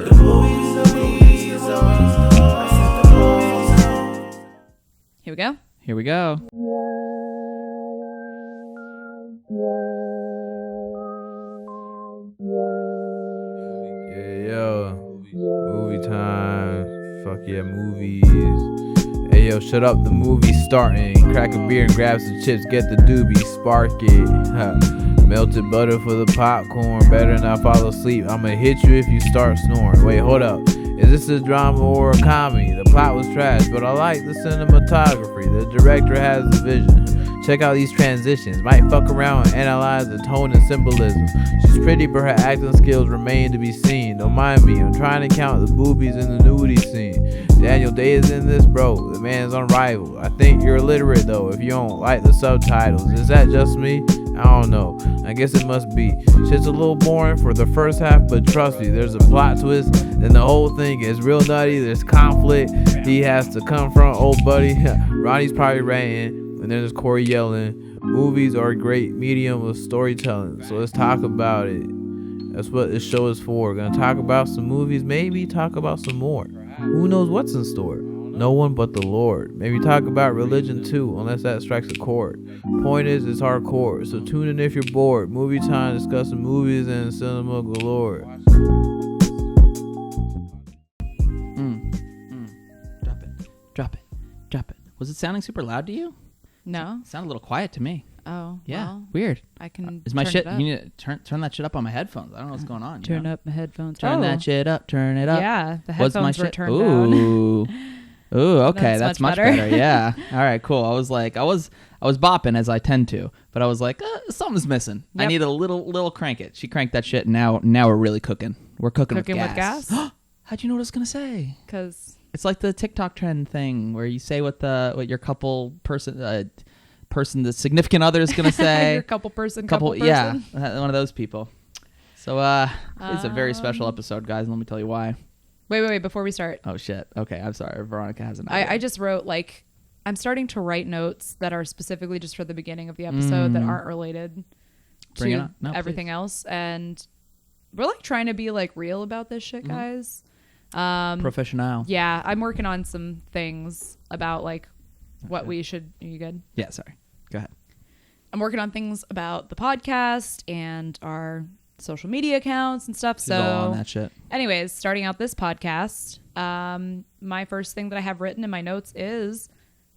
the movies on. Here we go. Here we go. Yeah, yo. Movie time. Fuck yeah, movies. Hey, yo, shut up. The movie's starting. Crack a beer and grab some chips. Get the doobie. Spark it. Melted butter for the popcorn. Better not fall asleep. I'ma hit you if you start snoring. Wait, hold up. Is this a drama or a comedy? The plot was trash, but I like the cinematography. The director has the vision. Check out these transitions. Might fuck around and analyze the tone and symbolism. She's pretty, but her acting skills remain to be seen. Don't mind me, I'm trying to count the boobies in the nudity scene. Daniel Day is in this, bro. The man's unrivaled. I think you're illiterate, though, if you don't like the subtitles. Is that just me? I don't know. I guess it must be. Shit's a little boring for the first half, but trust me, there's a plot twist. Then the whole thing is real nutty. There's conflict he has to confront old buddy. Ronnie's probably ranting. And then there's Cory yelling. Movies are a great medium of storytelling, so let's talk about it. That's what this show is for. We're gonna talk about some movies, maybe talk about some more. Who knows what's in store? No one but the Lord. Maybe talk about religion too, unless that strikes a chord. Point is, it's hardcore, so tune in if you're bored. Movie time, discussing movies and cinema galore. Drop it. Was it sounding super loud to you? No. It sounded a little quiet to me. Oh, Yeah, well, weird. I can Is my turn shit? it up. You need to turn that shit up on my headphones. I don't know what's going on. Turn up my headphones. Turn that shit up. Turn it up. Yeah, the What's headphones my were shit? turned down. Ooh, okay, That's that's much much better. better. Yeah. All right, cool. I was bopping as I tend to, but I was like, something's missing. I Yep. need a little crank it. She cranked that shit. Now we're really cooking. We're cooking with gas. How'd you know what I was gonna say? Because It's like the TikTok trend thing where you say what your couple person, the significant other is gonna say. your couple person. Yeah, one of those people. So it's a very special episode, guys. And let me tell you why. Wait, before we start. Oh shit. Okay, I'm sorry. Veronica has an idea. I just wrote, I'm starting to write notes that are specifically just for the beginning of the episode that aren't related Bring it to on. No, everything please. else. And we're trying to be real about this shit, guys. Professional. Yeah, I'm working on some things about what we should. Are you good? Yeah, sorry. Go ahead. I'm working on things about the podcast and our social media accounts and stuff. She's all on that shit. Anyways, starting out this podcast, my first thing that I have written in my notes is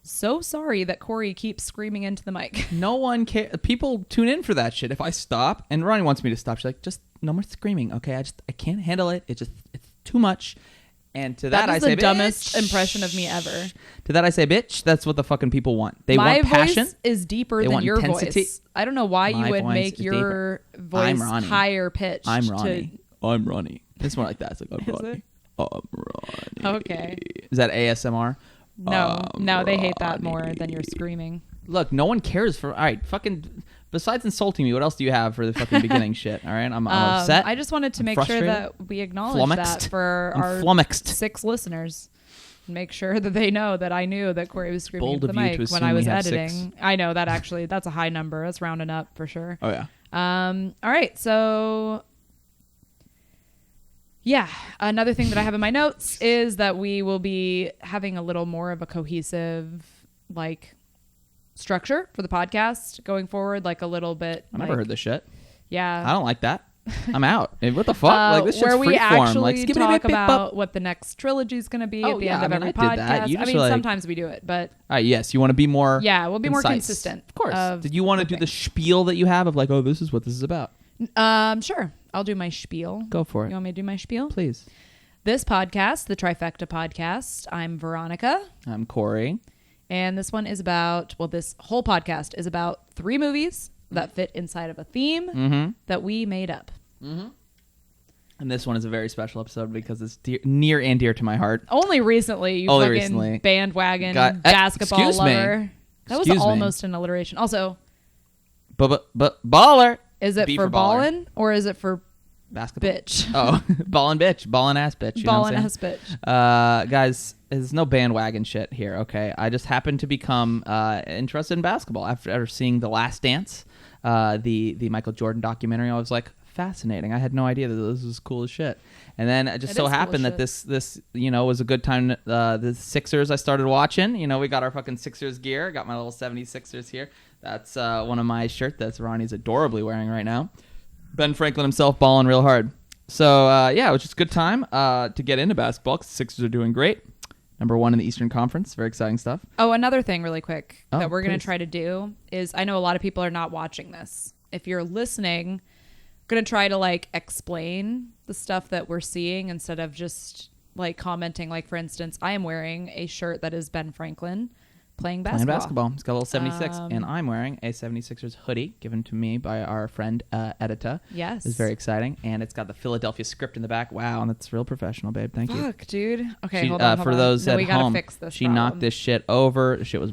so sorry that Cory keeps screaming into the mic. No one cares. People tune in for that shit. If I stop, and Ronnie wants me to stop, she's like, just no more screaming, okay? I can't handle it. It's too much. And to that I say, the dumbest impression of me ever. To that I say, bitch, that's what the fucking people want. They my want passion. voice is deeper They than want your intensity. voice. I don't know why My you would voice make is your voice higher pitched. I'm Ronnie. I'm Ronnie. It's more like that. It's like, I'm Is Ronnie. it? I'm Ronnie. Okay. Is that ASMR? No, they hate that Ronnie. more than your screaming. Look, no one cares for. All right, fucking. Besides insulting me, what else do you have for the fucking beginning shit? All right, I'm upset. I just wanted to I'm make sure frustrated. that we acknowledge Flummoxed. that for I'm our flummoxed. 6 listeners. Make sure that they know that I knew that Cory was screaming Bold into the of you mic to when assume I was we have editing. 6. I know that's a high number. That's rounding up for sure. Oh yeah. All right, so yeah, another thing that I have in my notes is that we will be having a little more of a cohesive structure for the podcast going forward, a little bit. I never heard this shit. Yeah, I don't like that. I'm out. What the fuck? This shit's where we freeform. actually talk about what the next trilogy is going to be at the end of every I did podcast. that. You just Sometimes we do it, but all right, yes, you want to be more. yeah, we'll be more concise. consistent. Of course. of Did you want to do the spiel that you have of oh, this is what this is about? Sure. I'll do my spiel. Go for it. You want me to do my spiel? Please. This podcast, the Trifecta podcast, I'm Veronica. I'm Cory. And this one is about, this whole podcast is about 3 movies that fit inside of a theme that we made up. Mm-hmm. And this one is a very special episode because it's near and dear to my heart. Only recently, you fucking bandwagon basketball lover. That was almost an alliteration. Also, baller. Is it for ballin' or is it for basketball? Bitch. Oh, ballin' bitch. Ballin' ass bitch. You ballin' know what I'm ass bitch. Guys, there's no bandwagon shit here, okay? I just happened to become interested in basketball after seeing The Last Dance, the Michael Jordan documentary. I was like, fascinating. I had no idea that this was cool as shit. And then it just so is cool happened as that this was a good time. The Sixers I started watching. We got our fucking Sixers gear. Got my little 76ers here. That's one of my shirt that's Ronnie's adorably wearing right now. Ben Franklin himself balling real hard. So it was just a good time to get into basketball because the Sixers are doing great. Number 1 in the Eastern Conference. Very exciting stuff. Oh, another thing really quick that we're going please. to try to do is, I know a lot of people are not watching this. If you're listening, I'm going to try to like explain the stuff that we're seeing instead of just like commenting. Like, for instance, I am wearing a shirt that is Ben Franklin playing basketball. He's got a little 76. And I'm wearing a 76ers hoodie given to me by our friend Edita. Yes. It's very exciting. And it's got the Philadelphia script in the back. Wow, and that's real professional, babe. Thank you. Fuck, dude. Okay, She, hold on. for those no, at we gotta home, fix this she problem. knocked this shit over. The shit was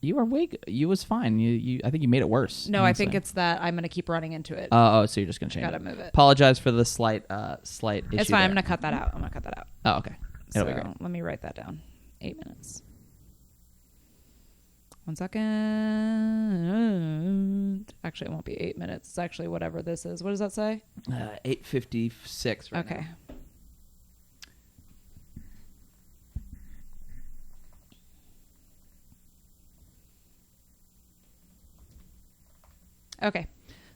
You were you was fine. I think you made it worse. No, I honestly. think it's that I'm going to keep running into it. Oh, so you're just gonna change Gotta it. move it. Apologize for the slight issue. It's fine. there. I'm going to cut that out. Oh, okay. It'll be great. So let me write that down. 8 minutes. 1 second. Actually, it won't be 8 minutes. It's actually whatever this is. What does that say? 8:56 right Okay. now. Okay.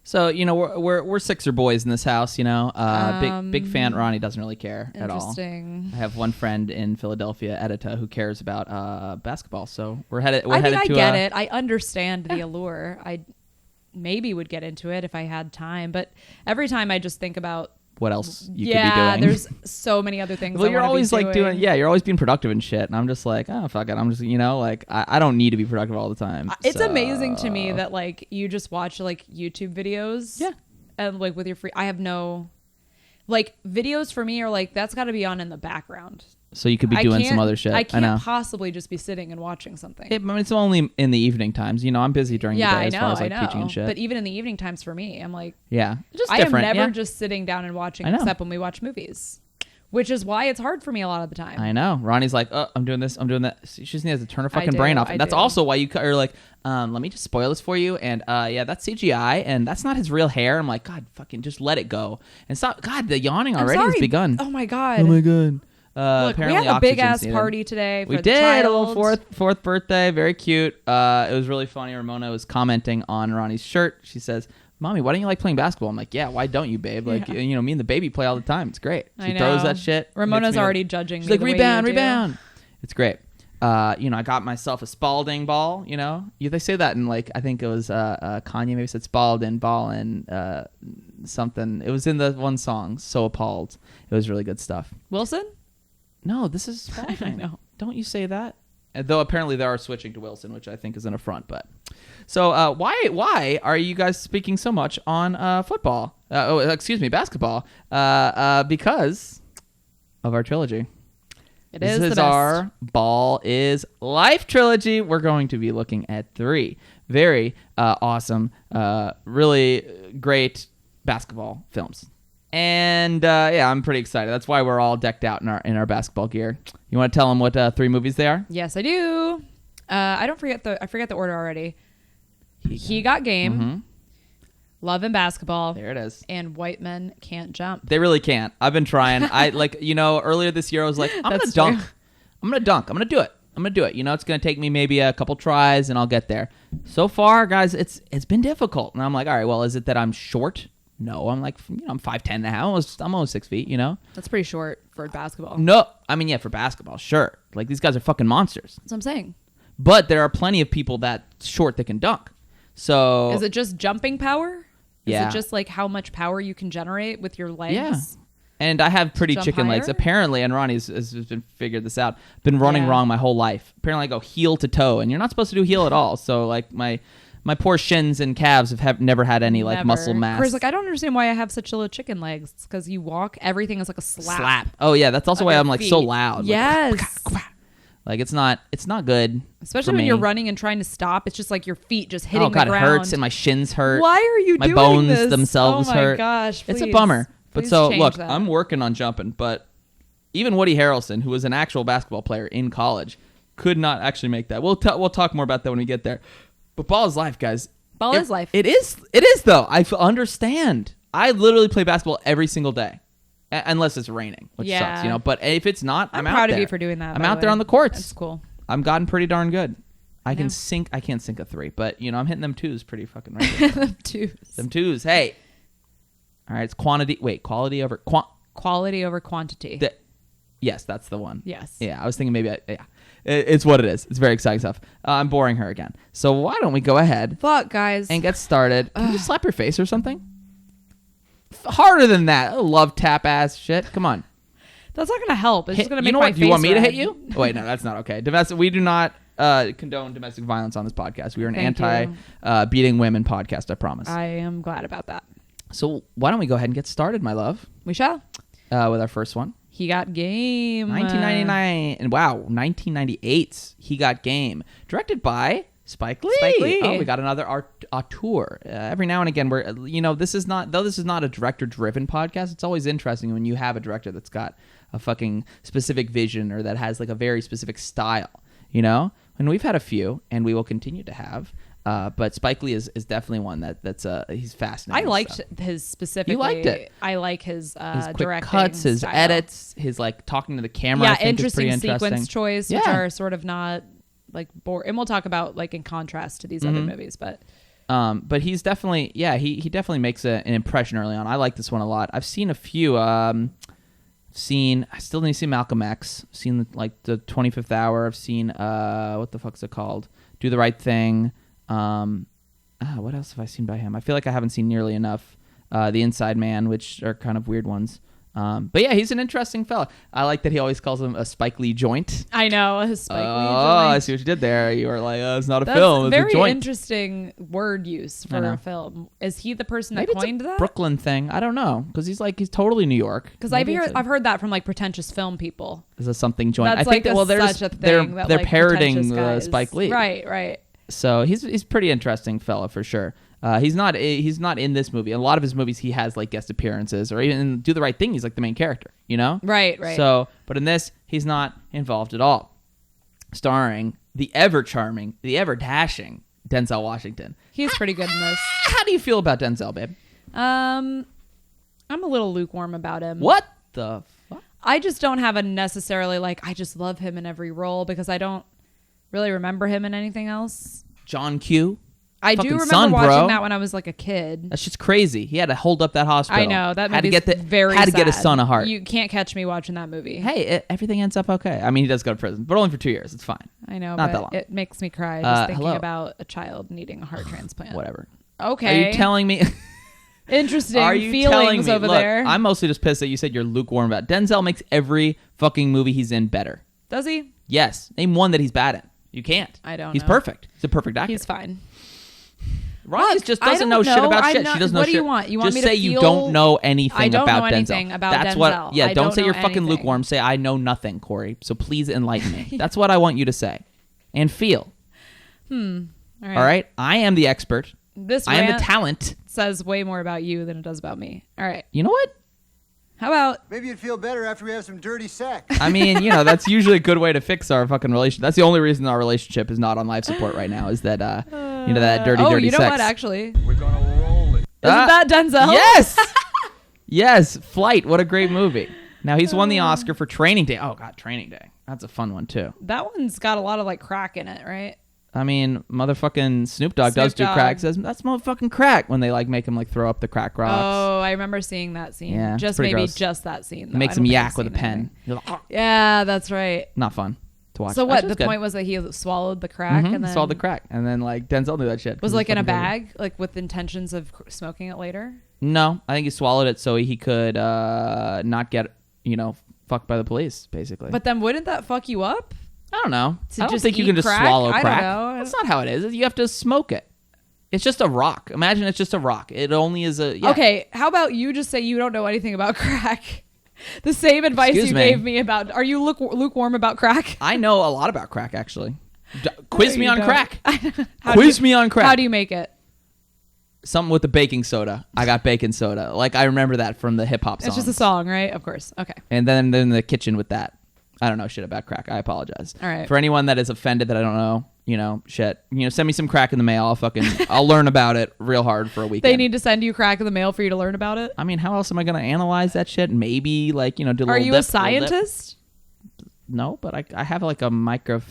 So we're Sixer boys in this house. Big fan. Ronnie doesn't really care at all. Interesting. I have one friend in Philadelphia, Edita, who cares about basketball. So we're headed. I think I to get it. I understand the allure. I maybe would get into it if I had time, but every time I just think about what else you could be doing. there's so many other things. Well, I you're wanna be always like doing. you're always being productive and shit. And I'm just like, oh, fuck it. I'm just, I don't need to be productive all the time. It's So- amazing to me that like you just watch like YouTube videos. Yeah. And like with your free, I have no, like videos for me are like, that's got to be on in the background. So you could be I doing some can't- other shit. I I can't know. possibly just be sitting and watching something. It's only in the evening times. I'm busy during the day I as know, far as I like know. teaching and shit. But even in the evening times for me, I'm like, yeah. Just I am different. never yeah. just sitting down and watching I know. except when we watch movies, which is why it's hard for me a lot of the time. I know. Ronnie's like, oh, I'm doing this, I'm doing that. She just needs to turn her fucking do, brain off. I And that's do. also why you're like, let me just spoil this for you. And that's CGI, and that's not his real hair. I'm like, God, fucking just let it go. And stop. God, the yawning I'm already has sorry. begun. Oh my God. God. Look, we apparently had a big ass oxygen's needed. party today. For We the did child. a little fourth birthday, very cute. It was really funny. Ramona was commenting on Ronnie's shirt. She says, "Mommy, why don't you like playing basketball?" I'm like, "Yeah, why don't you, babe? Like, Yeah. me and the baby play all the time. It's great." I She know. throws that shit. Ramona's hits me already up. judging She's me. like, the way rebound, you do. rebound. It's great. I got myself a Spalding ball. They say that in like I think it was Kanye maybe said Spalding ball and something. It was in the one song. So appalled. It was really good stuff. Wilson? No, this is Spalding. I know. Don't you say that? Though apparently they are switching to Wilson, which I think is an affront. But so why are you guys speaking so much on football? Basketball. Because of our trilogy. This is the the best. our Ball is Life trilogy. We're going to be looking at 3 very awesome, really great basketball films. And I'm pretty excited. That's why we're all decked out in our basketball gear. You want to tell them what 3 movies they are? Yes, I do. I forget the order already. He Got Game, Mm-hmm. Love and Basketball, There it is. and White Men Can't Jump. They really can't. I've been trying. Earlier this year I was like, I'm That's gonna dunk. true. I'm gonna dunk. I'm gonna do it. It's gonna take me maybe a couple tries and I'll get there. So far, guys, it's been difficult. And I'm like, all right, well, is it that I'm short? No, I'm like, I'm 5'10" now. I'm almost 6 feet. That's pretty short for basketball. No, I mean, yeah, for basketball, sure. Like these guys are fucking monsters. That's what I'm saying. But there are plenty of people that short that can dunk. So Is it just jumping power? Yeah. Is it just like how much power you can generate with your legs? Yeah. And I have pretty Jump chicken legs. higher? Apparently, and Ronnie's has been figured this out. Been running Yeah. wrong my whole life. Apparently, I go heel to toe, and you're not supposed to do heel at all. So, like my poor shins and calves have never had any like Never. muscle mass. Cory's like, I don't understand why I have such little chicken legs. It's because you walk, everything is like a slap. Oh yeah, that's also of why your I'm like so feet. loud. Yes. Like it's not good. Especially for when me. you're running and trying to stop. It's just like your feet just hitting Oh god, the it ground. hurts and my shins hurt. Why are you My doing bones this? themselves oh my hurt. gosh, It's a please. bummer. But Please so change look, that. I'm working on jumping, but even Woody Harrelson, who was an actual basketball player in college, could not actually make that. We'll talk more about that when we get there. But ball is life, guys. Ball is life. It is though. I understand. I literally play basketball every single day. Unless it's raining, which sucks, But if it's not, I'm out there. I'm proud of you for doing that. I'm out there on the courts. That's cool. I'm gotten pretty darn good. I can sink. I can't sink a 3, but I'm hitting them 2s pretty fucking regularly. Them twos. Hey. All right, it's quality over quality over quantity. Yes, that's the one. Yes. Yeah, I was thinking maybe. It's what it is. It's very exciting stuff. I'm boring her again. So why don't we go ahead? Fuck, guys. And get started. Can you slap your face or something? Harder than that. Love tap ass shit. Come on. That's not going to help. It's just going to make my face You want me to hit red. you? Wait, no, that's not okay. We do not condone domestic violence on this podcast. We are an anti-beating women podcast, I promise. I am glad about that. So why don't we go ahead and get started, my love? We shall. With our first one. He Got Game. 1999. And wow, 1998's He Got Game. Directed by Spike Lee. Oh, we got another auteur. Every now and again, this is not a director-driven podcast. It's always interesting when you have a director that's got a fucking specific vision or that has like a very specific style, And we've had a few, and we will continue to have. But Spike Lee is definitely one that's he's fascinating. I liked his specifically. You liked it. I like his quick directing cuts, his style. edits, his like talking to the camera. Yeah, I think is pretty interesting interesting. sequence choice, which are sort of not like and we'll talk about like in contrast to these other movies, but he's definitely he definitely makes an impression early on. I like this one a lot. I've seen a few. I still need to see Malcolm X. I've seen like the 25th Hour. I've seen what the fuck's it called? Do the Right Thing. What else have I seen by him? I feel like I haven't seen nearly enough. The Inside Man, which are kind of weird ones. But yeah, he's an interesting fella. I like that he always calls him a Spike Lee joint. I know his Spike Lee joint. I see what you did there. You were like, it's not a film, it's very a joint. Interesting word use for a film. Is he the person Maybe that coined it's a that? Brooklyn thing. I don't know, because he's totally New York. Because I've heard that from like pretentious film people. Is a something joint? That's I think such a thing. They're like parroting Spike Lee. Right. So he's pretty interesting fella for sure. He's not in this movie. In a lot of his movies, he has like guest appearances, or even in Do the Right Thing, he's like the main character. Right. So, but in this, he's not involved at all. Starring the ever charming, the ever dashing Denzel Washington. He's pretty good in this. How do you feel about Denzel, babe? I'm a little lukewarm about him. What the fuck? I just don't have a necessarily like. I just love him in every role because I don't really remember him in anything else. John Q. I do remember watching that when I was like a kid. That's just crazy. He had to hold up that hospital. I know that had to movie's very had to get sad. his son a heart. You can't catch me watching that movie. Hey, everything ends up okay. I mean, he does go to prison, but only for 2 years. It's fine. I know, Not but that long. it makes me cry just thinking hello. about a child needing a heart transplant. Whatever. Okay. Are you telling me? Interesting Are you feelings telling me? over Look, there. I'm mostly just pissed that you said you're lukewarm about. Denzel makes every fucking movie he's in better. Does he? Yes. Name one that he's bad in. You can't. I don't He's know. perfect. He's a perfect actor. He's fine. Ronnie just doesn't know I shit don't about know. shit. She doesn't know What shit. do you want? You want just me to say you feel- don't know anything I don't about know Denzel. anything about That's Denzel. what. Yeah, I don't don't say know you're fucking anything. lukewarm. Say I know nothing, Cory. So please enlighten me. That's what I want you to say, and feel. All right. All right. I am the expert. This I am rant the talent. says way more about you than it does about me. All right. You know what? How about Maybe you'd feel better after we have some dirty sex. I mean, that's usually a good way to fix our fucking relationship. That's the only reason our relationship is not on life support right now. Is that that dirty you know sex. what? Actually, We're gonna roll it. isn't that Denzel? Yes. Yes. Flight. What a great movie. Now he's won the Oscar for Training Day. Oh God, Training Day. That's a fun one too. That one's got a lot of like crack in it, right? I mean, motherfucking Snoop Dogg does do Dogg. crack. Says that's motherfucking crack when they like make him like throw up the crack rocks. Oh, I remember seeing that scene. Yeah, it's just pretty maybe gross. just that scene. He Though. makes I don't him think yak I've with a seen pen. anything. You're like, "Oh." Yeah, that's right. Not fun to watch. So what? Actually, The it's good. point was that he swallowed the crack and then saw the crack, and then like Denzel knew that shit. was He like in a fucking crazy. bag, like with intentions of smoking it later. No, I think he swallowed it so he could not get fucked by the police, basically. But then wouldn't that fuck you up? I don't know. To I don't just think you eat can just crack? swallow I don't crack. know. That's not how it is. You have to smoke it. It's just a rock. Imagine it's just a rock. It only is a Okay, how about you just say you don't know anything about crack? The same advice Excuse you me. gave me about. Are you lukewarm about crack? I know a lot about crack actually. Quiz me you on don't. crack. How Quiz do you- me on crack. How do you make it? Something with the baking soda. I got baking soda. Like I remember that from the hip hop songs. It's just a song, right? Of course. Okay. And then in the kitchen with that. I don't know shit about crack. I apologize. All right. For anyone that is offended that I don't know, shit. Send me some crack in the mail. I'll learn about it real hard for a weekend. They need to send you crack in the mail for you to learn about it? I mean, how else am I going to analyze that shit? Maybe, do a little dip. Are you a scientist? No, but I have like a microwave.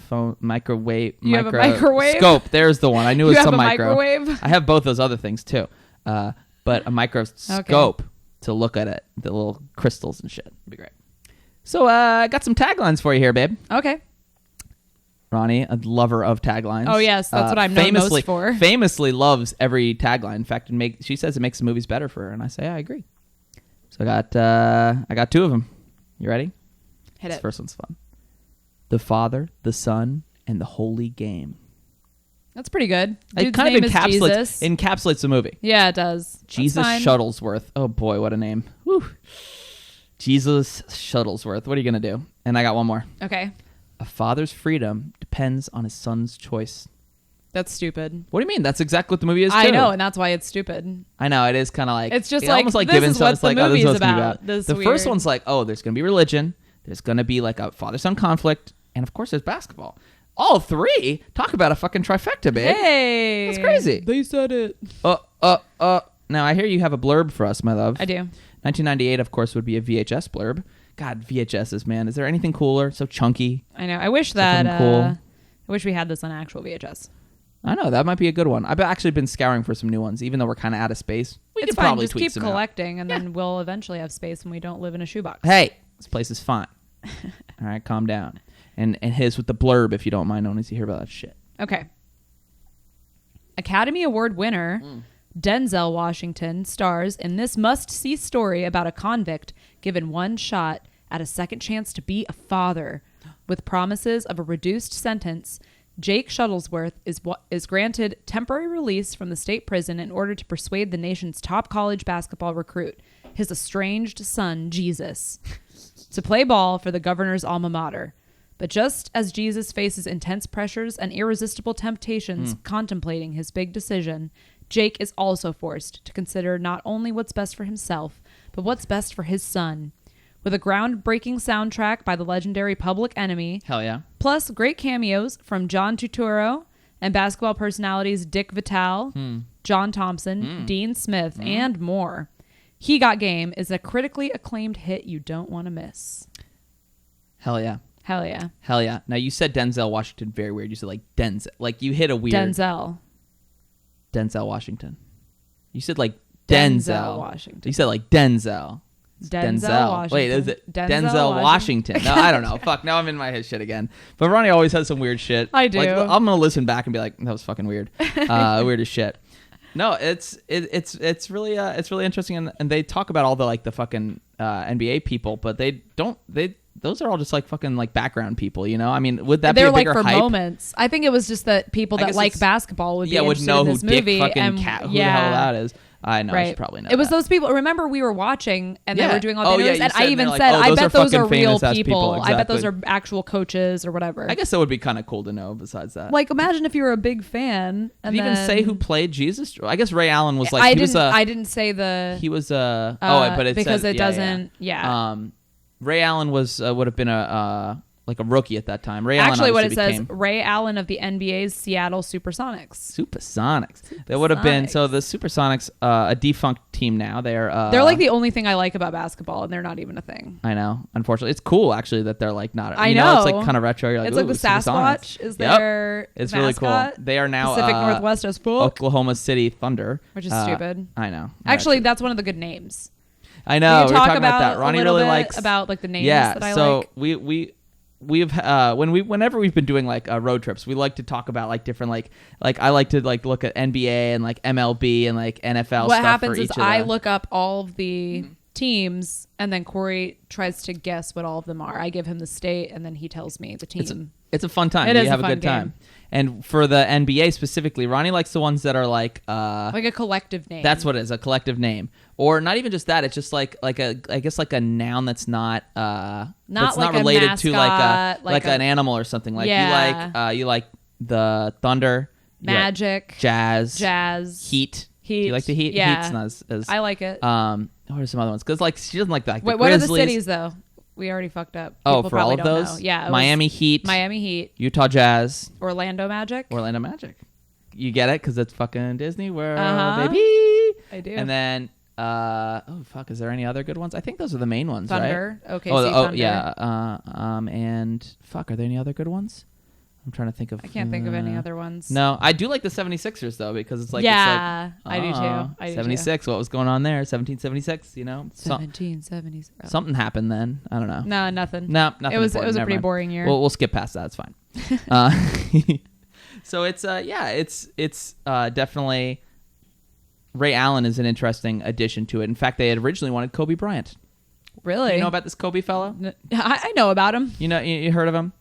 You have a microwave? Scope. There's the one. I knew it was some micro. Microwave? I have both those other things too. But a microscope to look at it, the little crystals and shit. It'd be great. So I got some taglines for you here, babe. Okay. Ronnie, a lover of taglines. Oh, yes. That's what I'm known most for. Famously loves every tagline. In fact, she says it makes the movies better for her, and I say I agree. So I got two of them. You ready? Hit This it. first one's fun. The Father, the Son, and the Holy Game. That's pretty good. It Dude's kind name of is Jesus. encapsulates the movie. Yeah, it does. Jesus That's fine. Shuttlesworth. Oh boy, what a name. Whew. Jesus Shuttlesworth. What are you going to do? And I got one more. Okay. A father's freedom depends on his son's choice. That's stupid. What do you mean? That's exactly what the movie is, too. I know, and that's why it's stupid. I know, it is kind of like... It's just almost like this giving is what something the like, movie's this is supposed to be about. This The weird. first one's like, there's going to be religion. There's going to be like a father-son conflict. And of course, there's basketball. All three? Talk about a fucking trifecta, babe. Hey. That's crazy. They said it. Now, I hear you have a blurb for us, my love. I do. 1998, of course, would be a VHS blurb. God, VHSs, man. Is there anything cooler? So chunky. I know. I wish that... fucking cool. I wish we had this on actual VHS. I know. That might be a good one. I've actually been scouring for some new ones, even though we're kind of out of space. We It's could fine. probably Just tweak keep some out. collecting, and then we'll eventually have space when we don't live in a shoebox. Hey, this place is fine. All right, calm down. And his with the blurb, if you don't mind, I want to hear about that shit. Okay. Academy Award winner Denzel Washington stars in this must-see story about a convict given one shot at a second chance to be a father. With promises of a reduced sentence, Jake Shuttlesworth is granted temporary release from the state prison in order to persuade the nation's top college basketball recruit, his estranged son, Jesus, to play ball for the governor's alma mater. But just as Jesus faces intense pressures and irresistible temptations contemplating his big decision, Jake is also forced to consider not only what's best for himself, but what's best for his son. With a groundbreaking soundtrack by the legendary Public Enemy, Hell yeah. plus great cameos from John Turturro and basketball personalities Dick Vitale, John Thompson, Dean Smith, and more, He Got Game is a critically acclaimed hit you don't want to miss. Hell yeah. Hell yeah. Hell yeah. Now, you said Denzel Washington very weird. You said like Denzel. Like you hit a weird... Denzel Washington. You said like Denzel. Washington. You said like Denzel. Denzel Washington. Wait, is it Denzel Washington? No, I don't know. Fuck, now I'm in my head shit again. But Ronnie always has some weird shit. I do. Like, I'm gonna listen back and be like, that was fucking weird. Weird as shit. No, it's really interesting, and they talk about all the fucking NBA people, but those are all just like fucking like background people, you know? I mean, would that be a bigger like for hype? moments. I think it was just that people that like basketball would be would interested know in who this Dick movie. fucking And Cat, who the hell that is. I know, I should probably know. It was that. those people. Remember, we were watching and they were doing all the interviews, and I even like, said, I bet those are real famous-ass people. I bet those exactly. are actual coaches or whatever. I guess that would be kind of cool to know. Besides that, like, imagine if you were a big fan. And did he even say who played Jesus? I guess Ray Allen was like I I didn't say the. He was but it because says, it doesn't. Yeah. Ray Allen would have been a rookie at that time. Ray Actually, Allen what it says, Ray Allen of the NBA's Seattle Supersonics. Supersonics. That would have been the Supersonics, a defunct team now. They're like the only thing I like about basketball, and they're not even a thing. I know. Unfortunately, it's cool actually that they're like not. I know. It's like kind of retro. You're like, it's like the Sasquatch is their It's mascot. really cool. They are now Pacific Northwest as fuck, Oklahoma City Thunder, which is stupid. I know. Actually, that's one of the good names. I know. Can you we were talk talking about that. Ronnie a little really bit likes about like the names that I so like. We've whenever we've been doing like road trips, we like to talk about like different like I like to like look at NBA and like MLB and like NFL. What stuff happens for is each of I the, look up all of the teams, and then Cory tries to guess what all of them are. I give him the state, and then he tells me the team. It's a fun time. It is you have a a fun good time. game. And for the NBA specifically, Ronnie likes the ones that are like a collective name. That's what it is, a collective name. Or not even just that, it's just like a noun that's not that's like not related a to mascot, like an animal or something. Like you like the Thunder, Magic, Jazz, Heat. Do you like the Heat? Yeah. Heat's not as I like it. what are some other ones? Because like she doesn't like that. Like Wait, the what are the Grizzlies. cities though? We already fucked up. Oh, People for all probably of don't those? know. Yeah. It was Miami Heat, Miami Heat. Utah Jazz, Orlando Magic. Orlando Magic. You get it? Because it's fucking Disney World, Uh-huh. baby. I do. And then, oh, fuck. Is there any other good ones? I think those are the main ones, Thunder. right? OKC Thunder. Yeah. And fuck, are there any other good ones? I'm trying to think of. I can't think of any other ones. No, I do like the 76ers though, because it's like Yeah, it's like, I do too. I do 76. What was going on there? 1776. You know, 1770s. Oh. something happened then. I don't know. No, nothing. No, nothing. It was important. a Never pretty mind. boring year. We'll skip past that. It's fine. So it's it's definitely Ray Allen is an interesting addition to it. In fact, they had originally wanted Kobe Bryant. Really? You know about this Kobe fellow? I know about him. You know, you heard of him?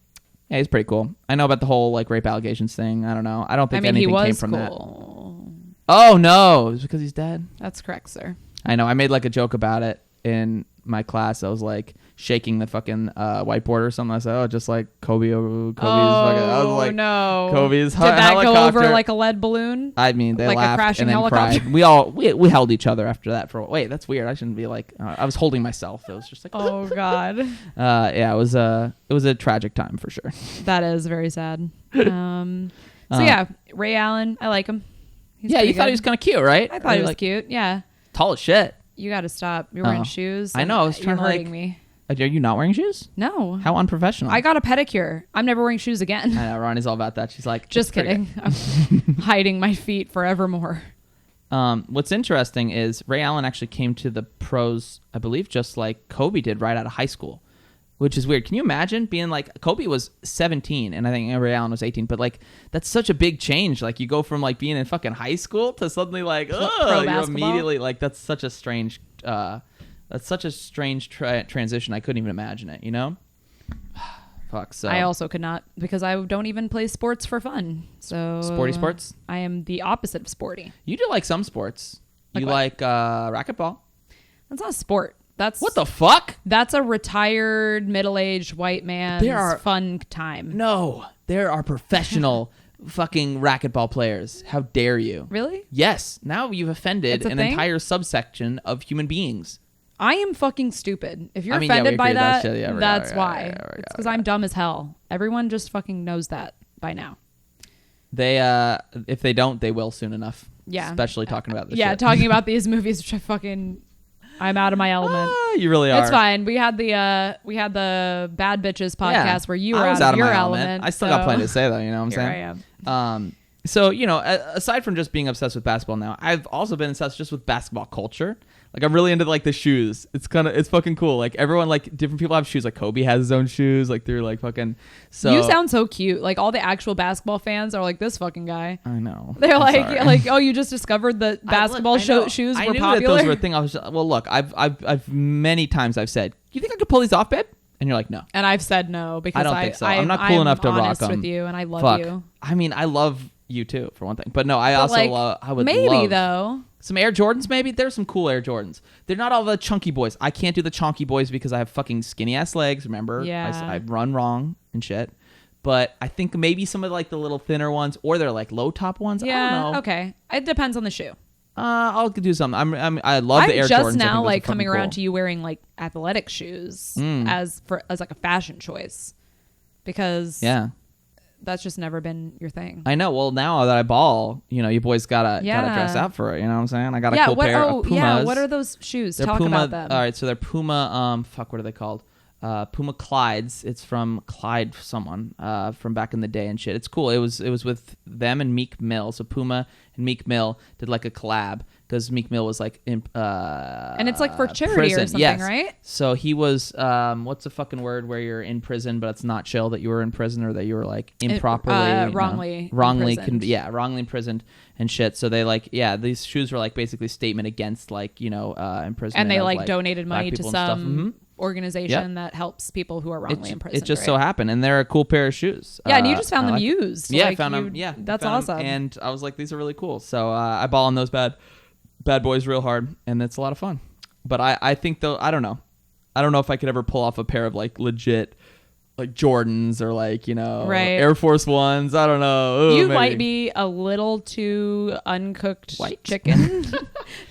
Yeah, he's pretty cool. I know about the whole like rape allegations thing. I don't know. I don't think he anything was came from cool. that. Oh no, it was because he's dead. That's correct, sir. I know. I made like a joke about it in my class. I was like shaking the fucking whiteboard or something. I said, "Oh, just like Kobe's fucking." I was like, no. Kobe's Did that helicopter. go over like a lead balloon? I mean, they like a laughed crashing and then helicopter? cried. We held each other after that for. Wait, that's weird. I shouldn't be like. I was holding myself. It was just like. Oh God. Yeah, it was a tragic time for sure. That is very sad. So yeah, Ray Allen, I like him. He's Yeah, pretty you thought good. he was kind of cute, right? I thought he was like, cute. Yeah. tall as shit. You got to stop. You're wearing Oh. shoes. I know, I was You're trying to, like- hurting me. Are you not wearing shoes? No. How unprofessional. I got a pedicure. I'm never wearing shoes again. I know, Ronnie's all about that. She's like, Just "It's pretty kidding. I'm hiding my feet forevermore. What's interesting is Ray Allen actually came to the pros, I believe, just like Kobe did right out of high school, which is weird. Can you imagine being like, Kobe was 17 and I think Ray Allen was 18, but like that's such a big change. Like you go from like being in fucking high school to suddenly like, Pro oh, you basketball? immediately like that's such a strange transition. I couldn't even imagine it, you know? Fuck. So I also could not because I don't even play sports for fun. So sporty sports. I am the opposite of sporty. You do like some sports. Like you what? like racquetball. That's not a sport. That's What the fuck? That's a retired middle-aged white man's There are- fun time. No, there are professional fucking racquetball players. How dare you? Really? Yes. Now you've offended It's a an thing? entire subsection of human beings. I am fucking stupid. If you're I mean, yeah, we offended by agree with that that, shit. Yeah, we that's got it. why. Yeah, we It's got because it. I'm dumb as hell. Everyone just fucking knows that by now. They, if they don't, they will soon enough. Yeah. Especially talking about this. Yeah, shit. talking about these movies, which I'm out of my element. Ah, you really are. It's fine. We had the Bad Bitches podcast Yeah. where you were I was out of your my element. I still so got plenty to say though. You know what I'm here saying? I am. So, you know, aside from just being obsessed with basketball now, I've also been obsessed just with basketball culture. Like, I'm really into, like, the shoes. It's fucking cool. Like, everyone, like, different people have shoes. Like, Kobe has his own shoes. Like, they're, like, fucking... So You sound so cute. Like all the actual basketball fans are like this fucking guy. I know. They're I'm like, sorry. oh, you just discovered that basketball I know. shoes I were knew popular. that those were a thing. I was just, well, look, I've many times I've said, you think I could pull these off, babe? And you're like, no. And I've said no because I don't think so. I'm not cool enough to rock honest them. with you, and I love Fuck. you. I mean, I love you too, for one thing. But no, I But, also like, love. I would maybe love though. some Air Jordans. Maybe there's some cool Air Jordans. They're not all the chunky boys. I can't do the chunky boys because I have fucking skinny ass legs. Remember? Yeah. I run wrong and shit. But I think maybe some of like the little thinner ones, or they're like low top ones. I Yeah. don't know. Okay. It depends on the shoe. I'll do something. I love the Air I'm Jordans. just I think now those are like fucking coming around cool. to you wearing like athletic shoes as like a fashion choice because Yeah. that's just never been your thing. I know. Well, now that I ball, you know, you boys gotta Yeah. dress out for it. You know what I'm saying? I got a yeah. cool pair of Pumas. Yeah. What are those shoes? They're Talk Puma, about them. All right, so they're Puma. Fuck, what are they called? Puma Clydes. It's from Clyde, someone from back in the day and shit. It's cool. It was with them and Meek Mill. So Puma and Meek Mill did like a collab because Meek Mill was like in and it's like for charity prison. or something, Yes. right? So he was what's the fucking word where you're in prison but it's not chill that you were in prison or that you were like improperly wrongly wrongly imprisoned. wrongly imprisoned and shit. So they like these shoes were like basically a statement against like imprisonment And they of, like donated black money to people and stuff. some organization Yep. that helps people who are wrongly imprisoned. It just right? so happened, and they're a cool pair of shoes. Yeah, and you just found I them like it. used. Yeah, I Like, found you- them. Yeah, that's found 'em, awesome. and I was like, these are really cool. So I ball on those bad boys real hard, and it's a lot of fun. But I think though, I don't know if I could ever pull off a pair of like legit like Jordans or like, you know, Right. Air Force Ones. I don't know. Ooh, You maybe. might be a little too uncooked White. chicken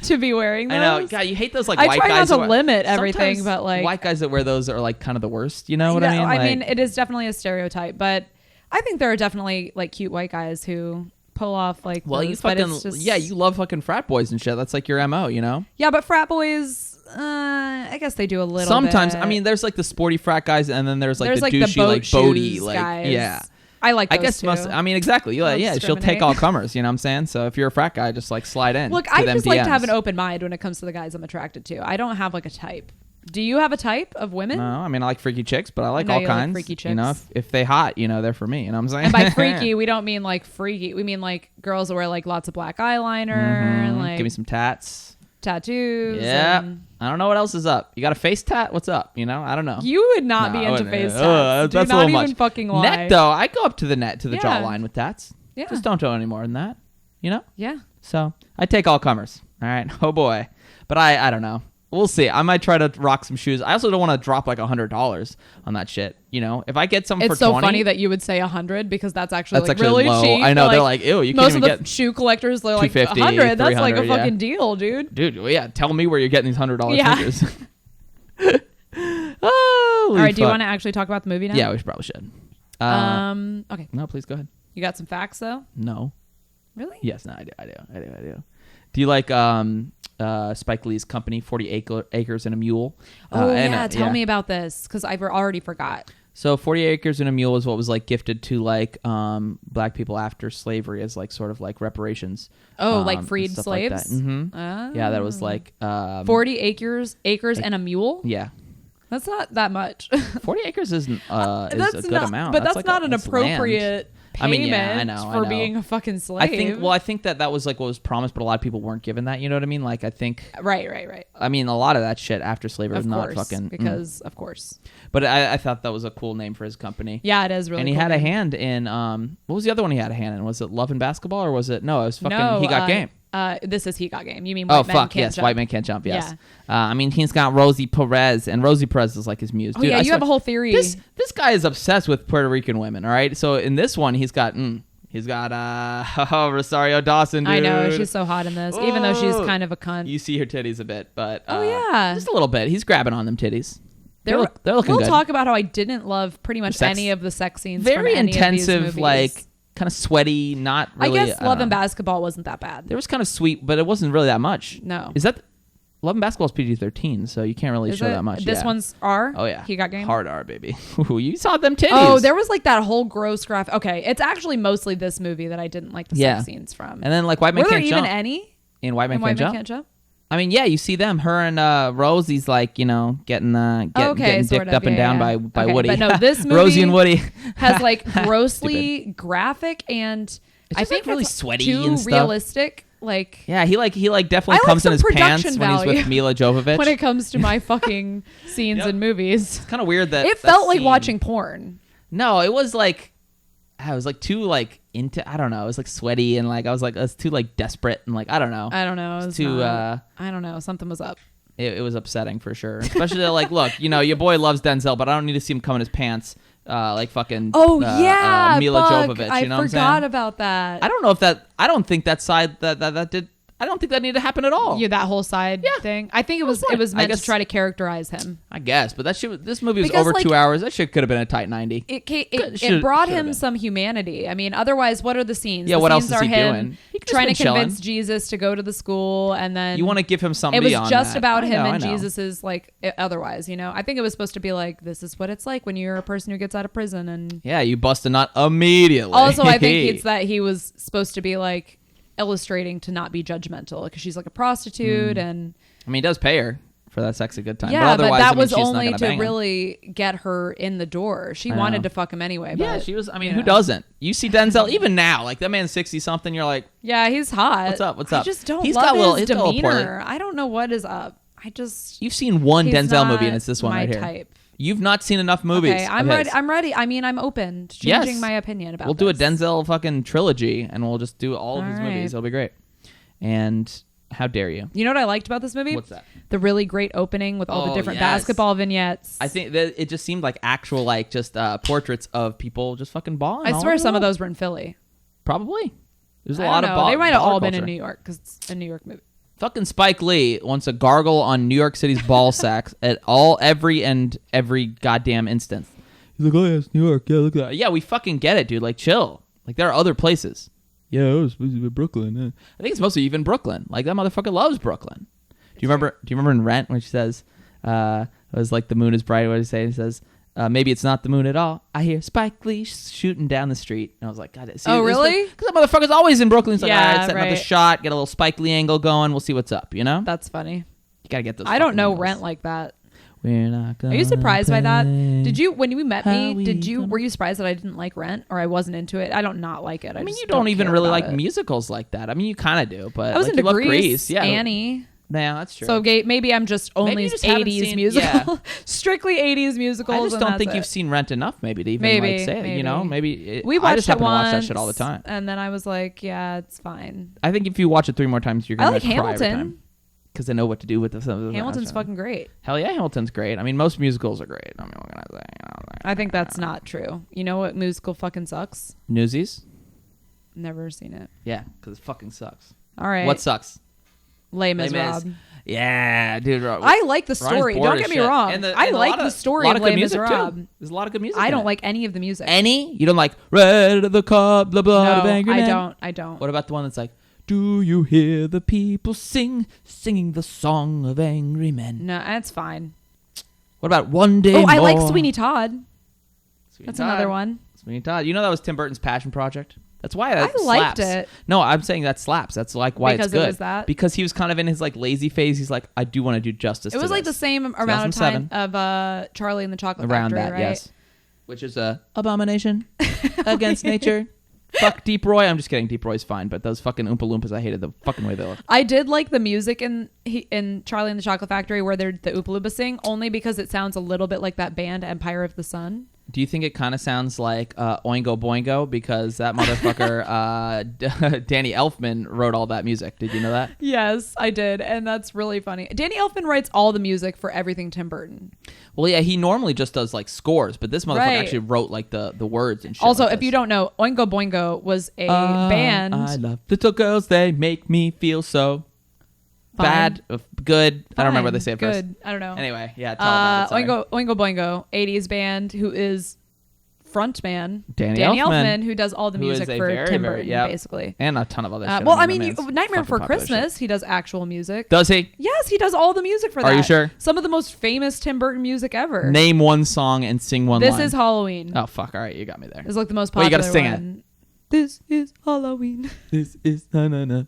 to be wearing those. I know. God, you hate those like I white try guys. not to who are- limit everything, sometimes but like white guys that wear those are like kind of the worst. You know what I mean? I Like, mean, it is definitely a stereotype, but I think there are definitely like cute white guys who pull off like well, those, you but fucking it's just, you love fucking frat boys and shit. That's like your MO, you know? yeah, but frat boys, I guess they do a little. Sometimes, bit. I mean, there's like the sporty frat guys, and then there's there's the like douchey, the boat like boaty, shoes like guys. yeah. I like. I Those guess too. most. I mean, exactly. Don't Yeah, she'll take discriminate. all comers. You know what I'm saying? So if you're a frat guy, just like slide in. Look, to I them just like to have DMs. an open mind when it comes to the guys I'm attracted to. I don't have like a type. Do you have a type of women? No, I mean I like freaky chicks, but I like know all you like kinds. freaky You know, chicks. if they hot, you know, they're for me. You know what I'm saying? And by freaky, we don't mean like freaky. We mean like girls that wear like lots of black eyeliner, Mhm. like Give me some tats. tattoos. Yeah. and- I don't know what else is up. You got a face tat? What's up? You know, I don't know. You would not No, be I into wouldn't. face tats. Do That's a not little even much. fucking lie. Neck though, I go up to the Yeah. jawline with tats. Yeah. Just don't do any more than that. You know. Yeah. So I take all comers. All right. Oh boy. But I don't know. We'll see. I might try to rock some shoes. I also don't want to drop like $100 on that shit. You know, if I get some for It's so 20, funny that you would say 100 because that's actually That's like actually really low. cheap. I know, they're like, ew, you can't most even of the get shoe collectors, they're like 250, 100. That's like a 300, yeah. fucking deal, dude. dude, well, yeah, tell me where you're getting these $100 Yeah. sneakers. Oh, All right, do you want to actually talk about the movie now? Yeah, we probably should. Okay. No, please go ahead. You got some facts though? No. Really? Yes, no, I do. Do you like Spike Lee's company, 40 Acres and a Mule? Oh And, yeah, tell me about this because I already forgot. So 40 Acres and a Mule is what was like gifted to like black people after slavery as like sort of like reparations. Oh, like and freed stuff slaves? Like that. Mm-hmm. Yeah, that was like 40 acres and a mule? Yeah. That's not that much. 40 acres isn't is a good amount. But that's like not an that's land. appropriate I mean, payment yeah, I know, for being a fucking slave. I think that was like what was promised, but a lot of people weren't given that. You know what I mean? Like I think. Right. I mean, a lot of that shit after slavery was Of not course, fucking. because of course. But I thought that was a cool name for his company. Yeah, it is really. And he cool had a name. hand in what was the other one he had a hand in? Was it Love and Basketball or was it no? It was fucking No, He Got Game. This is He Got Game. You mean White Oh Men fuck Can't yes, Jump. White Man Can't Jump. Yes. I mean he's got Rosie Perez, and Rosie Perez is like his muse. Oh Dude, yeah, I you swear- have a whole theory. This guy is obsessed with Puerto Rican women. All right, so in this one he's got Rosario Dawson. Dude. I know she's so hot in this, even though she's Oh. kind of a cunt. You see her titties a bit, but Oh, yeah. just a little bit. He's grabbing on them titties. They're looking we'll good. talk about how I didn't love pretty much Sex. any of the sex scenes. Very from any intensive, of these movies. like kind of sweaty. Not really. I guess don't Love and know. Basketball wasn't that bad. There was kind of sweet, but it wasn't really that much. No. Is that Love and Basketball is PG-13, so you can't really Is show it? that much. This yeah. one's R. Oh yeah, He Got Game. Hard R, baby. Ooh, you saw them titties. Oh, there was like that whole gross graphic. Okay, it's actually mostly this movie that I didn't like the Yeah. sex scenes from. And then like White Man Were there Can't even Jump. any In White Man in White Can't Men Jump. Can't Jump? I mean, yeah, you see them. Her and Rosie's like, you know, getting Okay, sort dicked of, up and yeah, down yeah. by Okay, Woody. but no, this Rosie movie and Woody Has like grossly graphic and It's I just, think like, really it's sweaty too and stuff. realistic. Like Yeah, he definitely I like comes in some his pants production when he's value with Mila Jovovich. when it comes to my fucking scenes Yep. in movies. It's kind of weird that It that felt like scene- watching porn. No, it was like I was like too like into. I don't know. It was like sweaty and like I was like it's too like desperate and like I don't know. I don't know. It was too. not- I don't know. Something was up. It was upsetting for sure. Especially like, look, you know, your boy loves Denzel, but I don't need to see him come in his pants, like fucking. Oh yeah, Mila fuck. Jovovich. I You know what I'm forgot saying? about that. I don't know if that. I don't think that side that did. I don't think that needed to happen at all. Yeah, that whole side thing. I think it was fine. I meant guess- to try to characterize him. I guess, but that shit. This movie was Because, over like, 2 hours. That shit could have been a tight 90. It Should've brought been. him some humanity. I mean, otherwise, what are the scenes? Yeah, the what else scenes is are he him doing? He could've trying to just been convince chilling. Jesus to go to the school, and then You want to give him something it was beyond just that. about I him know, and I know. Jesus's like otherwise. You know, I think it was supposed to be like this is what it's like when you're a person who gets out of prison, and Yeah, you bust a nut immediately. also I think it's that he was supposed to be like illustrating to not be judgmental because she's like a prostitute and. I mean, he does pay her for that sexy good time. Yeah, but, otherwise, that I mean, was she's not only gonna to bang him. really get her in the door. She I know. wanted to fuck him anyway. Yeah, but, she was. I mean, you who know. doesn't? You see Denzel even now, like that man's 60 something. You're like, Yeah, he's hot. What's up? What's I up? just don't He's love got a little- his he's got a little demeanor. I don't know what is up. I just you've seen one he's Denzel not movie, and it's this one my right here. type. You've not seen enough movies. Okay, I'm of ready. his. I'm ready. I mean, I'm open to Yes. changing my opinion about. We'll do a this. Denzel fucking trilogy, and we'll just do all of his All right. movies. It'll be great. And How dare you? You know what I liked about this movie? What's that? The really great opening with all the Oh, different yes. basketball vignettes. I think that it just seemed like actual, like, just portraits of people just fucking balling. I swear some of those were in Philly. Probably. There's a I lot don't of know. They might have all been culture. in New York because it's a New York movie. Fucking Spike Lee wants a gargle on New York City's ball sacks at every goddamn instance. He's like, oh yeah, it's New York. Yeah, look at that. Yeah, we fucking get it, dude. Like, chill. Like, there are other places. Yeah, it was supposed to be Brooklyn. I think it's mostly even Brooklyn. Like, that motherfucker loves Brooklyn. Do you remember in Rent when she says, it was like the moon is bright? What did he say? He says, maybe it's not the moon at all. I hear Spike Lee shooting down the street. And I was like, God. See, oh, really? Because that motherfucker's always in Brooklyn. He's like, Yeah, all right, setting up the right. shot, get a little Spike Lee angle going. We'll see what's up, you know? That's funny. You got to get those. I don't fucking know angles. Rent like that. We're not Are you surprised by that? Did you, when you met me, How were you surprised that I didn't like Rent or I wasn't into it? I don't not like it. I mean, just you don't even care really about like it. musicals like that. I mean, you kind of do, but I was like, into you love Grease, Yeah, Annie. Yeah, that's true. So maybe I'm just only you just haven't 80s seen- musical, yeah. strictly 80s musicals. I just and don't that's think it. you've seen Rent enough, maybe to even Maybe, like say it. You know, maybe We watched I just it happen to watch that once, shit all the time. and then I was like, yeah, it's fine. I think if you watch it 3 more times, you're I gonna like cry every Hamilton. time because they know what to do with the. Hamilton's fucking great. Hell yeah, Hamilton's great. I mean, most musicals are great. I mean, what can I say? You know, like, I think that's not true. You know what musical fucking sucks? Newsies. Never seen it. Yeah, because it fucking sucks. All right. What sucks? Les Les Mis. Miserables. Yeah, dude. I like the Ronnie's story. bored Don't as get me shit. wrong. And I and a like lot the of- story lot of good Les music, Miserables. too. There's a lot of good music. I in don't it. like any of the music. Any? You don't like Red of the Cup, the blood of No, angry I men? don't. I don't. What about the one that's like, do you hear the people singing the song of angry men? No, that's fine. What about One Day Oh, I like More? Sweeney Todd. Sweeney That's Todd. another one. Sweeney Todd. You know that was Tim Burton's passion project? That's why that I liked slaps. it. No, I'm saying that slaps. That's like why Because it's it good. was that? Because he was kind of in his like lazy phase. He's like, I do want to do justice. It was to like the this. same amount of time 2007. of Charlie and the Chocolate Around Factory, that, right? yes. Which is a abomination against nature. Fuck Deep Roy. I'm just kidding. Deep Roy's fine, but those fucking Oompa Loompas, I hated the fucking way they look. I did like the music in Charlie and the Chocolate Factory where they're the Oompa Loompa sing, only because it sounds a little bit like that band Empire of the Sun. Do you think it kind of sounds like Oingo Boingo? Because that motherfucker, Danny Elfman, wrote all that music. Did you know that? Yes, I did, and that's really funny. Danny Elfman writes all the music for everything Tim Burton. Well, yeah, he normally just does like scores, but this motherfucker Right. actually wrote like the words and shit. Also, like if this. you don't know, Oingo Boingo was a band. I love little girls. They make me feel so bad, good. I don't remember what they say at first. Good. I don't know. Anyway, yeah, tell about it. Sorry. Oingo Boingo, 80s band who is frontman Danny Elfman, Elfman, who does all the who music is a for very, Tim very- Burton, yep. basically. And a ton of other shit. Well, I my mean, man's Nightmare fucking Before popular shit. Christmas, he does actual music. Does he? Yes, he does all the music for that. Are you sure? Some of the most famous Tim Burton music ever. Name one song and sing one This line. is Halloween. Oh, fuck. All right, you got me there. It's like the most Well, popular you gotta sing it. one. This is Halloween. This is na-na-na.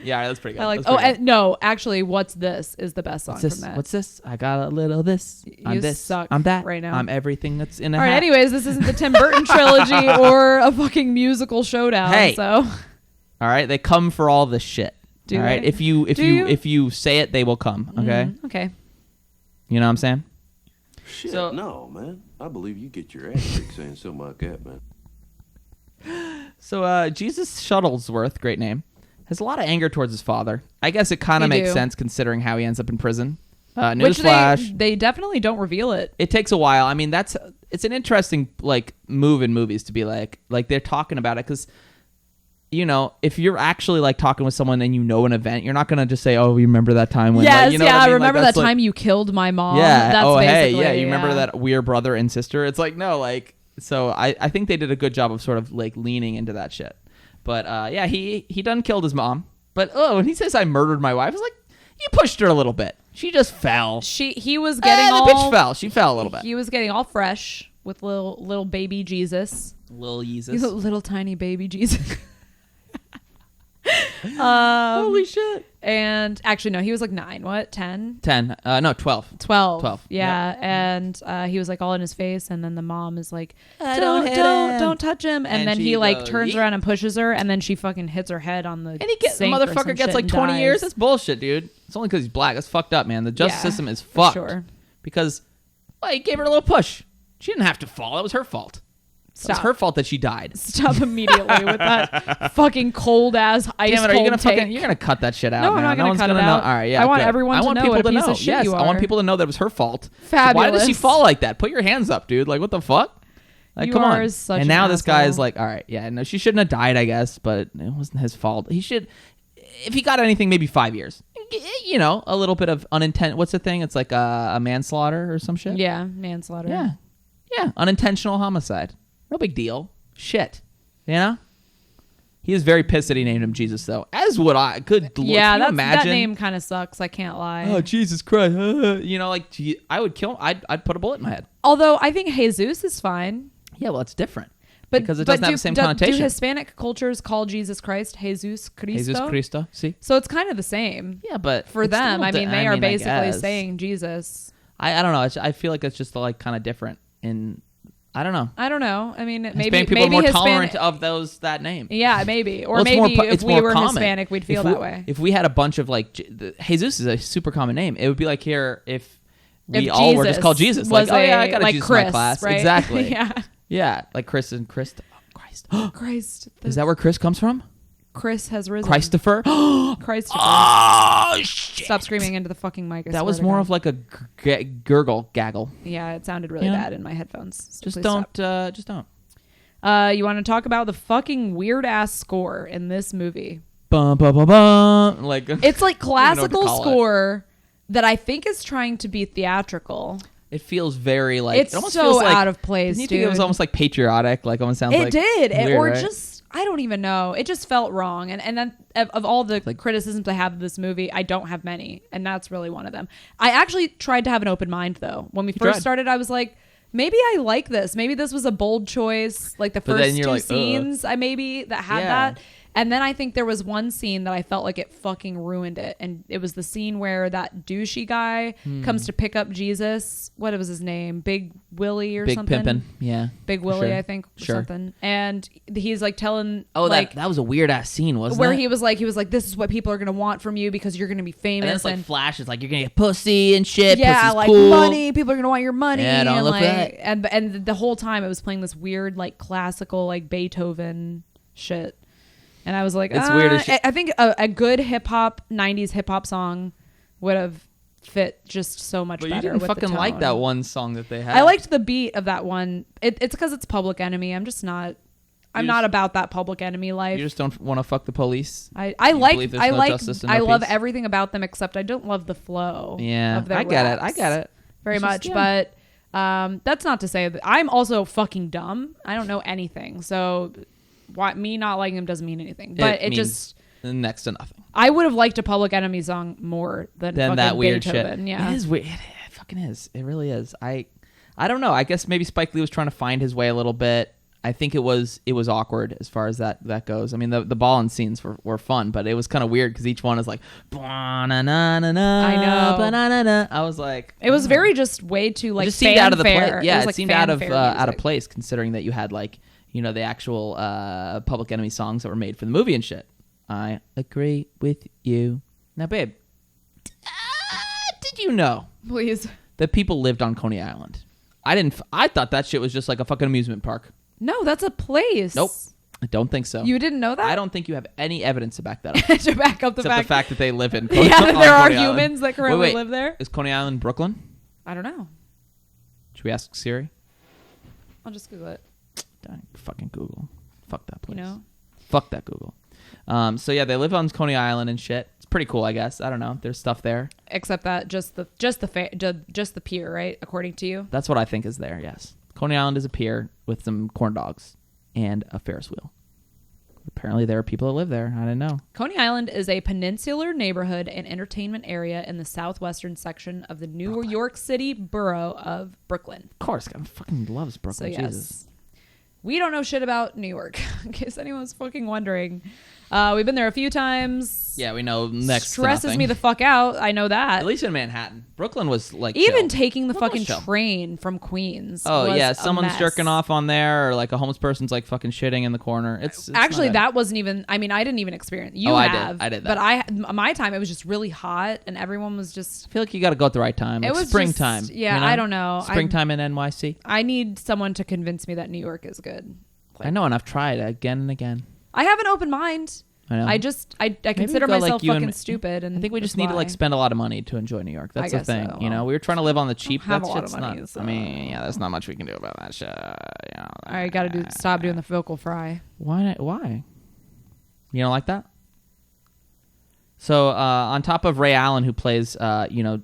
Yeah, that's pretty good. I like. That's Oh, pretty good. and no, actually, What's This is the best song What's this? from that. What's this? I got a little this. I'm You this. suck I'm that. right now. I'm everything that's in a All right. hat. Anyways, this isn't the Tim Burton trilogy or a fucking musical showdown. Hey. So All right, they come for all this shit. Do all right, they? if you Do if you say it, they will come. Okay, okay. you know what I'm saying? Shit, So- no, man. I believe you get your ass kicked saying something like that, man. So Jesus Shuttlesworth, great name, has a lot of anger towards his father. I guess it kind They of makes do. sense considering how he ends up in prison. Which Newsflash. they definitely don't reveal it. It takes a while. I mean, it's an interesting like move in movies to be like they're talking about it because, you know, if you're actually like talking with someone and you know an event, you're not gonna just say, "Oh, you remember that time when?" Yes, like, you know what yeah. I mean? Like, Remember that's that like- time you killed my mom? Yeah. That's Oh, hey, basically, yeah. You remember that weird brother and sister? It's like no, like so. I think they did a good job of sort of like leaning into that shit. But yeah, he done killed his mom. But when he says I murdered my wife, it's like you pushed her a little bit. She just fell. He was getting the all. bitch fell. She fell a little bit. He was getting all fresh with little baby Jesus. Lil He's Yeezus. a little tiny baby Jesus. Holy shit. And actually, no, he was like 9. What? 10? 10. No, 12. 12. 12. Yeah. And he was like all in his face. And then the mom is like, don't hit him." don't touch him. And And then she he like goes, turns "Yeet." around and pushes her. And then she fucking hits her head on the And the sink or some motherfucker gets shit like and 20 dies. years. That's bullshit, dude. It's only because he's black. That's fucked up, man. The justice Yeah, system is for fucked. sure. Because, well, he gave her a little push. She didn't have to fall. That was her fault. It was her fault that she died. Stop immediately with that fucking cold ass ice Damn it, are you gonna take. you're gonna cut that shit out? No, I'm man. not gonna one's cut it know. out. All right, yeah. I want good. everyone I to want know people what a to piece know. of shit Yes, you I want are. people to know that it was her fault. Fabulous. Why did she fall like that? Put your hands up, dude. Like, what the fuck? Like, You come are on. such And an now this guy is asshole. like, all right, yeah, no, she shouldn't have died, I guess, but it wasn't his fault. He should, if he got anything, maybe 5 years. You know, a little bit of unintentional. What's the thing? It's like a manslaughter or some shit. Yeah, manslaughter. Yeah, unintentional homicide. No big deal. Shit, you know. He is very pissed that he named him Jesus, though. As would I. Yeah, can you that imagine? name kind of sucks. I can't lie. Oh, Jesus Christ! You know, like I would kill. I'd put a bullet in my head. Although I think Jesus is fine. Yeah, well, it's different. But because it doesn't have the same do connotation. Hispanic cultures call Jesus Christ Jesus Cristo? Jesus Cristo, see? So it's kind of the same. Yeah, but For it's them, still I mean, they are I basically guess. saying Jesus. I don't know. I feel like it's just like kind of different in. I don't know. I don't know. I mean, maybe Hispanic people maybe are more Hispanic, tolerant of that name. Yeah, maybe. Or Well, it's more maybe po- if it's we more were common. Hispanic, we'd feel that way. If we had a bunch of like Jesus is a super common name. It would be like here if we If all were Jesus just called Jesus. was Like, oh yeah, I a- got a like Jesus in my Chris, class. right? Exactly. Yeah. Yeah, like Chris and Christ. Christ. Christ. Is that where Chris comes from? Chris has risen. Christopher. Christopher. Oh shit! Stop screaming into the fucking mic. I That swear was to more God. of like a gurgle gaggle. Yeah, it sounded really Yeah. bad in my headphones. So Just please don't. stop. Just don't. You want to talk about the fucking weird ass score in this movie? Bum bum bum bum. Like It's like I don't know what to classical call it. score that I think is trying to be theatrical. It feels very like It's it almost so feels like, out of place, didn't you think it was dude. almost like patriotic? Like almost sounds It like did, weird, or right? just I don't even know. It just felt wrong. And then of all the criticisms I have of this movie, I don't have many, and that's really one of them. I actually tried to have an open mind though. When we first tried. started, I was like, maybe I like this. Maybe this was a bold choice. Like the But then first you're two like, ugh. scenes, that had Yeah. that. And then I think there was one scene that I felt like it fucking ruined it. And it was the scene where that douchey guy comes to pick up Jesus. What was his name? Big Willie or Big something? pimpin'. Yeah. Big for Willie, sure. I think, or Sure. something. And he's like telling, Oh, like, that was a weird ass scene, wasn't where it? he was like, this is what people are gonna want from you because you're gonna be famous. and then it's like flashes, like you're gonna get pussy and shit. yeah, Pussy's like cool. money. People are gonna want your money. Yeah, don't and look like, right. and the whole time it was playing this weird, like classical, like Beethoven shit. And I was like, It's weird as shit. I think a good hip hop 90s hip hop song would have fit just so much But you better. didn't with the fucking like tone. that one song that they had. I liked the beat of that one. It's because it's Public Enemy. I'm just not. I'm not about that Public Enemy life. You just don't want to fuck the police. I You like believe there's I no like justice and I no love peace? everything about them except I don't love the flow. Yeah, of their I get it. raps I get it. very It's much. just- yeah. But that's not to say that I'm also fucking dumb. I don't know anything. So me not liking him doesn't mean anything. But it means just next to nothing. I would have liked a Public Enemy song more than Then fucking that weird Beethoven. shit. Yeah, It is weird. It fucking is. It really is. I don't know. I guess maybe Spike Lee was trying to find his way a little bit. I think it was awkward as far as that goes. I mean, the ball-in scenes were fun, but it was kind of weird because each one is like, I know. I was like, it was very just way too like it just seemed out of the fanfare. place. Yeah, was, it like, seemed out of fanfare place considering that you had like the actual Public Enemy songs that were made for the movie and shit. I agree with you. Now, babe, did you know Please. that people lived on Coney Island? I thought that shit was just like a fucking amusement park. No, that's a place. Nope. I don't think so. You didn't know that? I don't think you have any evidence to back that up. to back up the Except fact. the fact that they live in Coney Yeah, that on there are Coney Island. humans that currently Wait. live there. Is Coney Island Brooklyn? I don't know. Should we ask Siri? I'll just Google it. Dang, fucking Google. Fuck that place. You know? Fuck that Google. So yeah, they live on Coney Island and shit. It's pretty cool, I guess. I don't know. There's stuff there. Except that just the pier, right? According to you. That's what I think is there. Yes, Coney Island is a pier with some corn dogs and a Ferris wheel. Apparently, there are people that live there. I didn't know. Coney Island is a peninsular neighborhood and entertainment area in the southwestern section of the New York City borough of Brooklyn. Of course, God fucking loves So Brooklyn. yes, Jesus. we don't know shit about New York in case anyone's fucking wondering. We've been there a few times. Yeah, we know next Stresses me the fuck out. I know that. At least in Manhattan. Brooklyn was like even chill. taking the Brooklyn fucking was chill. train from Queens. Oh was yeah, a someone's mess. jerking off on there, or like a homeless person's like fucking shitting in the corner. It's Actually, not bad. that wasn't even. I mean, I didn't even experience. You I have. did that. But my time, it was just really hot, and everyone was just. I feel like you got to go at the right time. It Like was springtime. just- yeah, you know? I don't know. Springtime in NYC. I need someone to convince me that New York is good. I know, and I've tried again and again. I have an open mind. I know. I consider go, like, myself you and fucking me. stupid, and I think we just that's need to like why. spend a lot of money to enjoy New York. That's I the guess thing. so. You know, we were trying to live on the cheap. have That a lot shit's of money, not. so- I mean, yeah, there's not much we can do about that shit. You know, All right, got to stop doing the vocal fry. Why? Why? You don't like that? So on top of Ray Allen, who plays,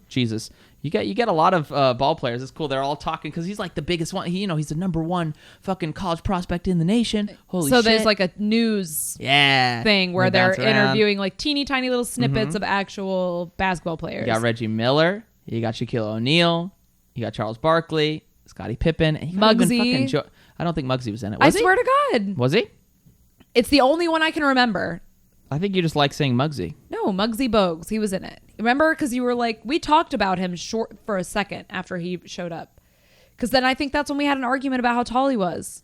Jesus, you get a lot of ball players. It's cool. They're all talking because he's like the biggest one. He's the number one fucking college prospect in the nation. Holy So shit! there's like a news thing where they're bounce around. interviewing like teeny tiny little snippets of actual basketball players. You got Reggie Miller. You got Shaquille O'Neal. You got Charles Barkley, Scottie Pippen, and you got even Muggsy. fucking I don't think Muggsy was in it. I Was he? swear to God, Was he? it's the only one I can remember. I think you just like saying Muggsy. No, Muggsy Bogues. He was in it. Remember? Because you were like, we talked about him short for a second after he showed up. Because then I think that's when we had an argument about how tall he was.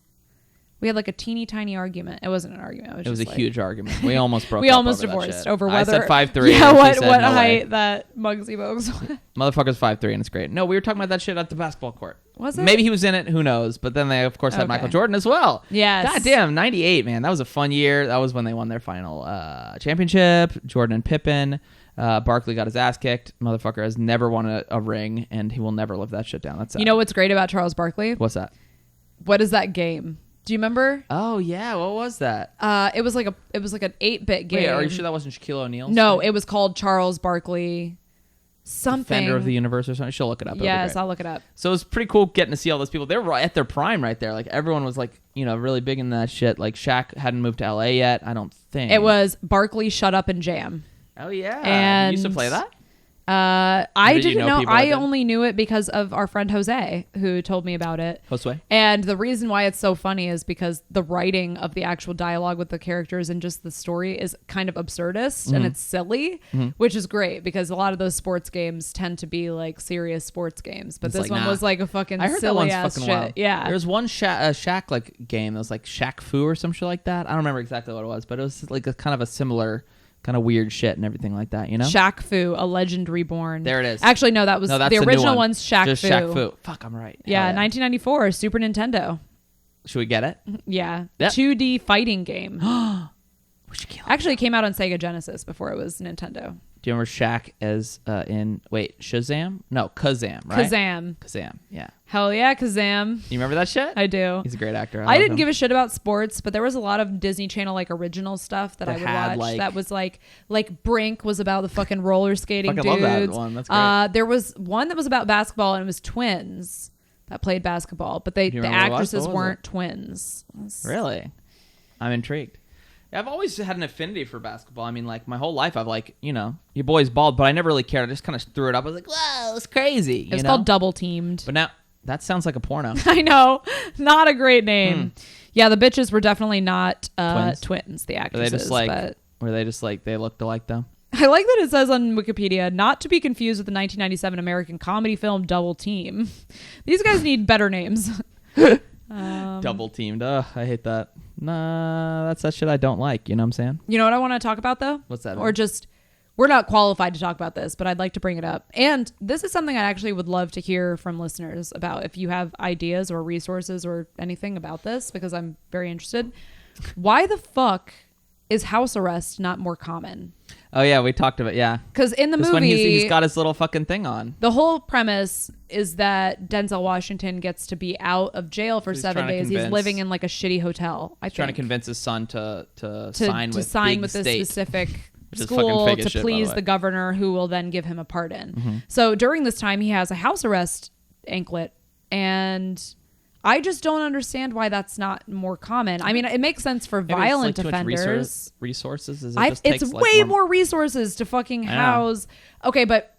We had like a teeny tiny argument. It wasn't an argument. It was just a like, huge argument. We almost broke. We up almost over that divorced shit. over whether I said 5'3". Yeah, and what she said, no height way. that Muggsy Bogues was. Motherfucker's 5'3", and it's great. No, we were talking about that shit at the basketball court. Was it? Maybe he was in it. Who knows? But then they, of course, had Okay. Michael Jordan as well. Yes. God damn, 98, man. That was a fun year. That was when they won their final championship. Jordan and Pippen. Barkley got his ass kicked. Motherfucker has never won a ring, and he will never live that shit down. That's sad. You know what's great about Charles Barkley? What's that? What is that game? Do you remember? Oh yeah, what was that? It was like an 8-bit game. Wait, are you sure that wasn't Shaquille O'Neal? No, it was called Charles Barkley something. Defender of the universe or something. She'll look it up. It'll be Yes, great. I'll look it up. So it was pretty cool getting to see all those people. They were at their prime right there. Like everyone was like, really big in that shit. Like Shaq hadn't moved to LA yet, I don't think. It was Barkley, Shut Up and Jam. Oh yeah. And you used to play that? I did you didn't know know. people that I did? only knew it because of our friend Jose, who told me about it. Josue? And the reason why it's so funny is because the writing of the actual dialogue with the characters and just the story is kind of absurdist and it's silly, which is great because a lot of those sports games tend to be like serious sports games. But It's this like, one nah. was like a fucking I heard that silly one's ass fucking shit. wild. Yeah. There was one Shaq like game that was like Shaq Fu or some shit like that. I don't remember exactly what it was, but it was like a kind of a similar kind of weird shit and everything like that, Shaq Fu, A Legend Reborn. There it is. Actually, no, that was No, that's the new original one. one's Shaq Just Fu. Shaq Fu. Fuck, I'm right. Yeah, Hell 1994, Super Nintendo. Should we get it? Yeah. Yep. 2D fighting game. We should kill it. Actually, it came out on Sega Genesis before it was Nintendo. Do you remember Shaq as in Shazam? No, Kazam, right? Kazam, yeah. Hell yeah, Kazam. You remember that shit? I do. He's a great actor. I didn't give a shit about sports, but there was a lot of Disney Channel like original stuff that I would had, watch. like- That was like Brink was about the fucking roller skating Fucking dudes. love that one. That's great. There was one that was about basketball and it was twins that played basketball, but the remember what it was? actresses What was weren't it? twins. Really? I'm intrigued. Yeah, I've always had an affinity for basketball. I mean, like my whole life, I've like, your boy's bald, but I never really cared. I just kind of threw it up. I was like, whoa, it's crazy. It was called Double Teamed. But now that sounds like a porno. I know, not a great name. Yeah, the bitches were definitely not Twins? twins. The Were actresses, they just like? but Were they just like they looked alike though? I like that it says on Wikipedia, not to be confused with the 1997 American comedy film Double Team. These guys need better names. Double teamed. Ugh, I hate that. Nah, that's that shit I don't like. You know what I'm saying? You know what I want to talk about though? What's that? Or just, we're not qualified to talk about this, but I'd like to bring it up. And this is something I actually would love to hear from listeners about if you have ideas or resources or anything about this, because I'm very interested. Why the fuck is house arrest not more common? Oh yeah, we talked about Because in the This movie, when he's got his little fucking thing on. the whole premise is that Denzel Washington gets to be out of jail for He's 7 trying to days. He's convince- living in like a shitty hotel. I Trying to think. convince his son to to sign sign with with Big this State. specific Which is fucking school fake as to shit, by the please way. the governor, who will then give him a pardon. Mm-hmm. So during this time, he has a house arrest anklet, and I just don't understand why that's not more common. I mean, it makes sense for Maybe it's, violent like, too much offenders. resources. Is it It's just takes, like, way more resources to fucking know. house. Okay, but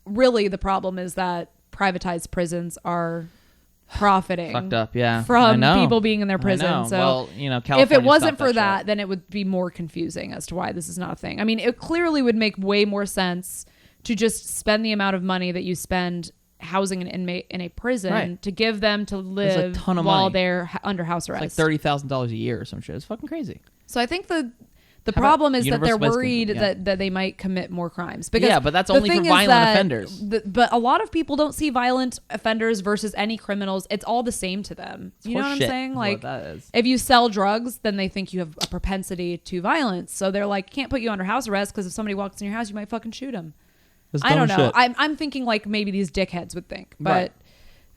really the problem is that privatized prisons are profiting. Fucked up, yeah. I From know. people being in their I prison. know. So well, if it California wasn't stopped for that, shit. then it would be more confusing as to why this is not a thing. I mean, it clearly would make way more sense to just spend the amount of money that you spend housing an inmate in a prison Right. to give them to There's a live ton of while money. they're under house arrest. It's like $30,000 a year or some shit. It's fucking crazy. So I think the How problem about is that they're universal worried basic income? that they might commit more crimes. Because Yeah, but that's the only for thing is violent that offenders. But a lot of people don't see violent offenders versus any criminals. It's all the same to them. You know what I'm horseshit saying? is Like, what that is. if you sell drugs, then they think you have a propensity to violence. So they're like, can't put you under house arrest because if somebody walks in your house, you might fucking shoot them. That's I don't dumb know. shit. I'm thinking like maybe these dickheads would think, but Right.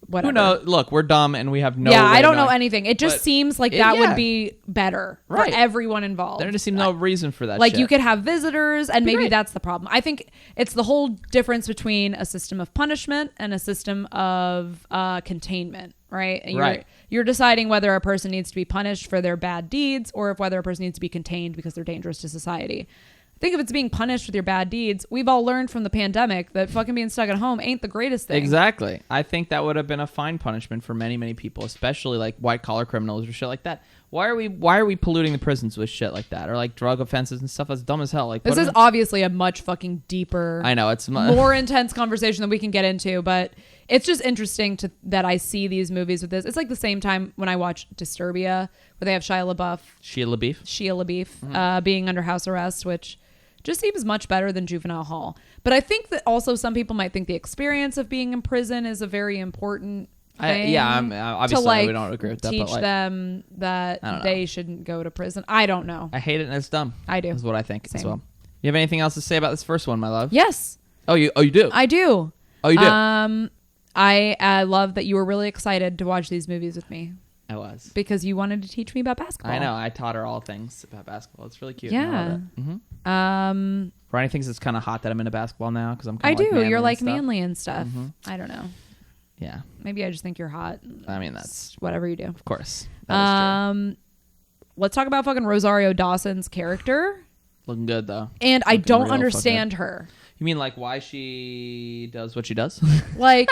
whatever. Who knows? Look, we're dumb and we have no. Yeah, way I of don't know knowing. anything. It just But seems like it- that yeah. would be better Right. for everyone involved. There just seems no reason for that. Like shit. you could have visitors, and maybe great. that's the problem. I think it's the whole difference between a system of punishment and a system of containment, right? And Right. You're deciding whether a person needs to be punished for their bad deeds or if whether a person needs to be contained because they're dangerous to society. I think if it's being punished with your bad deeds, we've all learned from the pandemic that fucking being stuck at home ain't the greatest thing. Exactly. I think that would have been a fine punishment for many, many people, especially like white collar criminals or shit like that. Why are we polluting the prisons with shit like that, or like drug offenses and stuff that's dumb as hell? Like This put is 'em- obviously a much fucking deeper, I know it's more intense conversation that we can get into, but it's just interesting that I see these movies with this. It's like the same time when I watch Disturbia, where they have Shia LaBeouf being under house arrest, which just seems much better than Juvenile Hall. But I think that also some people might think the experience of being in prison is a very important thing. Obviously to, like, we don't agree with that. teach But like, them that I don't know. they shouldn't go to prison. I don't know. I hate it and it's dumb. I do. Is what I think as Same. well. You have anything else to say about this first one, my love? Yes, Oh, you do. I do. Oh, you do. I love that you were really excited to watch these movies with me I was. because you wanted to teach me about basketball. I know. I taught her all things about basketball. It's really cute. Yeah. Ronnie thinks it's kind of hot that I'm into basketball now because I'm. I Kinda do. You're like like manly and stuff. I don't know. Yeah. Maybe I just think you're hot. I mean that's Whatever you do. of course. That is true. Let's talk about fucking Rosario Dawson's character. Looking good though. And I Looking don't real understand her. You mean like why she does what she does? Like,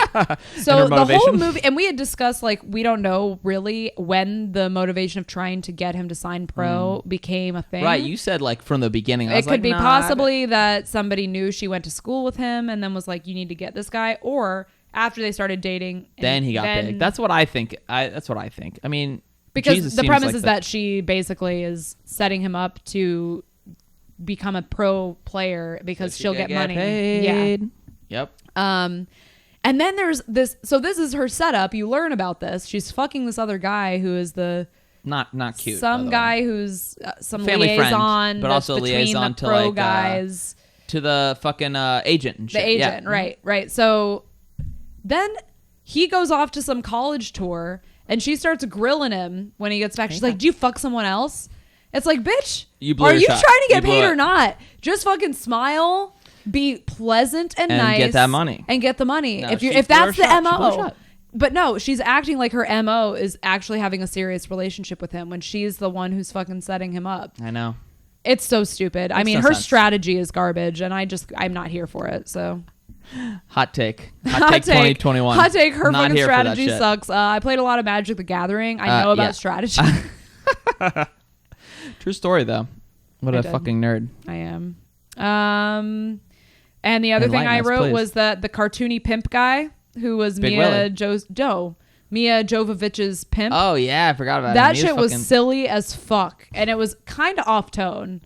so her the whole motivation? movie, and we had discussed, like, we don't know really when the motivation of trying to get him to sign pro became a thing. Right. You said like from the beginning. I It was could like, be nah, possibly that somebody knew she went to school with him and then was like, you need to get this guy. Or after they started dating. Then he got big. That's what I think. That's what I think. I mean, because Jesus the seems premise like is that she basically is setting him up to become a pro player because she she'll can get money. paid. Yeah. Yep. And then there's this. So this is her setup. You learn about this. She's fucking this other guy who is Not cute. by some the guy way. who's some Family friend, liaison, but that's also between liaison the to, pro like, guys. To the fucking agent and The shit. agent, Yeah. right. So then he goes off to some college tour and she starts grilling him when he gets back. She's like, do you fuck someone else? It's like, bitch, You blew are your you shot. trying to get You blew paid it. or not? Just fucking smile, be pleasant and And nice. get that money. And get the money. No, if she if blew her that's the shot. She blew her MO. shot. But no, she's acting like her MO is actually having a serious relationship with him when she's the one who's fucking setting him up. I know. It's so stupid. I Makes mean, no her sense. strategy is garbage and I'm not here for it. So Hot take. Hot take 2021. Hot take. Her Not fucking here for that strategy shit. sucks. I played a lot of Magic the Gathering. I know about yeah. strategy. True story though. What I a did. fucking nerd. I am. And the other thing Enlighten I us, wrote please. was that the cartoony pimp guy who was Big Mia Willie. Mia Jovovich's pimp. Oh yeah, I forgot about that him. He shit was fucking- silly as fuck, and it was kind of off tone.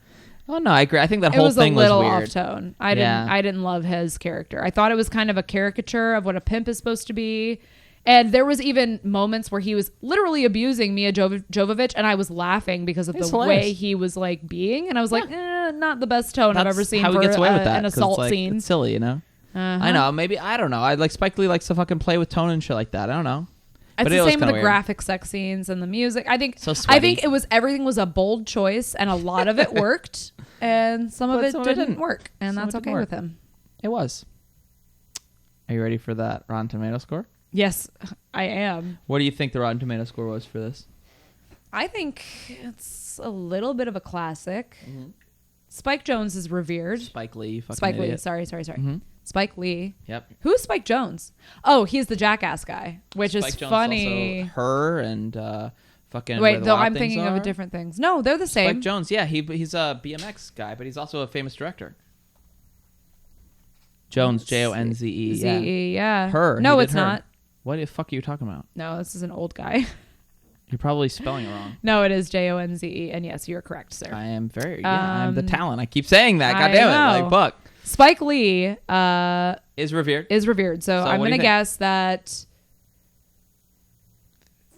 Oh no, I agree. I think that It whole was a thing was little weird. off tone. Yeah. I didn't love his character. I thought it was kind of a caricature of what a pimp is supposed to be. And there was even moments where he was literally abusing Mia Jovovich, and I was laughing because of It's the hilarious. way he was like being, and I was like, not the best tone I've That's ever seen how for he gets away with that, an 'cause assault it's like, scene. It's silly, you know. I know. Maybe I don't know. I like Spike Lee likes to fucking play with tone and shit like that. I don't know. It's But the it was same with the kinda weird. graphic sex scenes and the music. I think So sweaty. everything was a bold choice, and a lot of it worked, and some of But it some of it didn't didn't. work, and Some of that's it okay didn't with work. him. It was. Are you ready for that Rotten Tomato score? Yes, I am. What do you think the Rotten Tomato score was for this? I think it's a little bit of a classic. Spike Jonze is revered. Spike Lee. You fucking Spike Lee. idiot. Sorry. Spike Lee. Yep. Who's Spike Jonze? Oh, he's the Jackass guy, which Spike is Jonze funny. Also her and fucking. Wait, Where the though Wild I'm Things thinking of Are. different things. No, they're the same. Spike Jonze, yeah, he's a BMX guy, but he's also a famous director. Jones, Jonze, yeah. Z-E, yeah. Her. No, he did it's her. not. What the fuck are you talking about? No, this is an old guy. You're probably spelling it wrong. No, it is Jonze, and yes, you're correct, sir. I am I'm the talent. I keep saying that. God damn it, know. like fuck. Spike Lee Is revered. So I'm what do gonna you think? guess that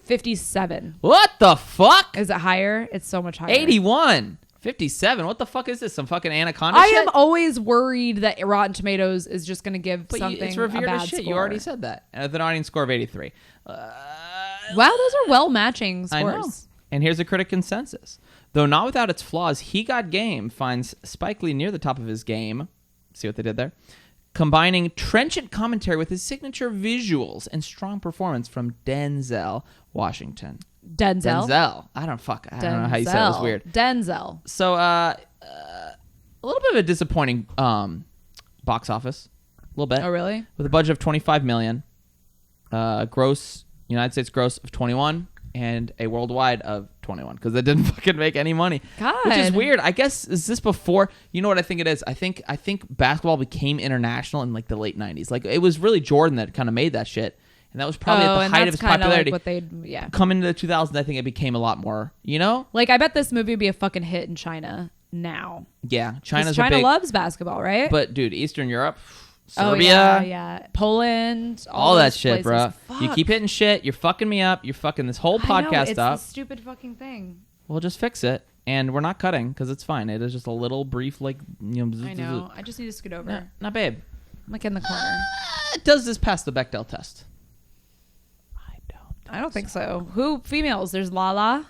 57. What the fuck? Is it higher? It's so much higher. 81. 57. What the fuck is this? Some fucking anaconda I shit? am always worried that Rotten Tomatoes is just gonna give But something it's revered a bad as shit. score. You already said that. And an audience score of 83. Wow, those are well matching I know. scores. And here's a critic consensus. Though not without its flaws, He Got Game finds Spike Lee near the top of his game. See what they did there? Combining trenchant commentary with his signature visuals and strong performance from Denzel Washington. Denzel. I don't know how you said it. It was weird. Denzel. So, a little bit of a disappointing box office. A little bit. Oh, really? With a budget of $25 million. United States gross of 21 and a worldwide of 21 because it didn't fucking make any money. God. Which is weird. I guess, is this before? You know what I think it is? I think basketball became international in like the late 90s. Like it was really Jordan that kind of made that shit. And that was probably at the height of his popularity. Like what Come into the 2000s, I think it became a lot more, you know? Like I bet this movie would be a fucking hit in China now. Yeah. 'Cause China loves basketball, right? But dude, Eastern Europe, Oh, Serbia, yeah. Poland, all that those shit, places. bro. Fuck. You keep hitting shit. You're fucking me up. You're fucking this whole I know, podcast it's up. the stupid fucking thing. We'll just fix it, and we're not cutting because it's fine. It is just a little brief, like I know. I just need to scoot over. Not babe. I'm like in the corner. Does this pass the Bechdel test? I don't think so. Who females? There's Lala.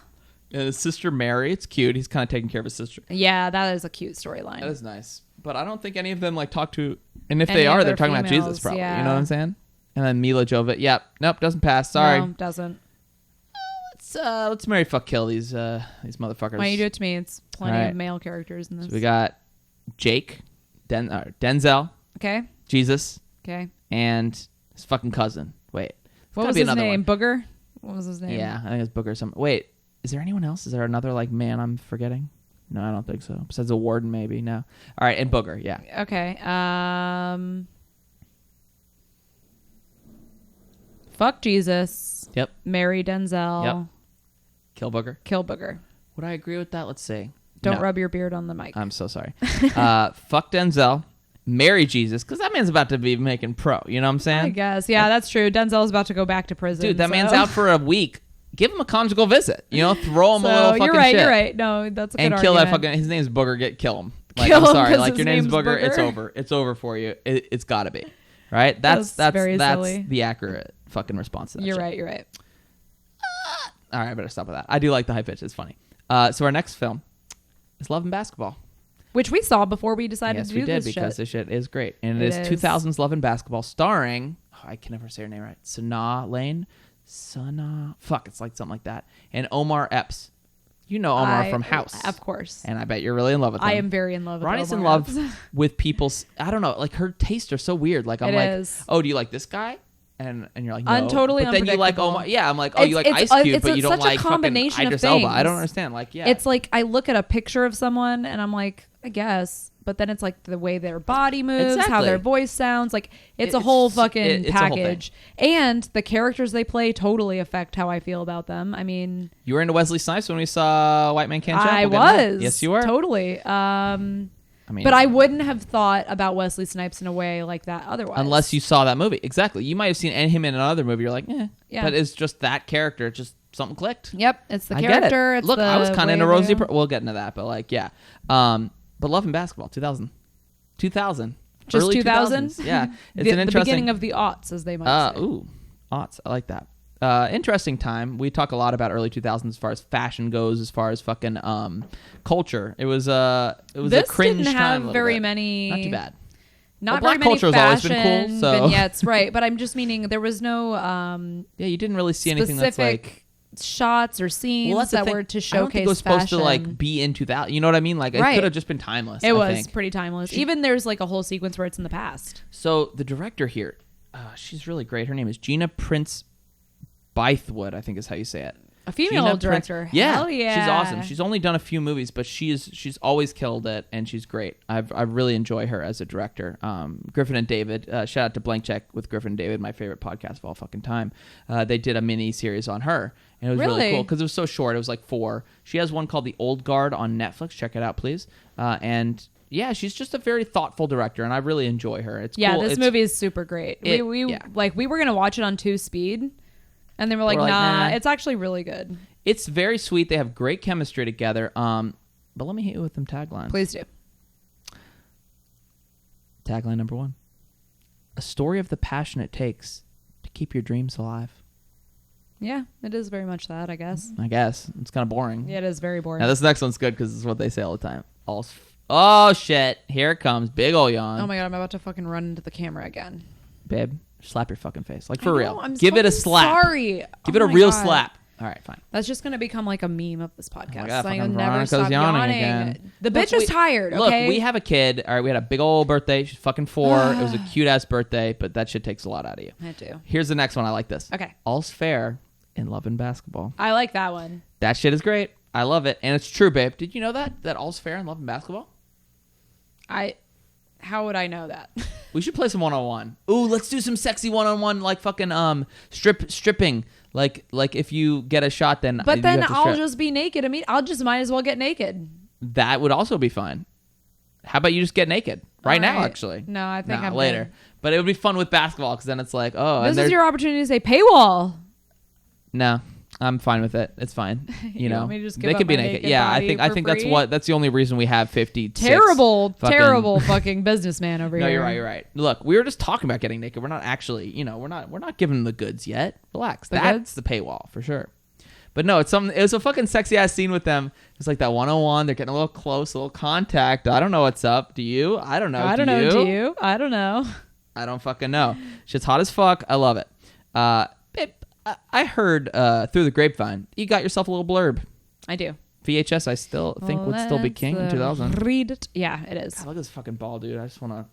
His sister Mary. It's cute. He's kind of taking care of his sister. Yeah, that is a cute storyline. That is nice. But I don't think any of them like talk to. And if Any they are, of they're their talking about Jesus, females, probably. yeah. You know what I'm saying? And then Mila Jovovich. Yep. Nope. Doesn't pass. Sorry. No, doesn't. Let's marry, fuck, kill these motherfuckers. Why don't you do it to me? It's plenty All right. of male characters in this. So we got Jake, Denzel, Okay. Jesus, Okay. and his fucking cousin. Wait. What was his name? Booger? What was his name? Yeah, I think it's Booker. Wait, is there anyone else? Is there another like man I'm forgetting? No, I don't think so. Besides a warden, maybe. No. All right, and Booger. Yeah. Okay. Fuck Jesus. Yep. Marry Denzel. Yep. Kill Booger. Kill Booger. Would I agree with that? Let's see. Don't No. rub your beard on the mic. I'm so sorry. Fuck Denzel. Marry Jesus, because that man's about to be making pro. You know what I'm saying? I guess. Yeah, that's true. Denzel's about to go back to prison. Dude, that so. man's out for a week. Give him a conjugal visit. You know, throw him a little fucking you're right. shit. You're right. No, that's a good And kill that argument. fucking. His name's Booger. Kill him. Like, Kill I'm him sorry. 'cause Like his your name's name's Booger. It's Booger. over. It's over for you. It's got to be. Right. That's very silly. the accurate fucking response to that. You're shit. right. You're right. All right, I better stop with that. I do like the high pitch. It's funny. So our next film is Love and Basketball. Which we saw before we decided Yes, to we do did this because shit. this shit is great, and it It is is. 2000's Love and Basketball, starring I can never say her name right. Fuck, it's like something like that. And Omar Epps. You know Omar from House, Of course. and I bet you're really in love with him. I am very in love with Ronnie's in Omar love Epps. with people's. I don't know, like her tastes are so weird. Like I'm It like, is. oh, do you like this guy? And you're like, no. Totally But then you like unpredictable. Omar. Yeah, I'm like, oh, you like It's- Ice Cube, it's but you don't such a like fucking combination of Idris Elba. I don't things. understand. Like, yeah, It's like I look at a picture of someone and I'm like, I guess. But then it's like the way their body moves, how Exactly. their voice sounds. Like it's a It's- whole fucking it's a whole thing. package. And the characters they play totally affect how I feel about them. I mean, you were into Wesley Snipes when we saw White Man Can't Jump. I We'll get into that. was. Yes, you were. Totally. I mean, But I wouldn't have thought about Wesley Snipes in a way like that otherwise. unless you saw that movie. Exactly. You might have seen him in another movie. You're like, Yeah. But it's just that character. Just something clicked. Yep, it's the I character. get it. It's Look, the I was kind of into way Rosie. they- We'll get into that, but like, yeah. But Love and Basketball, 2000. Just Early 2000? 2000s. Yeah. It's the an interesting. beginning of the aughts, as they might say. Ooh, aughts. I like that. Interesting time. We talk a lot about early 2000s as far as fashion goes, as far as fucking culture. It was a This cringe didn't time. have a little very bit. many. Not too bad. Not Well, very black many culture has always been fashion cool, so- vignettes, right? But I'm just meaning there was no Yeah, you didn't really see anything that's specific like shots or scenes Well, that's the that thing. were to I don't think showcase it was supposed fashion. to like be in 2000. You know what I mean? Like it Right. could have just been timeless. It I was think. pretty timeless. Even there's like a whole sequence where it's in the past. So the director here, she's really great. Her name is Gina Prince Bythewood, I think is how you say it. A female Gina director. Prince, yeah, Hell yeah. she's awesome. She's only done a few movies, but she's always killed it, and she's great. I really enjoy her as a director. Griffin and David, shout out to Blank Check with Griffin and David, my favorite podcast of all fucking time. They did a mini series on her, and it was really cool because it was so short. It was like 4. She has one called The Old Guard on Netflix. Check it out, please. And yeah, she's just a very thoughtful director, and I really enjoy her. It's cool. This movie is super great. We were gonna watch it on 2 speed, and then we're like, nah, it's actually really good. It's very sweet. They have great chemistry together. But let me hit you with some taglines. Please do. Tagline number 1: a story of the passion it takes to keep your dreams alive. Yeah, it is very much that, I guess. I guess it's kind of boring. Yeah, it is very boring. Now this next one's good because it's what they say all the time. Oh shit! Here it comes. Big ol' yawn. Oh my god, I'm about to fucking run into the camera again. Babe, slap your fucking face. Like for real. I'm Give it a fucking slap. Sorry. Give it a my real God. slap. All right, fine. That's just gonna become like a meme of this podcast. God, so fucking you'll never Veronica's stop yawning. again. The bitch is tired. Okay. Look, we have a kid. All right, we had a big old birthday. She's fucking 4. It was a cute ass birthday, but that shit takes a lot out of you. I do. Here's the next one. I like this. Okay. All's fair in love and basketball. I like that one. That shit is great. I love it, and it's true, babe. Did you know that all's fair in love and basketball? How would I know that? We should play some 1-on-1. Ooh, let's do some sexy 1-on-1, like fucking stripping. Like if you get a shot, then But you then have to I'll strip. just be naked. I mean, I'll just might as well get naked. That would also be fine. How about you just get naked right now? All right. Actually, No, I think I'm later. good. But it would be fun with basketball because then it's like, oh, This and is your opportunity to say paywall. No, I'm fine with it. It's fine. You know, want me to just give they up could be my naked. naked Yeah, I body think for that's free? that's the only reason we have 50. Terrible fucking businessman over No, here. you're right. Look, we were just talking about getting naked. We're not actually, we're not giving them the goods yet. Relax. That's the paywall for sure. But no, it was a fucking sexy ass scene with them. It's like that 1-on-1. They're getting a little close, a little contact. I don't know what's up. Do you? I don't know. I don't know. Do you? I don't know. I don't fucking know. Shit's hot as fuck. I love it. Babe, I heard through the grapevine, you got yourself a little blurb. I do. VHS, I still think would still be king in 2000. Read it. Yeah, it is. God, look at this fucking ball, dude. I just wanna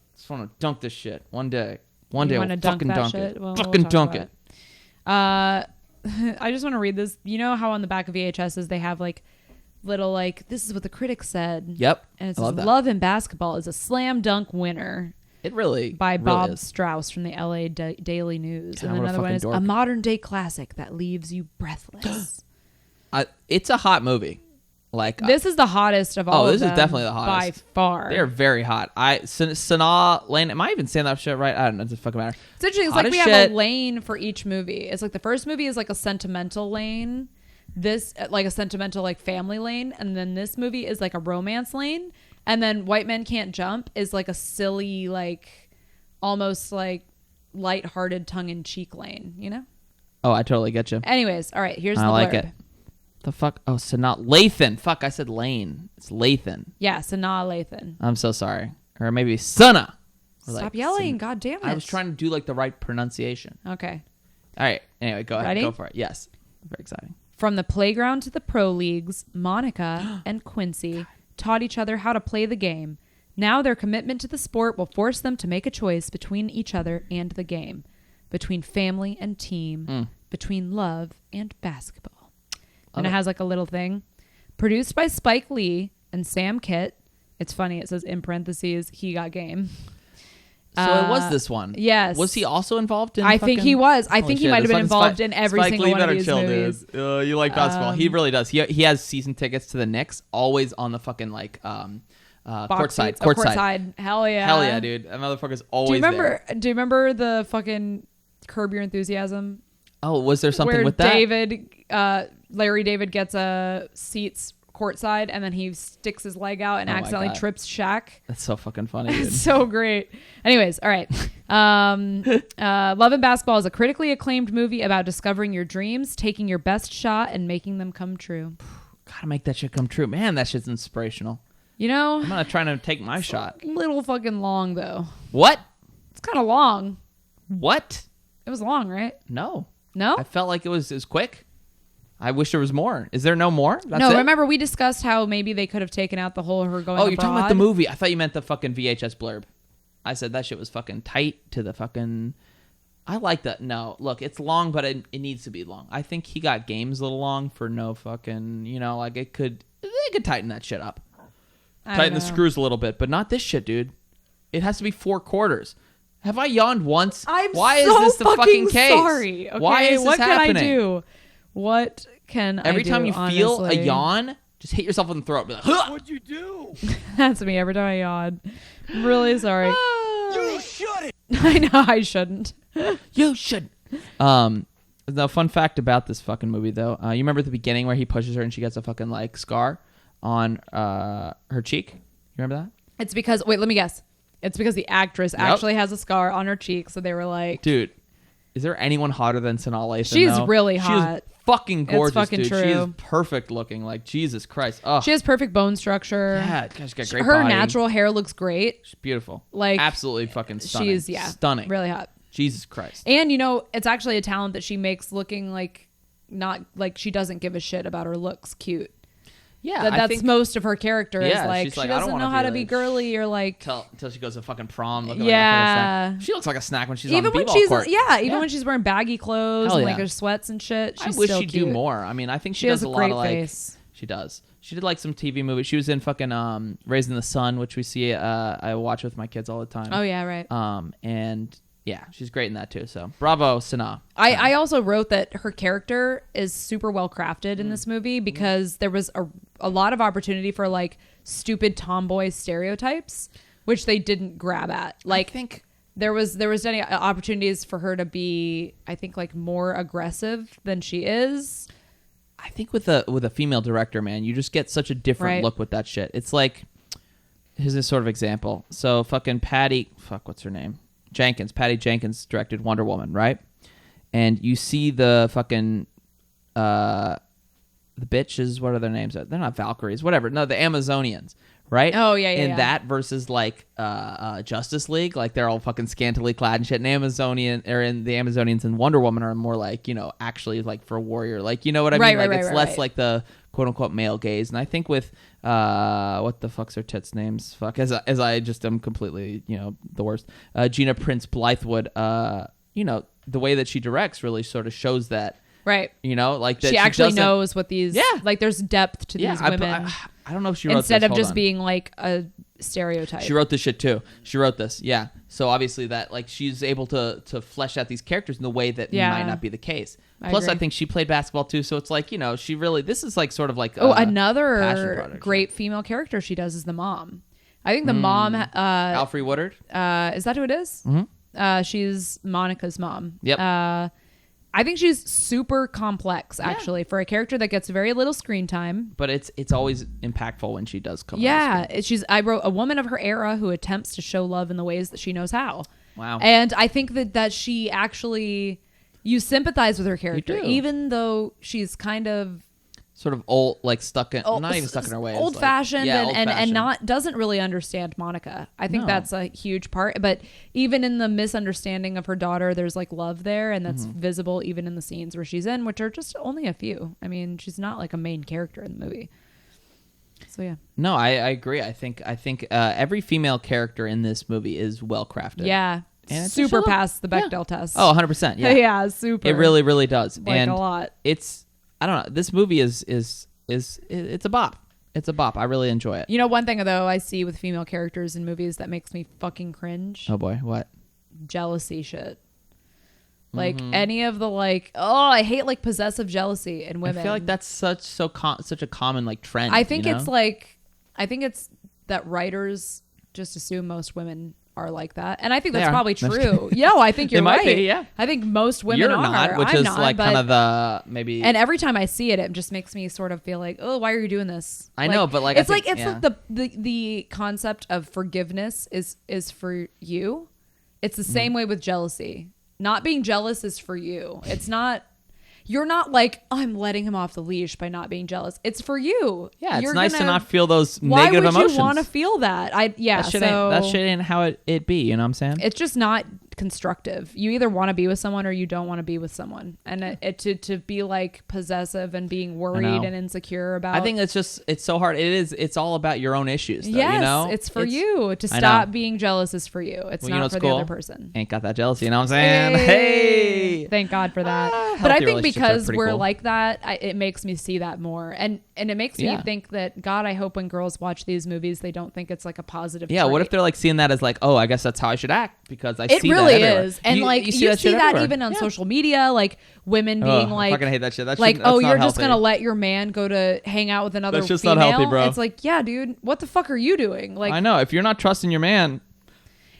dunk this shit one day. You I'll wanna dunk fucking that dunk shit? it. Well, Fucking we'll dunk talk it. about I just want to read this. You know how on the back of VHSs they have like little like this is what the critics said. Yep. And it I love says that. Love in Basketball is a slam dunk winner It really by really Bob is. Strauss from the LA Daily News. God, And what a another one fucking is dork. a modern day classic that leaves you breathless. It's a hot movie. Like This is the hottest of all. this of is them definitely the hottest by far. they're very hot. Sanaa Lane. Am I even saying that shit right? I don't know. It doesn't fucking matter. It's interesting. It's Hot like as we shit. have a lane for each movie. It's like the first movie is like a sentimental lane. This like a sentimental like family lane, and then this movie is like a romance lane, and then White Men Can't Jump is like a silly like almost like lighthearted tongue-in-cheek lane. You know. Oh, I totally get you. Anyways, all right. Here's the I like blurb. it. The fuck? Oh, Sanaa Lathan. Fuck, I said Lane. It's Lathan. Yeah, Sanaa Lathan. I'm so sorry. Or maybe Sana. Or Stop like yelling! God damn it! I was trying to do like the right pronunciation. Okay. All right. Anyway, go ahead. Ready? Go for it. Yes. Very exciting. From the playground to the pro leagues, Monica and Quincy taught each other how to play the game. Now their commitment to the sport will force them to make a choice between each other and the game, between family and team, between love and basketball. And it has like a little thing. Produced by Spike Lee and Sam Kitt. It's funny. It says in parentheses, he got game. So it was this one. Yes. Was he also involved in I think he was. I Holy think he shit, might have this been fucking involved Spike- in every Spike single Lee one of better these chill, movies. Dude. You like basketball. He really does. He has season tickets to the Knicks, always on the fucking like Box courtside. seats. Oh, courtside. Hell yeah. Hell yeah, dude. That motherfucker's always Do you remember? there. Do you remember the fucking Curb Your Enthusiasm? Oh, was there something where with that? Larry David gets a seats courtside and then he sticks his leg out and Oh my accidentally God. trips Shaq. That's so fucking funny, dude. It's so great. Anyways, all right. Love and Basketball is a critically acclaimed movie about discovering your dreams, taking your best shot, and making them come true. Gotta make that shit come true. Man, that shit's inspirational. You know, I'm gonna try to take my shot. a little fucking long though. What? It's kind of long. What? It was long, right? No. No? I felt like it was quick. I wish there was more. Is there no more? That's No, it? remember we discussed how maybe they could have taken out the whole her going Oh, you're talking about the abroad? movie. I thought you meant the fucking VHS blurb. I said that shit was fucking tight to the fucking... I like that. No, look, it's long, but it needs to be long. I think he got games a little long for no fucking... You know, like they could tighten that shit up. Tighten the screws a little bit, but not this shit, dude. It has to be 4 quarters. Have I yawned once? Why is this the fucking case? Sorry. Okay, Why is this what happening? Can I do? What can Every I do? time you feel a honestly? yawn, just hit yourself in the throat. Be like, "Huh!" What'd you do? That's me every time I yawn. I'm really sorry. You shouldn't. I know I shouldn't. You should. The fun fact about this fucking movie, though, you remember at the beginning where he pushes her and she gets a fucking like scar on her cheek? You remember that? It's because wait, let me guess. It's because the actress actually has a scar on her cheek, so they were like, Dude, is there anyone hotter than Sanaa Lathan? She's really hot. She is fucking gorgeous, fucking dude. true. She is perfect looking. Like, Jesus Christ. Oh, she has perfect bone structure. yeah, she's got great Her body. natural hair looks great. She's beautiful. Like, absolutely fucking stunning. She's stunning. really hot. Jesus Christ. And you know, it's actually a talent that she makes looking like not like she doesn't give a shit about her looks cute. Yeah, That's most of her character is Yeah, like she's she like, I don't doesn't wanna know how be to be like- girly or like Until she goes to fucking prom. Looking Yeah. like a snack. She looks like a snack when she's on even the when b-ball she's court. even when she's wearing baggy clothes Hell and like yeah. her sweats and shit. I She's wish still she'd cute. do more. I mean, I think she has does a a lot great of like. face. She does. She did like some TV movies. She was in fucking Raising the Sun, which we see. I watch with my kids all the time. Oh yeah, right. And yeah, she's great in that too. So bravo, Sanaa. I also wrote that her character is super well crafted Mm. in this movie because there was a lot of opportunity for like stupid tomboy stereotypes, which they didn't grab at. Like, I think there was any opportunities for her to be, I think, like more aggressive than she is. I think with a female director, man, you just get such a different Right. look with that shit. It's like, here's this sort of example. So fucking what's her name? Patty Jenkins directed Wonder Woman, right? And you see the fucking the bitches, what are their names? They're not Valkyries, whatever. No, the Amazonians, right? Oh, yeah, yeah, And yeah. that versus like Justice League, like they're all fucking scantily clad and shit. And the Amazonians and Wonder Woman are more like, you know, actually like for a warrior, like, you know what I mean? Right, Like it's less right. like the quote unquote male gaze. And I think with what the fuck's her tits names? Fuck, as I just am completely, you know, the worst. Gina Prince Blythewood, you know, the way that she directs really sort of shows that. Right. You know, like that She actually doesn't- knows what these, Yeah. like there's depth to these women I don't know if she wrote instead this. of Hold just on. being like a stereotype. She wrote this shit too. She wrote this, yeah. So obviously that like she's able to flesh out these characters in the way that Yeah. might not be the case. I Plus, I agree. think she played basketball too, so it's like, you know, she really this is like sort of like Oh, passion another project. great female character she does is the mom. I think the mom, Alfre Woodard. is that who it is? Mm-hmm. She's Monica's mom. Yep. I think she's super complex, actually, for a character that gets very little screen time. But it's always impactful when she does come. on Yeah, screen. I wrote a woman of her era who attempts to show love in the ways that she knows how. Wow. And I think that she actually, you sympathize with her character, do. even though she's kind of Sort of old, like stuck in, not even stuck in her ways. old fashioned like, and old-fashioned. not doesn't really understand Monica. I think No. that's a huge part. But even in the misunderstanding of her daughter, there's like love there, and that's Mm-hmm. visible even in the scenes where she's in, which are just only a few. I mean, she's not like a main character in the movie. So yeah, No, I agree. I think every female character in this movie is well crafted. yeah, And it's super just a- past the yeah. Bechdel test. Oh, 100%. Yeah. yeah, super. It really, really does. like and a lot. It's I don't know. This movie is it's a bop. It's a bop. I really enjoy it. You know, one thing though I see with female characters in movies that makes me fucking cringe: Oh boy, what? jealousy shit. Like any of the like, oh, I hate like possessive jealousy in women. I feel like that's such a common like trend. I think you know? it's like, I think it's that writers just assume most women are like that, and I think They that's are. probably No, I'm true. Yo, I think They you're might right. be, yeah. I think most women you're are. not, which I'm is not, like but, kind of the maybe. And every time I see it, it just makes me sort of feel like, oh, why are you doing this? I know, but, like, I it's like think- it's yeah. like the concept of forgiveness is for you. It's the Mm-hmm. same way with jealousy. Not being jealous is for you. It's not. You're not like, I'm letting him off the leash by not being jealous. It's for you. yeah, it's You're nice to gonna- not feel those Why negative would emotions. you want to feel that? that shit ain't how it be. You know what I'm saying? It's just not constructive. You either want to be with someone or you don't want to be with someone, and to be like possessive and being worried and insecure about. I think it's so hard. It's all about your own issues, though, yes, you know? it's for you to stop being jealous is for you. It's not for the other person. Ain't got that jealousy, you know what I'm saying? Hey, thank God for that. But I think because we're like that, it makes me see that more, and it makes me think that, God, I hope when girls watch these movies, they don't think it's like a positive trait. What if they're like seeing that as like, oh, I guess that's how I should act because I see it really that everywhere. is. And like you see that even on social media, like women being like, I fucking hate that shit. That's like, that's you're not just healthy. gonna let your man go to hang out with another That's just female. not healthy, bro. It's like, yeah, dude, what the fuck are you doing? Like, I know if you're not trusting your man.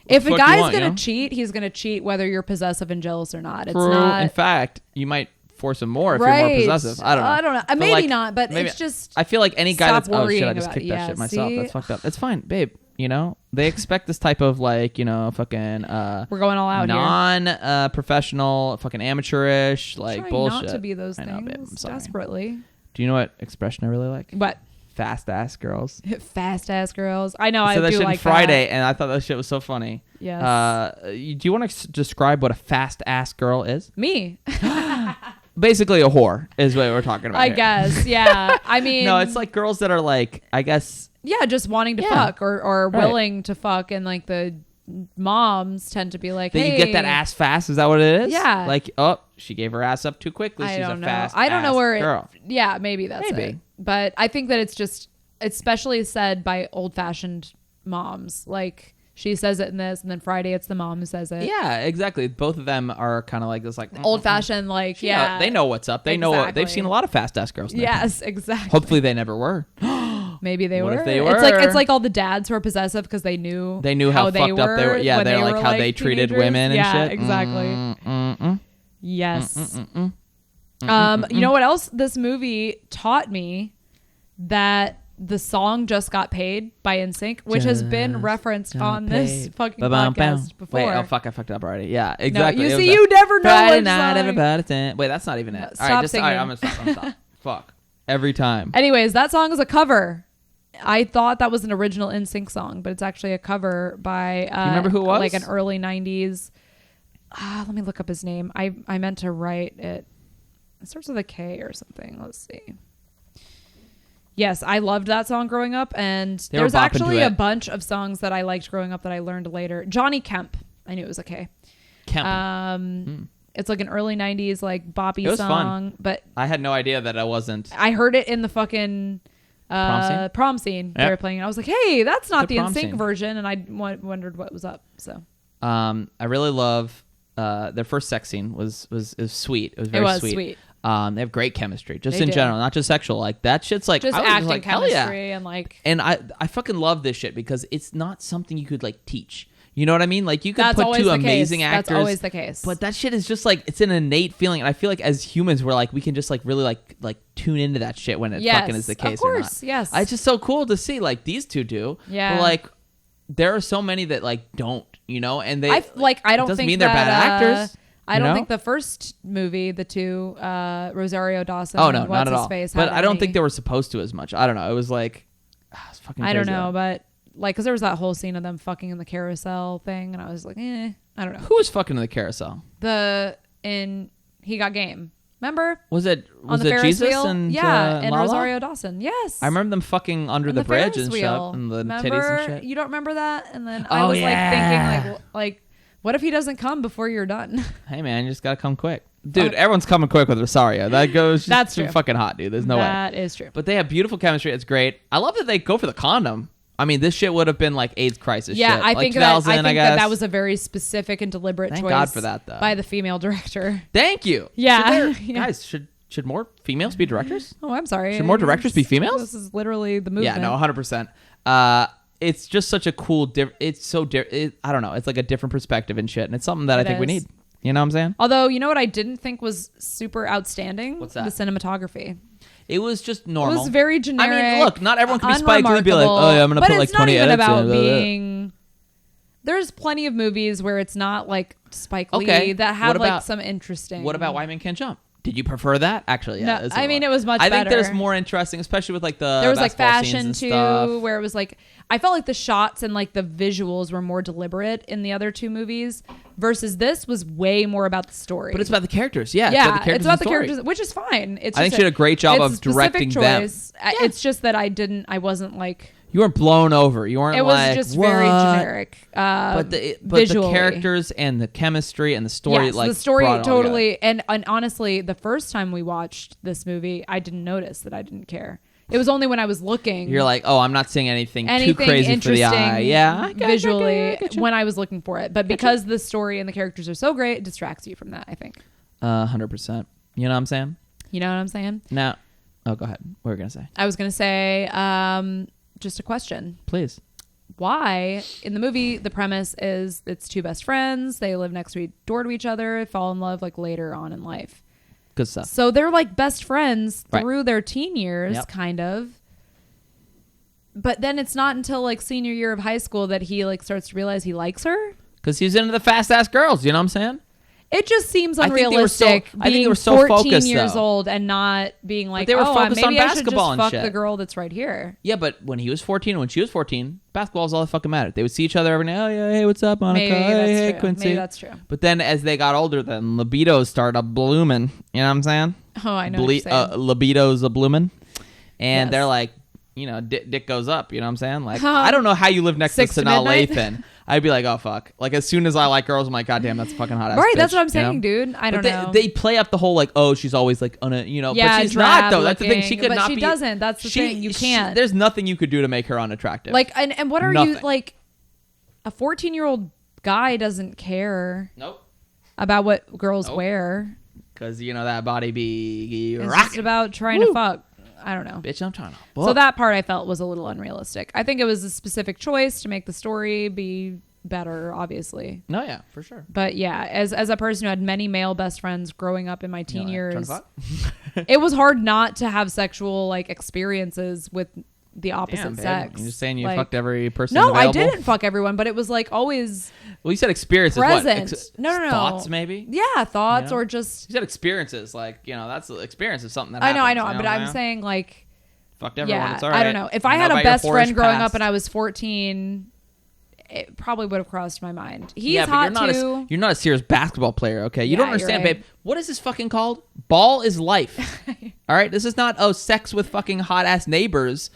If a guy's gonna cheat, he's gonna cheat whether you're possessive and jealous or not. It's not. In fact, you might force him more if you're more possessive. I don't know. Maybe like, not, but it's just. I feel like any guy that's worrying I just about kicked it. that shit myself. See? That's fucked up. It's fine, babe. You know they expect this type of like fucking we're going all out here. Professional, fucking amateurish like trying bullshit. Not to be those things. I know, babe. I'm sorry. Desperately. Do you know what expression I really like? What? Fast ass girls. Fast ass girls. I know. I said that do shit like on Friday, that. and I thought that shit was so funny. Yes. Do you want to describe what a fast ass girl is? Me. Basically, a whore is what we're talking about. I here. guess. Yeah. I mean. No, it's like girls that are like, I guess. Yeah, just wanting to fuck or willing to fuck, and like the moms tend to be like, "Hey, you get that ass fast." Is that what it is? Yeah. Like, oh, she gave her ass up too quickly. She's a fast. I don't know where girl. Yeah, maybe that's it. But I think that it's just especially said by old-fashioned moms. Like she says it in this, and then Friday it's the mom who says it. Yeah, exactly. Both of them are kind of like this, like old-fashioned. Like they know what's up. They know they've seen a lot of fast ass girls. Yes, exactly. Hopefully, they never were. Maybe they what were. If they were. It's like all the dads who are possessive because they knew how fucked up they were. Yeah, they're like how they treated women and shit. Exactly. Yes. You know what else? This movie taught me that the song "Just Got Paid" by NSYNC, which has been referenced on this fucking podcast before. Wait, oh fuck, I fucked up already. Yeah, exactly. No, you see, you never know Friday what night, song. everybody's in. Wait, that's not even it. Stop all right, singing. I'm gonna stop. Fuck. Every time. Anyways, that song is a cover. I thought that was an original NSYNC song, but it's actually a cover by Do you remember who it was? like an early 90s. Let me look up his name. I meant to write it. It starts with a K or something. Let's see. Yes, I loved that song growing up, and there's actually a bunch of songs that I liked growing up that I learned later. Johnny Kemp. I knew it was a K. Kemp. It's like an early 90s like boppy it was song, fun. But I had no idea that I wasn't. I heard it in the fucking prom scene. They were playing it. I was like, hey, that's not the NSYNC version, and I wondered what was up. So I really love their first sex scene was sweet. It was very sweet. They have great chemistry, just in general, not just sexual. Like that shit's like just I was acting like, chemistry and like. And I fucking love this shit because it's not something you could like teach. You know what I mean? Like you could That's put two amazing actors. That's always the case. But that shit is just like it's an innate feeling, and I feel like as humans we're like we can just like really like tune into that shit when it fucking is the case. Of course, or not. yes. It's just so cool to see like these two do. Yeah. But like there are so many that like don't, you know, and they I don't doesn't think mean they're bad actors. I don't think the first movie, the two, Rosario Dawson. Oh no, and not at what's all. his face But I don't think they were supposed to as much. I don't know. It was like it's fucking crazy. I don't know, but like, because there was that whole scene of them fucking in the carousel thing, and I was like, I don't know. Who was fucking in the carousel? He Got Game. Remember? Was it Ferris Jesus wheel? and and Lala? Rosario Dawson? Yes. I remember them fucking under the bridge Ferris and wheel. stuff, and the Remember? titties and shit. You don't remember that? And then I was like thinking like, what if he doesn't come before you're done? Hey man, you just gotta come quick, dude. Everyone's coming quick with Rosario. That goes. That's too true. Fucking hot, dude. There's no way. That is true. But they have beautiful chemistry. It's great. I love that they go for the condom. I mean, this shit would have been like AIDS crisis. Yeah, shit. I like think 2000, that was a very specific and deliberate Thank choice. God for that, though. By the female director. Thank you. Yeah. Guys, should more females be directors? Oh, I'm sorry. Should more directors be females? This is literally the movement. Yeah, no, 100%. It's just such a cool. It's so different. I don't know. It's like a different perspective and shit, and it's something that I think we need. You know what I'm saying? Although, you know what I didn't think was super outstanding? What's that? The cinematography. It was just normal. It was very generic. I mean, look, not everyone can be Spike Lee and be like, oh, yeah, I'm going to put like 20 edits in. But it's not even about being... There's plenty of movies where it's not like Spike Lee that have like some interesting... What about White Men Can't Jump? Did you prefer that? Actually, yeah. No, I mean, it was much I think better. there's more interesting, especially with like the there was like basketball scenes fashion and too, stuff. where it was like I felt like the shots and like the visuals were more deliberate in the other two movies versus this was way more about the story. But it's about the characters. Yeah, yeah, it's about the characters, characters, which is fine. It's I think just she did a great job it's of a specific directing them. choice. It's just that I wasn't like. You weren't blown over. You weren't It was like, just what? very generic. But the visually. characters and the chemistry and the story, Yes, like the story brought it all totally. And honestly, the first time we watched this movie, I didn't notice that I didn't care. It was only when I was looking. You're like, oh, I'm not seeing anything too crazy for the eye. Yeah, visually when I was looking for it. But because the story and the characters are so great, it distracts you from that, I think. 100%. You know what I'm saying? You know what I'm saying? No. Oh, go ahead. What were you gonna say? I was gonna say, just a question. Please. Why in the movie the premise is it's two best friends, they live door to each other, fall in love like later on in life. Good stuff. So they're like best friends Right. through their teen years, Yep. kind of. But then it's not until like senior year of high school that he like starts to realize he likes her. Because he's into the fast ass girls. You know what I'm saying? It just seems I think they were so- unrealistic I think they being were so 14 focused, years though. old and not being like, they were oh, focused maybe on I should just basketball and fuck shit. the girl that's right here. Yeah, but when he was 14 and when she was 14, basketball was all that fucking mattered. They would see each other every night. Oh, yeah, hey, what's up, Monica? Maybe Hey, that's hey, true. Quincy. Maybe that's true. But then as they got older, then libidos started blooming. You know what I'm saying? Oh, I know what you're saying. Libidos a blooming. And Yes. they're like, you know, dick goes up. You know what I'm saying? Like, Huh. I don't know how you live next to 6 to Sanaa midnight? Lathan. I'd be like, oh, fuck. Like, as soon as I like girls, I'm like, God damn, that's a fucking hot ass Right, bitch, that's what I'm you saying, know? dude. I don't But know. They play up the whole, like, oh, she's always, like, on a, you know, Yeah, but she's drab not, though. That's the thing. She looking, could but not she be. doesn't. That's the thing. You can't. There's nothing you could do to make her unattractive. Like, and what are you, Nothing. like, a 14-year-old guy doesn't care Nope. about what girls Nope. wear. Because, you know, that body be It's just rocking. about trying to fuck. I don't know. Bitch, I'm trying to So that part I felt was a little unrealistic. I think it was a specific choice to make the story be better, obviously. No, yeah, for sure. But yeah, as a person who had many male best friends growing up in my teen You know, years, trying to fuck? it was hard not to have sexual like experiences with the opposite Damn, babe. sex. You're just saying you Like- fucked every person No, available? I didn't fuck everyone, but it was like always Well, you said experiences. present. What? No. Thoughts, maybe? Yeah, thoughts You know? or just. You said experiences. Like, you know, that's the experience of something that I know, happens, you but what I'm saying like. Fucked everyone. Yeah, It's all right. I don't know. If I You had know a about your best whorish friend growing past. up and I was 14, it probably would have crossed my mind. He's yeah, but hot you're not too. you're not a serious basketball player, okay? You Yeah, don't you're understand, right. babe. What is this fucking called? Ball is life. All right? This is not, sex with fucking hot-ass neighbors.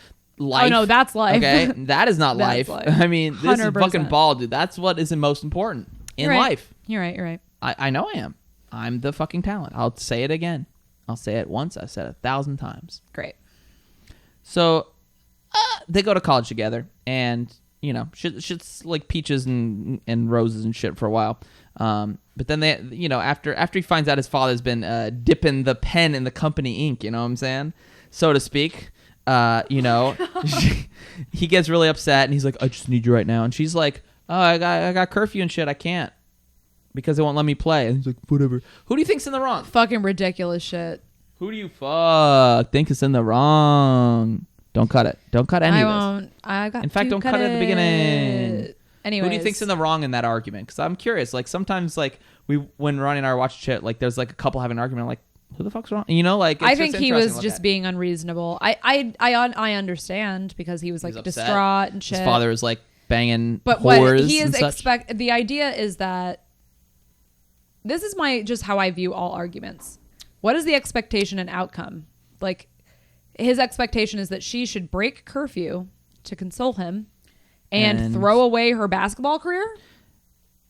Life. Oh, no, that's life. Okay? That is not That's life. life. I mean, this is 100%. fucking ball, dude. That's what is the most important in You're right. life. You're right. I know I am. I'm the fucking talent. I'll say it again. I'll say it once. I've said it 1,000 times. Great. So they go to college together, and you know, shit's like peaches and roses and shit for a while. But then they, you know, after he finds out his father's been dipping the pen in the company ink, you know what I'm saying, so to speak. You know, he gets really upset, and he's like, "I just need you right now," and she's like, "Oh, I got curfew and shit. I can't because they won't let me play." And he's like, "Whatever." Who do you think's in the wrong? Fucking ridiculous shit. Who do you think is in the wrong? Don't cut it. Don't cut any I of this. won't. I got. In fact, to don't cut it at the beginning. Anyway, Who do you think's in the wrong in that argument? Because I'm curious. Like sometimes, like when Ronnie and I watch shit, like there's like a couple having an argument. I'm like, who the fuck's wrong? You know, like it's I think just he interesting was to look just at. being unreasonable. I understand because he was like He's upset. distraught and shit. His father is like banging But whores what he is and such. the idea is that this is just how I view all arguments. What is the expectation and outcome? Like his expectation is that she should break curfew to console him and throw away her basketball career.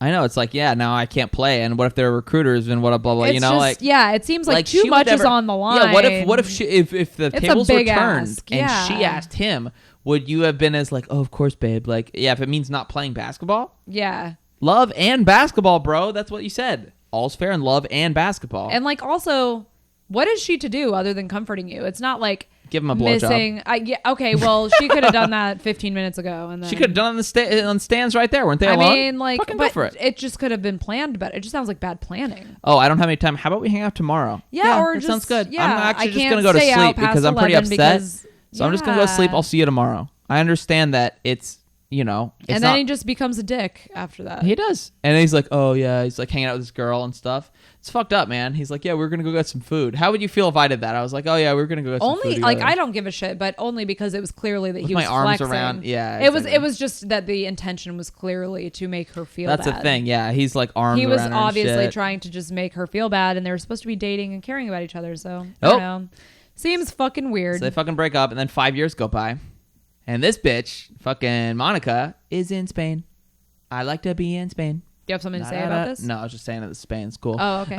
I know, it's like, yeah, now I can't play, and what if they're recruiters and what blah blah. It's you know, just, like yeah, it seems like she too would much is never- on the line. Yeah, what if she if the It's a tables were big turned ask, and yeah. she asked him, would you have been as like, oh, of course, babe, like, yeah, if it means not playing basketball, Yeah. love and basketball, bro. That's what you said. All's fair in love and basketball. And like also, what is she to do other than comforting you? It's not like Give him a blowjob. missing. Yeah, okay, well, she could have done that 15 minutes ago, and then She could have done it on stands right there, weren't they? I alone? mean, like, Fucking go but for it. it just could have been planned better. It just sounds like bad planning. Oh, I don't have any time. How about we hang out tomorrow? Yeah, or that just sounds good. Yeah, I'm actually I just can't gonna go to stay sleep out past because I'm pretty 11 upset. because- So I'm just gonna go to sleep. yeah. I'll see you tomorrow. I understand that it's you know, it's and then not- he just becomes a dick after that. He does. And he's like, oh, yeah. He's like hanging out with this girl and stuff. It's fucked up, man. He's like, yeah, we're going to go get some food. How would you feel if I did that? I was like, oh, yeah, we're going to go get some food. Only like together. I don't give a shit, but only because it was clearly that With he my was arms flexing. around- yeah, It was exactly. just that the intention was clearly to make her feel That's bad. the thing. Yeah. He's like arms He was around her and obviously shit. trying to just make her feel bad, and they were supposed to be dating and caring about each other. So I Nope. don't know. Seems fucking weird. So they fucking break up, and then 5 years go by. And this bitch, fucking Monica, is in Spain. I like to be in Spain. Do you have something to say about this? No, I was just saying that Spain's cool. Oh, okay.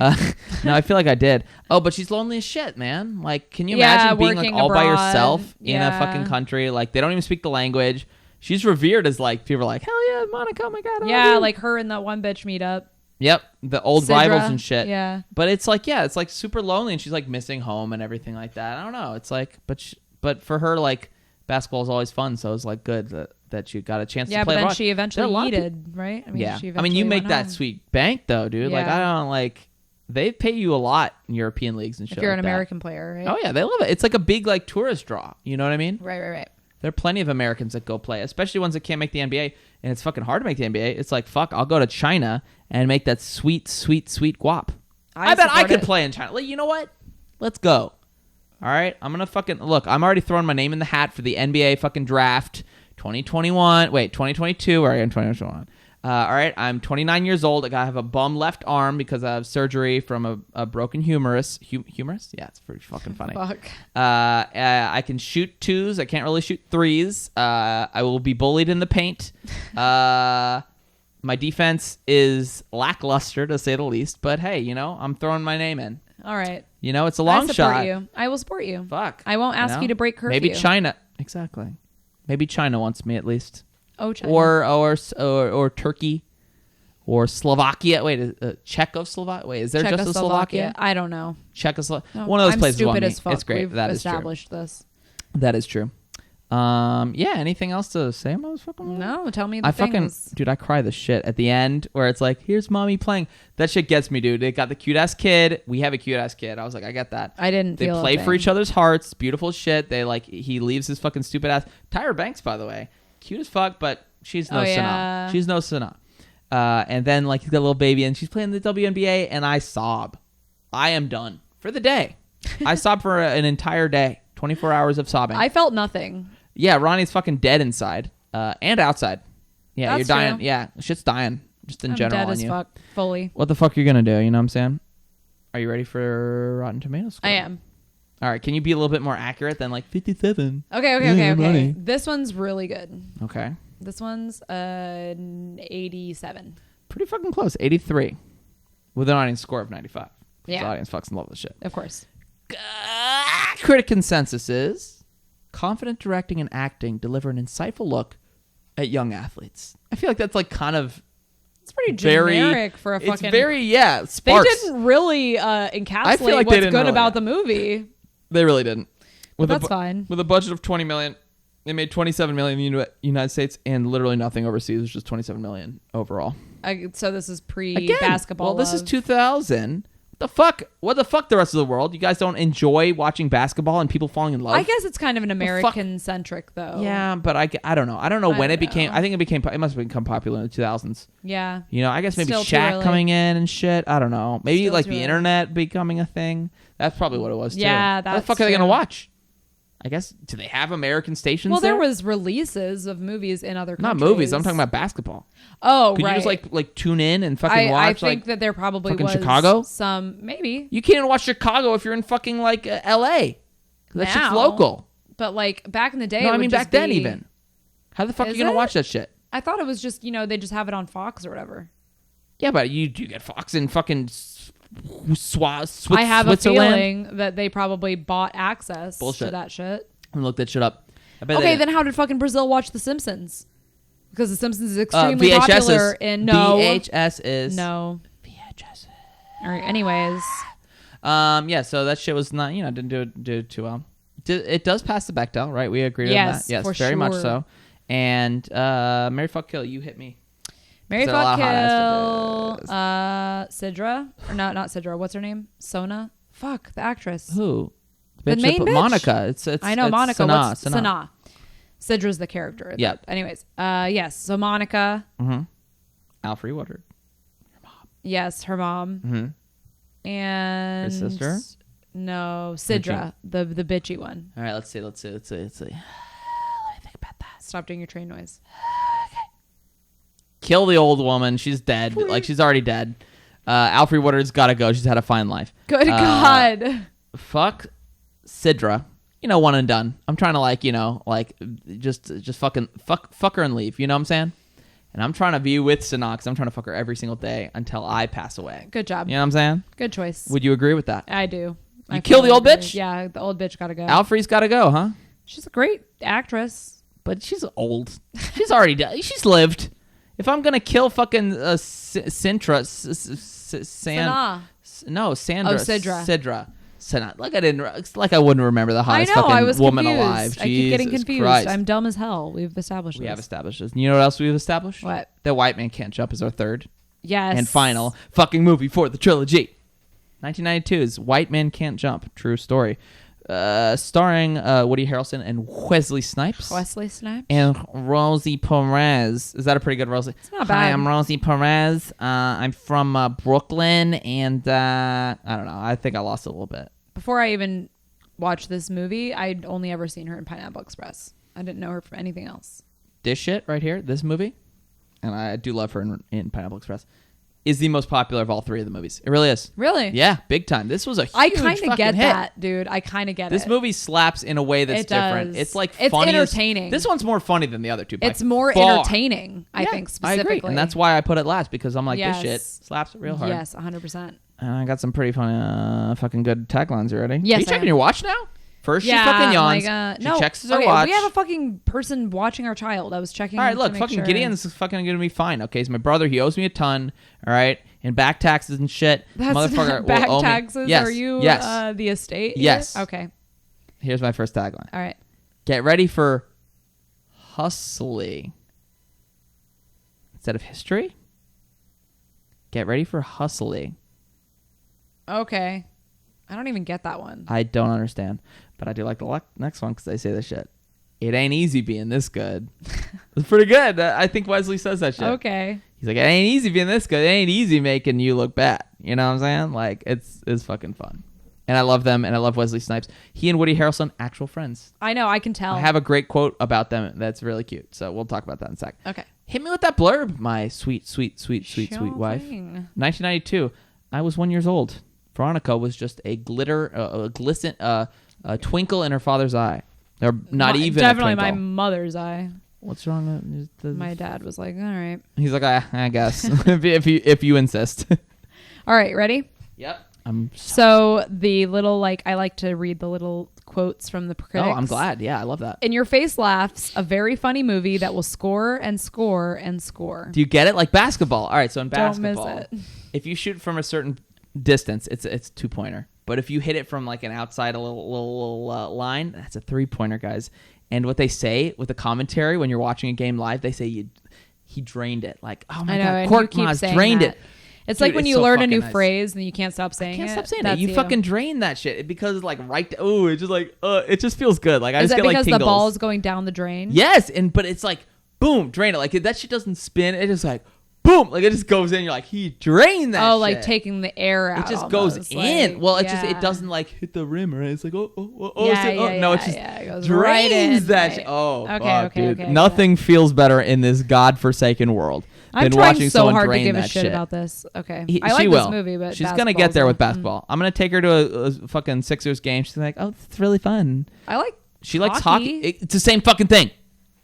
No, I feel like I did. Oh, but she's lonely as shit, man. Like, can you Yeah, imagine being like working all by abroad. yourself in a Yeah. fucking country? Like, they don't even speak the language. She's revered as like, people are like, hell yeah, Monica, oh my God. I love Yeah, you. like her and that one bitch meet up. Yep, the old Sidra. rivals and shit. Yeah. But it's like, yeah, it's like super lonely, and she's like missing home and everything like that. I don't know. It's like, but for her, like, basketball is always fun, so it's like good that you got a chance Yeah, to play but then abroad. she There are eventually a lot of yeeted, right? I mean, yeah, she I mean, you eventually make went that home. sweet bank though, dude. Like, Yeah. I don't like. They pay you a lot in European leagues and shit. If you're like an that. American player, right? Oh yeah, they love it. It's like a big like tourist draw. You know what I mean? Right. There are plenty of Americans that go play, especially ones that can't make the NBA, and it's fucking hard to make the NBA. It's like, fuck, I'll go to China and make that sweet guap. I bet I support could it. play in China. Like, you know what? Let's go. All right, I'm gonna fucking look. I'm already throwing my name in the hat for the NBA fucking draft 2021. Wait, 2022. Or in 2021. All right, I'm 29 years old. I have a bum left arm because I have surgery from a broken humerus. Humerus? Yeah, it's pretty fucking funny. Fuck. I can shoot twos. I can't really shoot threes. I will be bullied in the paint. My defense is lackluster, to say the least. But hey, you know, I'm throwing my name in. All right. You know, it's a long I support shot. you. I will support you. Fuck. I won't ask you to break curfew. Maybe China. Exactly. Maybe China wants me at least. Oh, China. Or Turkey. Or Slovakia. Wait, Czechoslovakia. Wait, is there just a Slovakia? I don't know. Czechoslovakia. No, One of those I'm places stupid want me. as fuck. It's great. We've That is true. established this. That is true. Yeah. Anything else to say, motherfucker? No, tell me the I things. dude, I cry the shit at the end where it's like, here's mommy playing. That shit gets me, dude. They got the cute ass kid. We have a cute ass kid. I was like, I get that. I didn't They feel a play for thing. each other's hearts. Beautiful shit. They like, he leaves his fucking stupid ass. Tyra Banks, by the way, cute as fuck, but she's no Oh, Sana. yeah. She's no Sana. And then like he's got a little baby and she's playing the WNBA and I sob. I am done for the day. I sobbed for an entire day. 24 hours of sobbing. I felt nothing. Yeah, Ronnie's fucking dead inside and outside. Yeah, That's you're dying. true. Yeah, shit's dying just in I'm general dead on as you. fuck. Fully. What the fuck are you gonna do? You know what I'm saying? Are you ready for Rotten Tomatoes score? I am. All right, can you be a little bit more accurate than like 57? Okay. Ronnie. This one's really good. Okay, This one's 87. pretty fucking close. 83 with an audience score of 95. Yeah. The audience fucking love this shit. Of course. Critic consensus is confident directing and acting deliver an insightful look at young athletes. I feel like that's like kind of It's pretty very generic for a fucking. It's very They sparse. didn't really encapsulate feel like they what's didn't good really, about yeah. the movie. They really didn't. That's fine. With a budget of 20 million, they made 27 million in the United States and literally nothing overseas. It's just 27 million overall. So this is Again, pre-basketball. well, this is love. 2000. The fuck? What the fuck? The rest of the world? You guys don't enjoy watching basketball and people falling in love? I guess it's kind of an fuck? American-centric, though. Yeah, but I don't know. I don't know when I it became. know. I think it must have become popular in the 2000s. Yeah. You know, I guess maybe Still too Shaq early. coming in and shit. I don't know. Maybe Still like too the early. internet becoming a thing. That's probably what it was too. Yeah, What the that's fuck are they true. gonna watch? I guess, do they have American stations? Well, there there was releases of movies in other not countries. movies. I'm talking about basketball. Oh, Could right. you just like tune in and fucking I watch? think like that there probably fucking was Chicago? some maybe, you can't even watch Chicago if you're in fucking like L.A. That shit's Now. local. but like back in the day. No, it I would mean just back then be- even. How the fuck are Is you gonna it? watch that shit? I thought it was just they just have it on Fox or whatever. Yeah, but you do get Fox in fucking I have a Switzerland. feeling that they probably bought access Bullshit. to that shit. And look that shit up. I bet Okay, they then how did fucking Brazil watch The Simpsons? Because The Simpsons is extremely VHS popular is, in VHS is no. VHS. All right. Anyways, Yeah, so that shit was not, didn't do too well. It does pass the Bechdel, right? We agreed on Yes, that. Yes, for very much sure. so. And Mary Fuck Kill, you hit me. Mary There's a lot Fuck of hot Kill, Sidra or not Sidra. What's her name? Sona. Fuck the actress. Who? The main bitch. Monica. It's I know it's Monica. Sanaa, What's Sanaa. Sanaa? Sidra's the character. Yeah. Anyways, yes. So Monica. Alfre Woodard. Yes, her mom. And Her sister? No, Sidra, the bitchy one. All right, let's see. Let me think about that. Stop doing your train noise. Kill the old woman. She's dead. Like, she's already dead. Alfre Woodard's got to go. She's had a fine life. Good God. Fuck Sidra. One and done. I'm trying to just fucking fuck her and leave. You know what I'm saying? And I'm trying to be with Sanaa because I'm trying to fuck her every single day until I pass away. Good job. You know what I'm saying? Good choice. Would you agree with that? I do. You kill the old bitch? Yeah, the old bitch gotta go. Alfre's got to go, huh? She's a great actress. But she's old. She's already dead. She's lived. If I'm gonna kill fucking Sintra, Sanaa. No, Sandra. Oh, Sidra. Sanaa. Like I wouldn't remember the hottest I know. fucking I was woman confused. alive. I keep getting Jesus confused. Christ. I'm dumb as hell. We've established We this. have established this. You know what else we've established? What? That White Man Can't Jump is our third Yes. and final fucking movie for the trilogy. 1992's White Man Can't Jump. True story. Starring Woody Harrelson and Wesley Snipes. Wesley Snipes. And Rosie Perez. Is that a pretty good Rosie? It's not Hi, bad. I'm Rosie Perez. I'm from Brooklyn, and I don't know. I think I lost it a little bit. Before I even watched this movie, I'd only ever seen her in Pineapple Express. I didn't know her from anything else. This shit right here, this movie, and I do love her in Pineapple Express, is the most popular of all three of the movies. It really is. Really? Yeah, big time. This was a huge I kind fucking of get hit. that, dude. I kind of get This it. movie slaps in a way that's It different. does. It's like It's funny as- entertaining. This one's more funny than the other two. By It's more far. entertaining, I Yeah, think, I specifically. agree, and that's why I put it last because I'm like, Yes. this shit slaps real hard. Yes, 100%. And I got some pretty funny, fucking good taglines. You ready? Yes, Are you I checking am. your watch now? First, Yeah, she fucking I'm yawns. like, She no. checks her Okay, watch. we have a fucking person watching our child. I was checking. All right, to look, make fucking sure. Gideon's fucking gonna be fine. Okay, he's my brother. He owes me a ton. All right, and back taxes and shit. That's Motherfucker will back owe me- taxes. Yes, Are you yes. the estate? here? Yes. Okay. Here's my first tagline. All right. Get ready for hustling instead of history. Get ready for hustling. Okay. I don't even get that one. I don't understand, but I do like the next one because they say this shit. It ain't easy being this good. It's pretty good. I think Wesley says that shit. Okay. He's like, it ain't easy being this good. It ain't easy making you look bad. You know what I'm saying? Like, it's fucking fun. And I love them, and I love Wesley Snipes. He and Woody Harrelson, actual friends. I know. I can tell. I have a great quote about them that's really cute. So we'll talk about that in a sec. Okay. Hit me with that blurb, my sweet, sweet, sweet, sweet, Sure sweet wife. thing. 1992. I was 1 year old. Veronica was just a twinkle in her father's eye. Or not even Definitely a my twinkle. mother's eye. What's wrong? My dad was like, all right. He's like, I guess if you insist. All right. Ready? Yep. So the little, I like to read the little quotes from the critics. Oh, I'm glad. Yeah, I love that. In Your Face Laughs, a very funny movie that will score and score and score. Do you get it? Like basketball. All right, so in Don't miss basketball, it. if you shoot from a certain distance, it's 2-pointer. But if you hit it from like an outside a little line, that's a 3-pointer, guys. And what they say with the commentary when you're watching a game live, they say he drained it. Like, oh my I know, god, and Court you keep saying drained that. it. It's Dude, like when it's you so learn a fucking new nice. phrase and you can't stop saying Can't it. stop saying That's it. You fucking drain that shit because like it just like it just feels good. Like I Is just that get like because tingles. the ball is going down the drain? Yes, but it's like boom, drain it. Like that shit doesn't spin. It just like boom, like it just goes in. You're like he drained that. Oh, shit. like taking the air out. It just almost. goes in. Like, Well, it yeah. doesn't like hit the rim, right? It's like Yeah, no, it just it goes drains right in, that. right. Shit. Oh, Okay, fuck, okay, dude. okay, Nothing feels better in this godforsaken world I'm than trying watching so someone hard to drain give a that shit about this. Okay, I she like will. this movie, but she's gonna get there with basketball. I'm gonna take her to a fucking Sixers game. She's like, oh, it's really fun. I like. She likes hockey. It's the same fucking thing.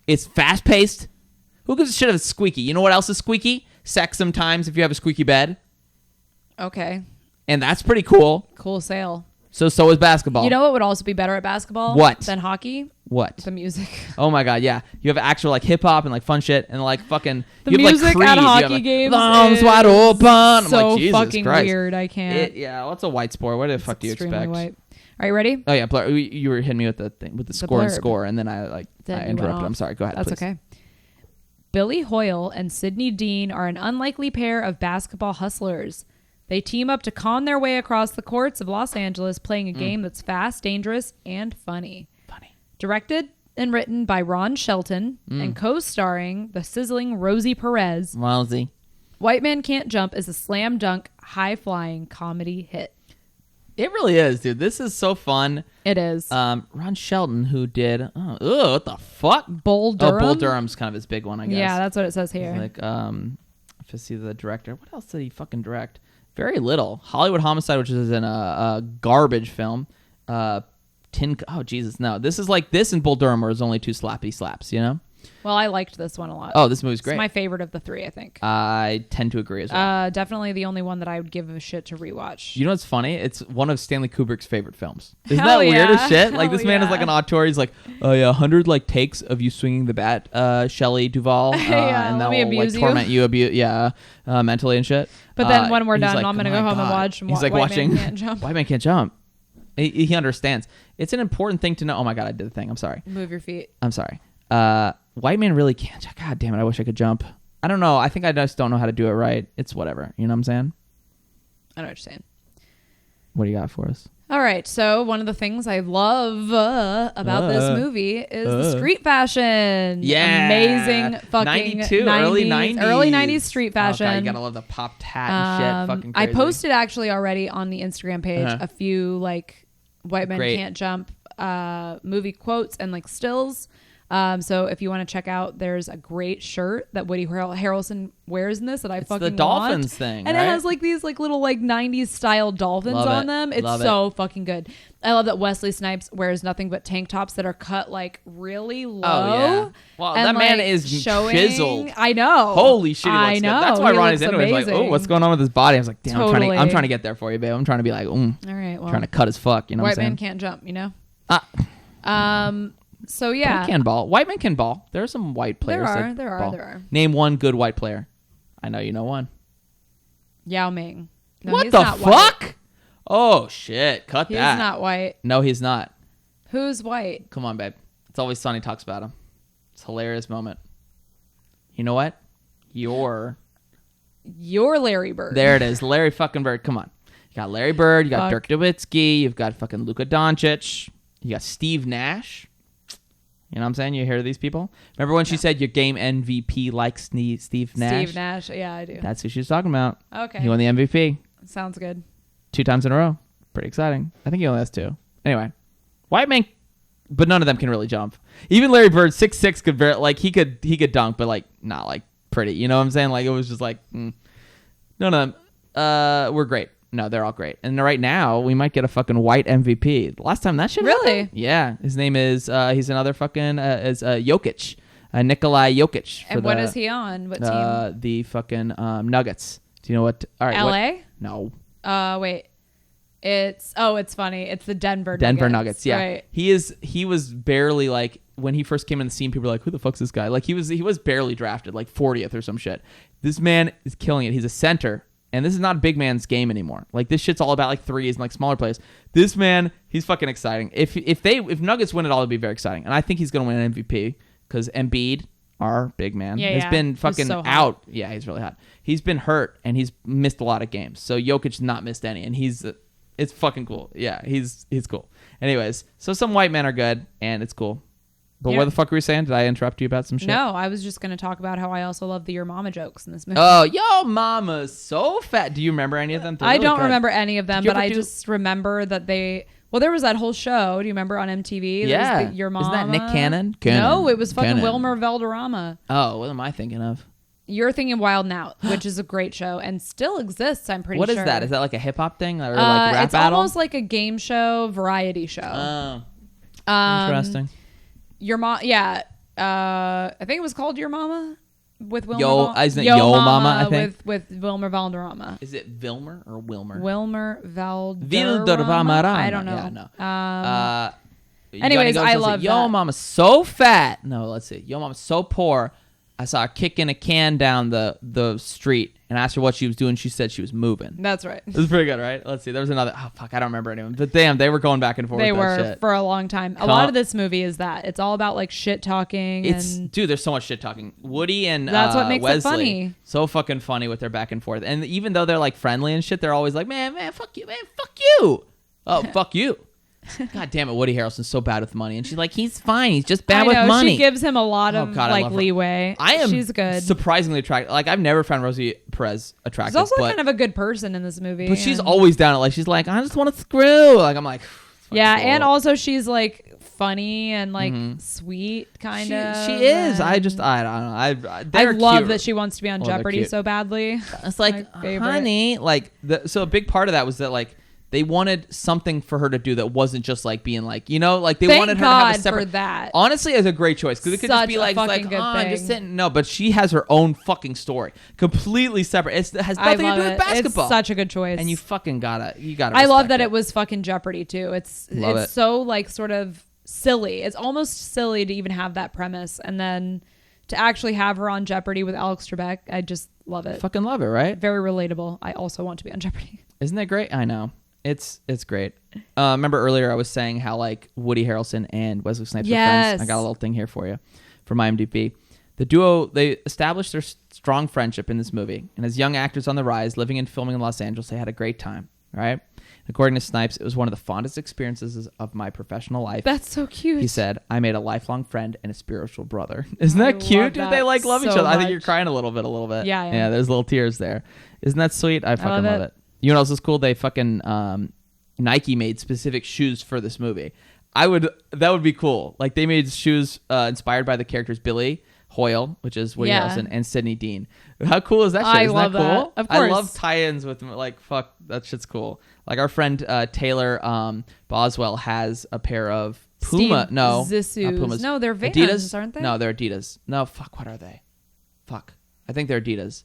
It's fast paced. Who gives a shit if it's squeaky? You know what else is squeaky? Sex sometimes if you have a squeaky bed. Okay, And that's pretty cool. cool sale. So is basketball. You know what would also be better at basketball? What? Than hockey? What? The music. Oh my god, yeah. You have actual like hip hop and like fun shit and like fucking The you have, music like, Creed. at You have, hockey like, games the arms is wide open. I'm so like, Jesus fucking Christ. weird. I can't. Yeah, what's a white sport? What the fuck do you Extremely expect? white. All right, ready? Oh yeah, you were hitting me with the thing with the score and blurb. score, and then I Then you went interrupted. off. I'm sorry. Go ahead. That's please. okay. Billy Hoyle and Sidney Dean are an unlikely pair of basketball hustlers. They team up to con their way across the courts of Los Angeles, playing a game that's fast, dangerous, and funny. Directed and written by Ron Shelton and co-starring the sizzling Rosie Perez. Wowsy. White Man Can't Jump is a slam dunk, high-flying comedy hit. It really is, dude. This is so fun. It is. Ron Shelton, who did, what the fuck? Bull Durham? Oh, Bull Durham's kind of his big one, I guess. Yeah, that's what it says here. Like, if I see the director, what else did he fucking direct? Very little. Hollywood Homicide, which is in a garbage film. Oh, Jesus, no. This is like this and Bull Durham where it's only two slappy slaps, you know? Well, I liked this one a lot. Oh, this movie's great. It's my favorite of the three, I think. I tend to agree as well. Definitely the only one that I would give a shit to rewatch. You know what's funny? It's one of Stanley Kubrick's favorite films. Isn't Hell that weird yeah. as shit? Like, Hell this man is like yeah. an auteur. He's like, oh yeah, 100 like takes of you swinging the bat, Shelley Duvall, Yeah, and let that me will like abuse you. torment you, mentally and shit. But then when we're he's done, like, I'm going to "Oh go my home and God." watch He's like White watching Man Can't Jump. White Man Can't Jump. He understands. It's an important thing to know. Oh my God, I did the thing. I'm sorry. Move your feet. I'm sorry. White man really can't. God damn it! I wish I could jump. I don't know. I think I just don't know how to do it right. It's whatever. You know what I'm saying? I know what you're saying. What do you got for us? All right. So one of the things I love about this movie is the street fashion. Yeah. Amazing fucking 92, early 90s. Early 90s street Oh, fashion. God, you gotta love the popped hat and shit. Fucking I crazy. posted actually already on the Instagram page Uh-huh. a few like White Men Great. Can't Jump movie quotes and like stills. So if you want to check out, there's a great shirt that Woody Harrelson wears in this that I It's fucking the dolphins want. thing, and right? it has like these like little like 90s style dolphins Love on it. them. It's Love so fucking good. I love that Wesley Snipes wears nothing but tank tops that are cut like really low. Oh, yeah. Well, and, that man like, is showing, chiseled. I know. Holy shit, he I looks know. good. That's why He Ronnie's looks into it. He's like, oh, amazing. what's going on with his body? I was like, damn, Totally. I'm trying to get there for you, babe. I'm trying to be like, All right, well, trying to cut as fuck. You know White what I'm Man saying? Can't Jump, you know? Ah. So White yeah. can ball. White men can ball. There are some white players. There are. Name one good white player. I know you know one. Yao Ming. No, what he's the not fuck? White. Oh shit! Cut He's that. not white. No, he's not. Who's white? Come on, babe. It's always Sonny talks about him. It's a hilarious moment. You know what? You're Larry Bird. there. It is, Larry fucking Bird. Come on. You got Larry Bird. You got Fuck. Dirk Nowitzki. You've got fucking Luka Doncic. You got Steve Nash. You know what I'm saying? You hear these people? Remember when she said your game MVP likes Steve Nash? Steve Nash. Yeah, I do. That's who she was talking about. Okay. He won the MVP Sounds good. 2 times in a row. Pretty exciting. I think he only has 2. Anyway, white man, but none of them can really jump. Even Larry Bird, 6'6", could like he could dunk, but like not like pretty. You know what I'm saying? Like it was just like none of them. We're great. No, they're all great. And right now, we might get a fucking white MVP. Last time that shit Really? happened? Yeah. His name is, he's another fucking, is Jokic. Nikolai Jokic. And what is he on? What team? The fucking Nuggets. Do you know what? All right. LA? No. Wait. It's funny. It's the Denver Nuggets. Yeah. Right. He was barely like, when he first came in the scene, people were like, who the fuck's this guy? Like he was barely drafted, like 40th or some shit. This man is killing it. He's a center. And this is not a big man's game anymore. Like this shit's all about like threes and like smaller plays. This man, he's fucking exciting. If Nuggets win it all, it'd be very exciting. And I think he's gonna win an MVP because Embiid, our big man, has been fucking so hot. out. Yeah, he's really hot. He's been hurt and he's missed a lot of games. So Jokic's not missed any, and it's fucking cool. Yeah, he's cool. Anyways, so some white men are good and it's cool. But Yeah. what the fuck were you saying? Did I interrupt you about some shit? No, I was just going to talk about how I also love the Your Mama jokes in this movie. Oh, yo, mama's so fat. Do you remember any of them? They're I really don't good. remember any of them, Did you but ever I do- just remember that there was that whole show. Do you remember on MTV? There Yeah. was the Your Mama. Isn't that Nick Cannon? No, it was fucking Cannon. Wilmer Valderrama. Oh, what am I thinking of? You're thinking Wild 'N Out, which is a great show and still exists, I'm pretty What sure. is that? Is that like a hip hop thing or like rap it's battle? almost like a game show, variety show. Oh, interesting. Your Mom, yeah. I think it was called Your Mama with Wilmer. Isn't it Yo Mama, I think? with Wilmer Valderrama. Is it Vilmer or Wilmer? Wilmer Valderrama. Vilderrama. I don't know. Yeah, no. You anyways, gotta go, I let's see. love Yo that. Mama's so fat. No, let's see. Yo Mama's so poor. I saw her kicking a can down the street and asked her what she was doing. She said she was moving. That's right. It was pretty good, right? Let's see. There was another. Oh, fuck. I don't remember anyone. But damn, they were going back and forth They with that were shit. for a long time. A lot of this movie is that. It's all about like shit talking. And Dude, there's so much shit talking. Woody and That's what makes it Wesley, funny. so fucking funny with their back and forth. And even though they're like friendly and shit, they're always like, man, fuck you, man, fuck you. Oh, fuck you. God damn it, Woody Harrelson's so bad with money, and she's like, he's fine, he's just bad I with know, money. she gives him a lot Oh, of God, I love her. leeway. She's good. Surprisingly attractive. Like, I've never found Rosie Perez attractive. She's also but, kind of a good person in this movie. but she's and- always down at, like, she's like, I just want to screw. Like, I'm like, yeah, cool. and also she's like funny and like sweet kind of. She is. I don't know. I They're love cute. that she wants to be on they're Jeopardy cute. so badly. It's like, My favorite. honey, like, so a big part of that was that, like, they wanted something for her to do that wasn't just like being like, you know, like they Thank wanted her to have God a separate. for that. Honestly, it's a great choice because it could just Such be a like, fucking good I'm just thing. sitting. No, but she has her own fucking story, completely separate. It has I nothing to love do with it. basketball. It's such a good choice. And you fucking gotta. I love that it was fucking Jeopardy too. It's Love it. so like sort of silly. It's almost silly to even have that premise, and then to actually have her on Jeopardy with Alex Trebek, I just love it. Fucking love it, right? Very relatable. I also want to be on Jeopardy. Isn't that great? I know. It's great. Remember earlier I was saying how like Woody Harrelson and Wesley Snipes are friends. I got a little thing here for you from IMDb. The duo, they established their strong friendship in this movie, and as young actors on the rise, living and filming in Los Angeles, they had a great time. Right? According to Snipes, it was one of the fondest experiences of my professional life. That's so cute. He said, "I made a lifelong friend and a spiritual brother." Isn't I that cute? love Dude, that they like love each so other. I think you're much. crying a little bit. Yeah, I am. Yeah, there's little tears there. Isn't that sweet? I fucking love it. You know what else is cool? They fucking Nike made specific shoes for this movie. That would be cool. Like they made shoes inspired by the characters Billy Hoyle, which is Woody Harrelson, and Sidney Dean. How cool is that shit? I Isn't love that cool? that. Of I course. love tie-ins with like fuck that shit's cool. Like our friend Taylor Boswell has a pair of Puma. Steve No, Zissous. not Pumas. No, they're Vans, Adidas, aren't they? No, they're Adidas. No, fuck. What are they? Fuck. I think they're Adidas.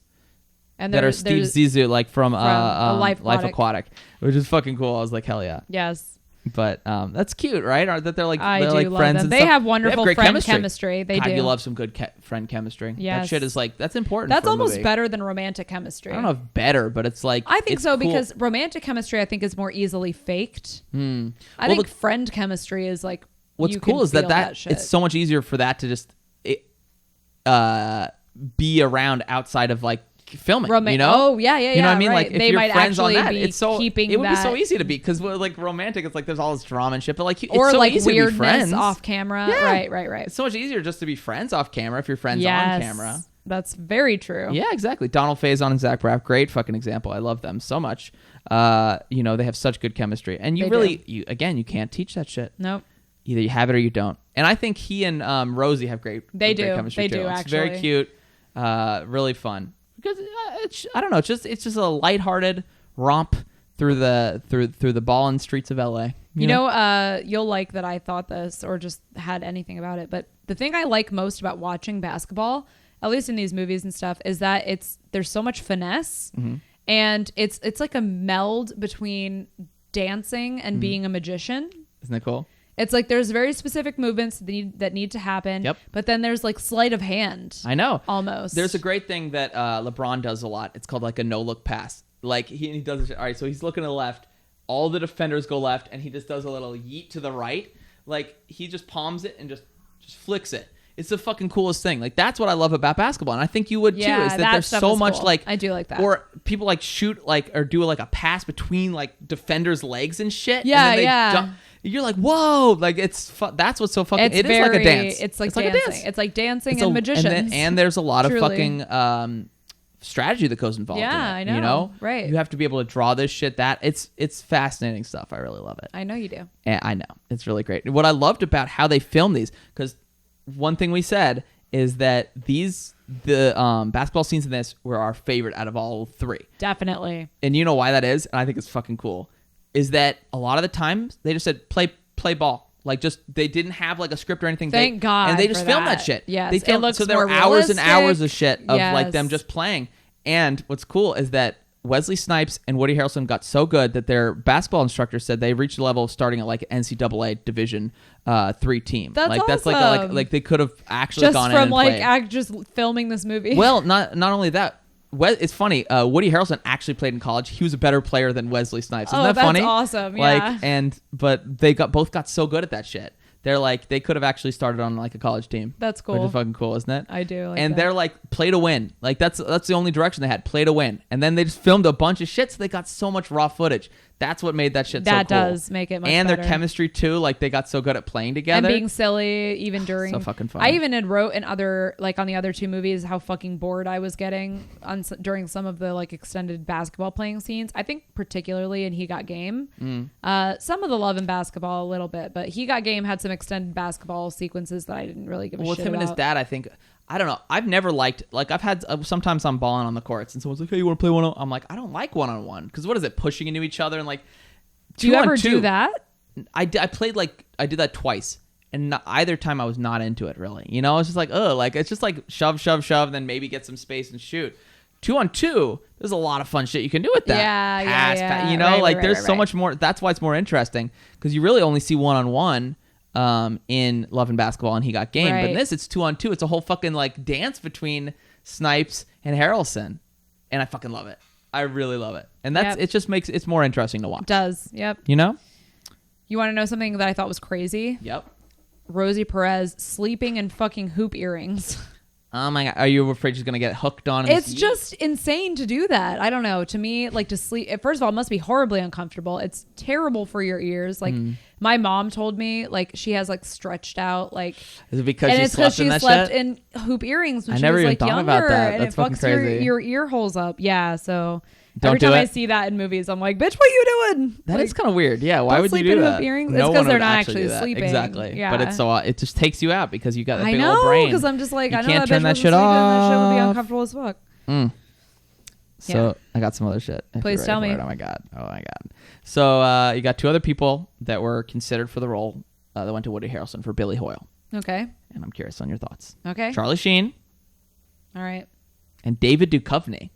And That are Steve Zissou, like from Life Aquatic, which is fucking cool. I was like, hell yeah. Yes. But that's cute, right? Or that they're like I they're do like love friends. them. And They stuff. have wonderful great friend chemistry. They God, do. you love some good friend chemistry. That Yes. shit is like that's important. That's for a almost movie. better than romantic chemistry. I don't know if better, but it's like I think it's so cool. because romantic chemistry I think is more easily faked. I Well, think friend chemistry is like what's you cool can is that feel shit. it's so much easier for that to just be around outside of like filming. You know? Oh yeah, yeah, yeah. You know what I mean? Right. Like if they you're might friends on actually that, be it's so keeping it would be that, so easy to be because like romantic, it's like there's all this drama and shit. But like it's or so like easy to be weirdness friends off camera. Yeah. Right. It's so much easier just to be friends off camera if you're friends Yes, on camera. that's very true. Yeah, exactly. Donald Faison and Zach Braff, great fucking example. I love them so much. You know, they have such good chemistry, and you They really, do. you can't teach that shit. Nope. Either you have it or you don't. And I think he and Rosie have great. They great do. chemistry They too. do, It's very actually. cute. Really fun. Because I don't know. It's just a lighthearted romp through the ballin' streets of LA. You know, you'll like that I thought this or just had anything about it. But the thing I like most about watching basketball, at least in these movies and stuff, is that there's so much finesse, and it's like a meld between dancing and being a magician. Isn't that cool? It's like there's very specific movements that need to happen. Yep. But then there's like sleight of hand. I know. Almost. There's a great thing that LeBron does a lot. It's called like a no-look pass. Like he does it. All right, so he's looking to the left. All the defenders go left, and he just does a little yeet to the right. Like he just palms it and just flicks it. It's the fucking coolest thing. Like that's what I love about basketball, and I think you would too. Yeah, Is that that there's stuff so is much cool. like I do like that. or people like shoot like or do like a pass between like defenders' legs and shit. Yeah, and then they yeah. jump. You're like, whoa! Like that's what's so fucking. It's It is like a dance. It's like a dancing. dance. It's like dancing It's and a- magicians. and there's a lot of Truly. fucking strategy that goes involved. Yeah, in it, I You know. know, Right. You have to be able to draw this shit. It's fascinating stuff. I really love it. I know you do. And I know it's really great. What I loved about how they filmed these, because one thing we said is that the basketball scenes in this were our favorite out of all three. Definitely. And you know why that is? And I think it's fucking cool. Is that a lot of the times they just said play ball. Like just they didn't have like a script or anything. Thank God And they just for filmed that that. shit. Yes, They it filmed, looks so there were more hours and hours realistic. of shit of like them Yes. just playing. And what's cool is that Wesley Snipes and Woody Harrelson got so good that their basketball instructor said they reached the level of starting at like NCAA Division 3 team. That's like that's awesome. like they could have actually Just gone in from and like played. just filming this movie. Well, not only that. It's funny. Woody Harrelson actually played in college. He was a better player than Wesley Snipes. Isn't that that's funny? awesome. Like, Yeah. but they both got so good at that shit. They're like they could have actually started on like a college team. That's cool. Which is fucking cool, isn't it? I do like and that. they're like play to win. Like that's the only direction they had, play to win. And then they just filmed a bunch of shit, so they got so much raw footage That's what made that shit That so cool. does make it much and better. their chemistry too. Like they got so good at playing together and being silly even during. So fucking funny. I even had wrote in other like on the other two movies how fucking bored I was getting during some of the like extended basketball playing scenes. I think particularly in He Got Game. Some of the Love and Basketball a little bit, but He Got Game had some extended basketball sequences that I didn't really give a with shit him about. and his dad, I think. I don't know. I've never liked like I've had sometimes I'm balling on the courts and someone's like, "Hey, you want to play one?" I'm like, I don't like one-on-one because what is it pushing into each other and like. Do you ever do that? I did that twice, and not, either time I was not into it really. You know, it's just like like it's just like shove, then maybe get some space and shoot. 2-on-2, there's a lot of fun shit you can do with that. Yeah. You know, Right, like right, there's right, so right. much more. That's why it's more interesting because you really only see one-on-one in Love and Basketball and He Got Game, but in Right. this it's 2-on-2. It's a whole fucking like dance between Snipes and Harrelson, and I fucking love it. I really love it, and that's Yep. it. Just makes it's more interesting to watch. Does. Yep. You know? You want to know something that I thought was crazy? Yep. Rosie Perez sleeping in fucking hoop earrings. Oh my god, are you afraid she's gonna get hooked on? It's just insane to do that. I don't know. To me, like to sleep. First of all, it must be horribly uncomfortable. It's terrible for your ears. Like my mom told me, like she has like stretched out like. Is it because and she it's because slept in she that slept shit? in hoop earrings when I she never was even like thought younger, about that. and That's it fucks fucking crazy. your ear holes up. Yeah, so. Don't Every do time I it. see that in movies, I'm like, bitch, what you doing? That like, is kind of weird. Yeah, why don't would you sleep do in that? hoop earrings? No It's 'cause one they're would not actually actually do that. sleeping. Exactly. Yeah. But it's so it just takes you out because you got a I big old know, brain. because I'm just like, You I know can't that turn bitch that wasn't shit sleeping, and that shit would be off. uncomfortable as fuck. So Yeah. I got some other shit. if Please you're tell ready me. for it. Oh my god. So you got two other people that were considered for the role that went to Woody Harrelson for Billy Hoyle, Okay. and I'm curious on your thoughts. Okay. Charlie Sheen All right. and David Duchovny.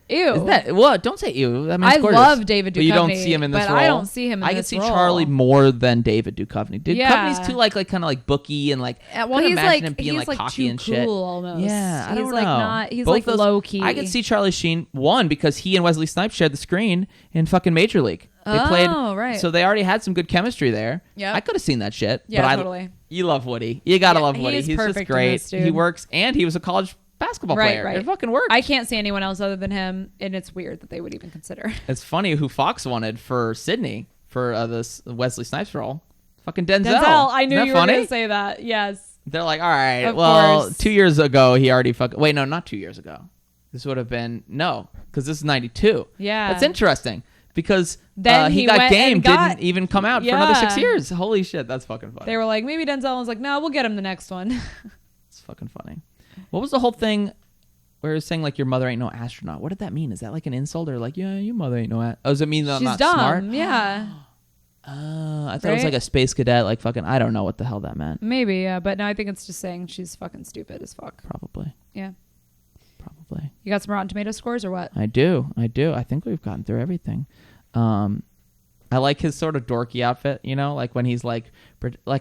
Ew. Isn't that what? Don't say ew. I mean, I it's gorgeous. love David Duchovny, but you don't see him in this but role. I don't see him in I this can see role. Charlie more than David Duchovny. Duchovny's Yeah. too like kind of like booky and like. Well, I couldn't he's imagine like him being he's like like cocky too and cool shit. almost. Yeah, I he's don't like know. not. He's Both like those- low key. I could see Charlie Sheen because he and Wesley Snipes shared the screen in fucking Major League. They played. right. So they already had some good chemistry there. Yep. I could have seen that shit. Yeah, but totally. You love Woody. You gotta love Woody. he's He's just perfect in great. this, dude. He works, and he was a college basketball Right, player. right. It fucking works. I can't see anyone else other than him, and it's weird that they would even consider. It's funny who Fox wanted for Sydney for this Wesley Snipes role. Fucking Denzel. Denzel, I knew Isn't that you were funny? going to say that. Yes. They're like, all right, Of well, course. 2 years ago he already wait, no, not 2 years ago. This would have been because this is 92. Yeah. That's interesting because Then he he got went Game and got- didn't even come out for another 6 Yeah. years. Holy shit, that's fucking funny. They were like, maybe Denzel was like, no, we'll get him the next one. It's fucking funny. What was the whole thing where it was saying like your mother ain't no astronaut? What did that mean? Is that like an insult or like, yeah, your mother ain't no does it mean that I'm She's not dumb. smart? Yeah. I thought it was Right? like a space cadet, like fucking. I don't know what the hell that meant. Maybe, yeah. But no, I think it's just saying she's fucking stupid as fuck. Probably. Yeah. Probably. You got some Rotten Tomato scores or what? I do. I think we've gotten through everything. I like his sort of dorky outfit, you know, like when he's like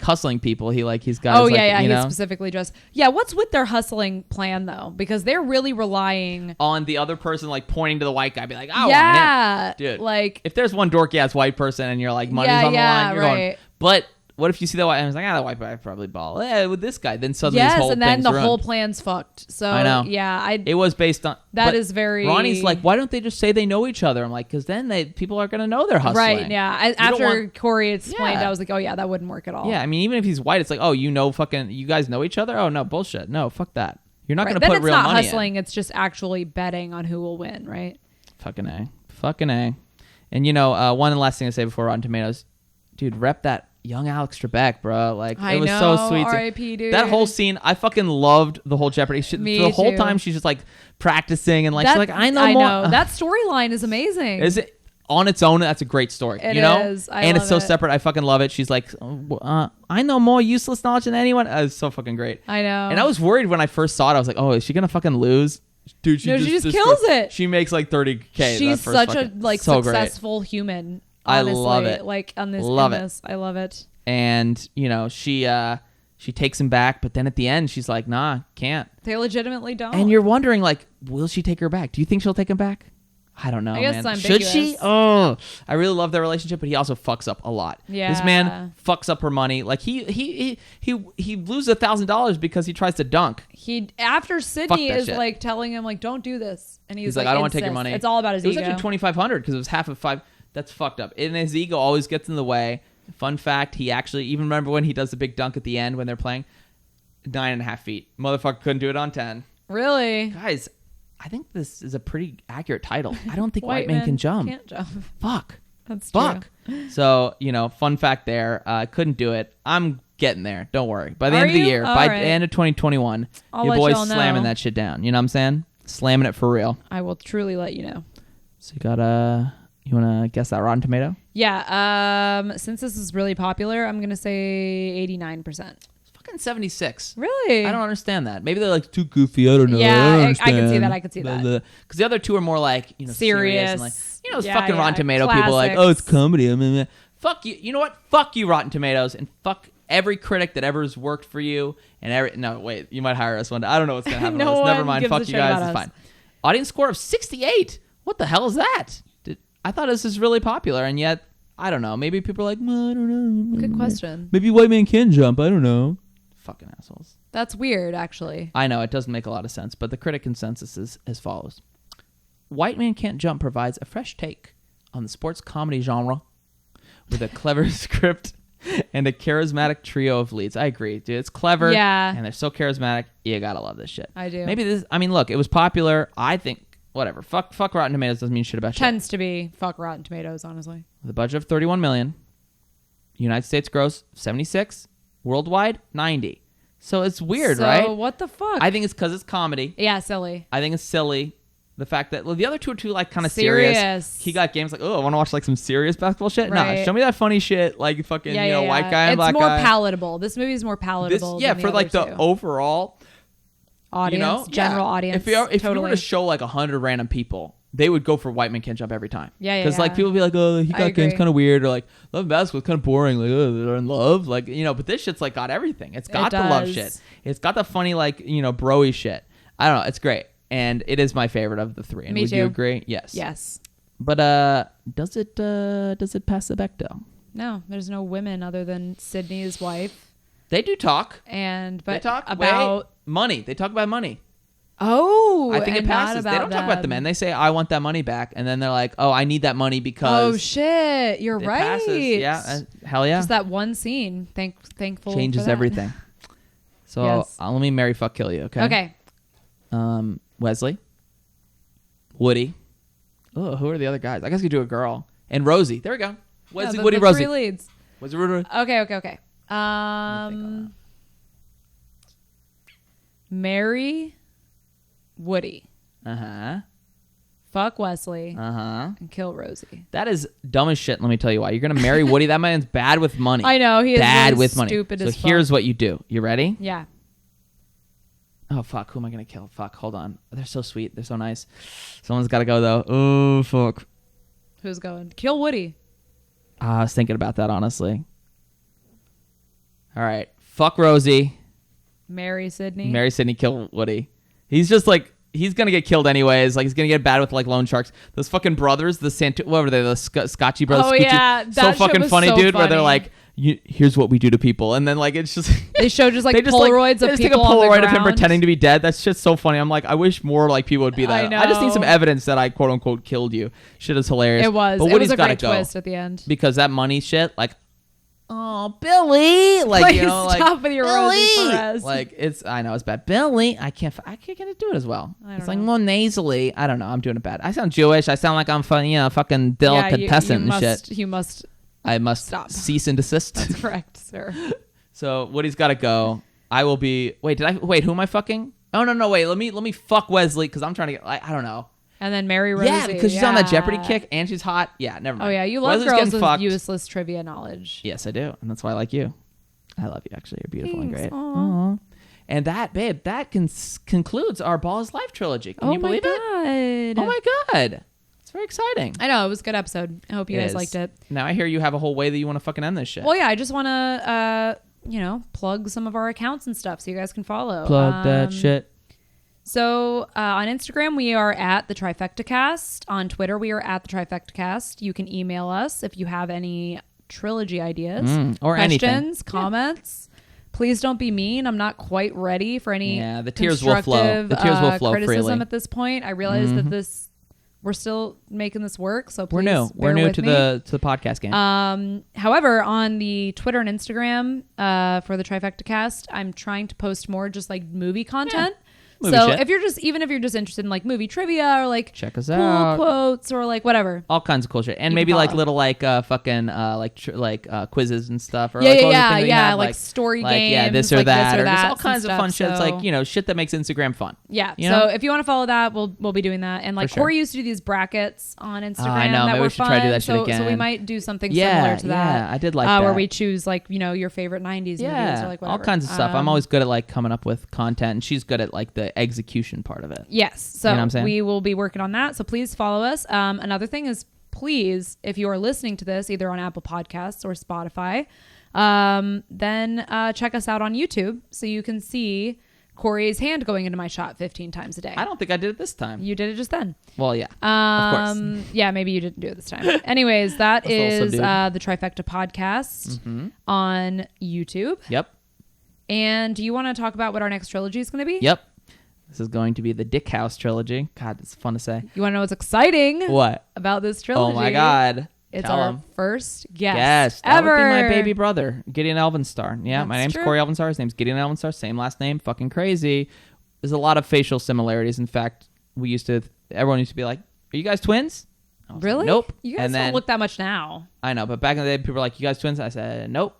hustling people. He's got. Oh his, yeah, like, you he's know, specifically dressed. Yeah, what's with their hustling plan though? Because they're really relying. on the other person, like pointing to the white guy, be like, I Yeah, want him, dude. like if there's one dorky ass white person and you're like money's Yeah, on the yeah, line, you're going. right. But what if you see that white? And it's like, that white guy probably ball. With this guy, then suddenly his yes, whole and then thing's the ruined. whole plan's fucked. So I know. Yeah, It was based on That but is very- Ronnie's like, why don't they just say they know each other? I'm like, because then people are gonna know they're hustling. right. Yeah, don't after want- Corey explained, Yeah. I was like, oh yeah, that wouldn't work at all. Yeah, I mean, even if he's white, it's like, oh, you guys know each other? Oh no, bullshit. No, fuck that. You're not Right. gonna Then put it's real not money hustling. in. It's just actually betting on who will win. Right. Fucking A. And one last thing to say before Rotten Tomatoes, dude, rep that young Alex Trebek, bro. Like I it was know, so sweet. R.I.P., dude. That whole scene, I fucking loved the whole Jeopardy. Me the whole too. time she's just like practicing and like she's like, I know more. That storyline is amazing. Is it on its own? That's a great story. It you know, is. I and it's love so it. separate. I fucking love it. She's like, I know more useless knowledge than anyone. It's so fucking great. I know. And I was worried when I first saw it. I was like, oh, is she gonna fucking lose? Dude, she just kills it. She makes like 30K. She's such a so great. successful human. I Honestly. love it. Like on this, Love in it. this. I love it. And she takes him back, but then at the end she's like, nah, can't. They legitimately don't. And you're wondering, like, will she take her back? Do you think she'll take him back? I don't know, I guess man. it's Should she? ambiguous. Oh, I really love their relationship, but he also fucks up a lot. Yeah. This man fucks up her money. Like he loses $1,000 because he tries to dunk. He after Sydney that is shit. like telling him like don't do this, and he's He's like, I don't want to take your insists. money. It's all about his It was ego. actually $2,500 because it was half of $5. That's fucked up. And his ego always gets in the way. Fun fact, he actually, even remember when he does the big dunk at the end when they're playing? 9.5 feet. Motherfucker couldn't do it on 10. Really? Guys, I think this is a pretty accurate title. I don't think white man can jump. Can't jump. Fuck. That's Fuck. true. So, fun fact there. Couldn't do it. I'm getting there. Don't worry. By the end of the year, All by right. the end of 2021, I'll your let boy's y'all know. slamming that shit down. You know what I'm saying? Slamming it for real. I will truly let you know. So you want to guess that Rotten Tomato? Yeah. Since this is really popular, I'm gonna say 89%. Fucking 76. Really? I don't understand that. Maybe they're like too goofy. I don't know. Yeah, I can see that. I can see that. Because the other two are more like serious and like Yeah, fucking yeah, Rotten Tomato people are like, classics. oh, it's comedy. Fuck you. You know what? Fuck you, Rotten Tomatoes, and fuck every critic that ever has worked for you. And no, wait, you might hire us one day. I don't know what's gonna happen. No with this. Never one mind. gives a Fuck you shit guys. about It's us. fine. Audience score of 68. What the hell is that? I thought this is really popular, and yet I don't know. Maybe people are like, I don't know. Good question. Maybe white man can jump. I don't know. Fucking assholes. That's weird, actually. I know, it doesn't make a lot of sense, but the critic consensus is as follows. White Man Can't Jump provides a fresh take on the sports comedy genre with a clever script and a charismatic trio of leads. I agree, dude. It's clever. Yeah. And they're so charismatic. You gotta love this shit. I do. Maybe this, look, it was popular. I think, whatever. Fuck Rotten Tomatoes doesn't mean shit about shit. Tends to be fuck Rotten Tomatoes, honestly. With a budget of $31 million, United States gross 76, worldwide 90. So it's weird, right? So what the fuck? I think it's because it's comedy. Yeah, silly. I think it's silly. The fact that the other two are too like kind of serious. Serious. He got games like, oh, I want to watch like some serious basketball shit. Nah, Right. show me that funny shit like fucking white guy and It's black more guy. palatable. This movie is more palatable. Yeah, than for the like other the two. overall audience, general audience. If you were totally. to show like 100 random people, they would go for White Man Can't Jump every time. Yeah, Because like yeah. people would be like, oh, he I got games agree. kind of weird, or like Love Basketball is kind of boring. Like, oh, they're in love, like but this shit's like got everything. It's got the love does. shit. It's got the funny like broy shit. I don't know. It's great, and it is my favorite of the three. And Me would you too. agree? Yes. Yes. But does it pass the Bechdel? No, there's no women other than Sydney's wife. They do talk. But They talk about money. They talk about money. oh, I think it and not passes. They don't talk about the them. men. They say, "I want that money back," and then they're like, "Oh, I need that money because." Oh shit, you're it right. passes. Yeah, hell yeah. Just that one scene. Thankful. Changes for that. everything. So Yes. let me marry, fuck, kill you. Okay. Okay. Wesley, Woody. Oh, who are the other guys? I guess we could do a girl and Rosie. There we go. Wesley, Yeah, Woody, the Rosie. three leads. Wesley, Woody. Okay. Marry Woody. Uh Fuck Wesley. huh. And kill Rosie. That is dumb as shit. Let me tell you why. You're gonna marry Woody. That man's bad with money. I know he is bad really with money. stupid So as here's fuck. what you do. You ready? Yeah. Oh fuck, who am I gonna kill? Fuck, hold on. They're so sweet. They're so nice. Someone's gotta go though. Oh fuck. Who's going? Kill Woody. I was thinking about that honestly. All right, fuck Rosie. Marry Sydney. Marry Sydney. Kill Woody. He's just like he's gonna get killed anyways. Like he's gonna get bad with like loan sharks. Those fucking brothers, the what were they? The Scotchy brothers. Oh, Scoochie. yeah, that so shit fucking was funny, so dude. Where they're funny. like, here's what we do to people, and then like it's just. They show just like They just Polaroids they of just people take a on the Polaroid of him ground. pretending to be dead. That's just so funny. I'm like, I wish more like people would be that. I just need some know. evidence that I quote unquote killed you. Shit is hilarious. It was. But It Woody's was a gotta great go twist at the end. because that money shit, like, oh Billy, like Please you know, like stop with your Rosie Billy! Perez. Like it's, I know it's bad. Billy, I can't get to do it as well. I It's don't like know. more nasally. I don't know. I'm doing it bad. I sound Jewish. I sound like I'm funny, fucking delicatessen and shit. You must. I must Stop. cease and desist. That's correct, sir. So Woody's got to go. I will be. Wait, who am I fucking? Oh no, wait. Let me fuck Wesley because I'm trying to get. I don't know. And then marry Rosie. Yeah, because she's on that Jeopardy Yeah. kick and she's hot. Yeah, never mind. Oh yeah, you love Wesley's girls getting with fucked. useless trivia knowledge. Yes, I do, and that's why I like you. I love you. Actually, you're beautiful Thanks. and great. Aw. Aw. And that, babe, that concludes our Ball is Life trilogy. Can you believe it? God. Oh my god, it's very exciting. I know, it was a good episode. I hope you guys is. liked it. Now I hear you have a whole way that you want to fucking end this shit. Well, yeah, I just want to, plug some of our accounts and stuff so you guys can follow. Plug that shit. So on Instagram, we are at the TrifectaCast. On Twitter, we are at the TrifectaCast. You can email us if you have any trilogy ideas, or anything. questions, comments. Please don't be mean. I'm not quite ready for any Yeah, the tears will flow. constructive, The tears will flow criticism freely. at this point. I realize that this we're still making this work. So please We're new. bear We're new with to me. the podcast game. However, on the Twitter and Instagram for the Trifecta Cast, I'm trying to post more just like movie content. Movie So shit. if you're just interested in like movie trivia or like Check us cool out. quotes or like whatever. All kinds of cool shit, and You maybe can like follow. little like fucking quizzes and stuff. Or Yeah, like, yeah, what was the yeah, thing that you yeah, had? like story yeah, this games, or like this that, or or just that, all some kinds of fun stuff, shit. It's so- like shit that makes Instagram fun. Yeah. You so know? if you want to follow that, we'll be doing that. And like For sure. Corey used to do these brackets on Instagram I know. that Maybe were we should fun. try to do that shit So we again. might do something Yeah, similar to that. yeah, I did like Where that. we choose like your favorite 90s movies or like whatever. all kinds of stuff. I'm always good at like coming up with content, and she's good at like the execution part of it. Yes. So You know what I'm saying? we will be working on that. So please follow us. Another thing is, please, if you are listening to this either on Apple Podcasts or Spotify, then check us out on YouTube so you can see Corey's hand going into my shot 15 times a day. I don't think I did it this time. You did it just then. Well, yeah, of course. Yeah, maybe you didn't do it this time. Anyways, that That's also is dude. the Trifecta Podcast on YouTube. Yep, And do you want to talk about what our next trilogy is going to be? yep. This is going to be the Dick House trilogy. God, it's fun to say. You want to know what's exciting What? about this trilogy? Oh my God! It's Tell our 'em. first guest Yes, that ever. would be my baby brother, Gideon Elvinstar. Yeah, my That's name's true. Cory Elvinstar. His name's Gideon Elvinstar. Same last name. Fucking crazy. There's a lot of facial similarities. In fact, everyone used to be like, "Are you guys twins?" I was like, Really? nope. You guys and don't then look that much now. I know, but back in the day, people were like, "You guys twins?" I said, "Nope."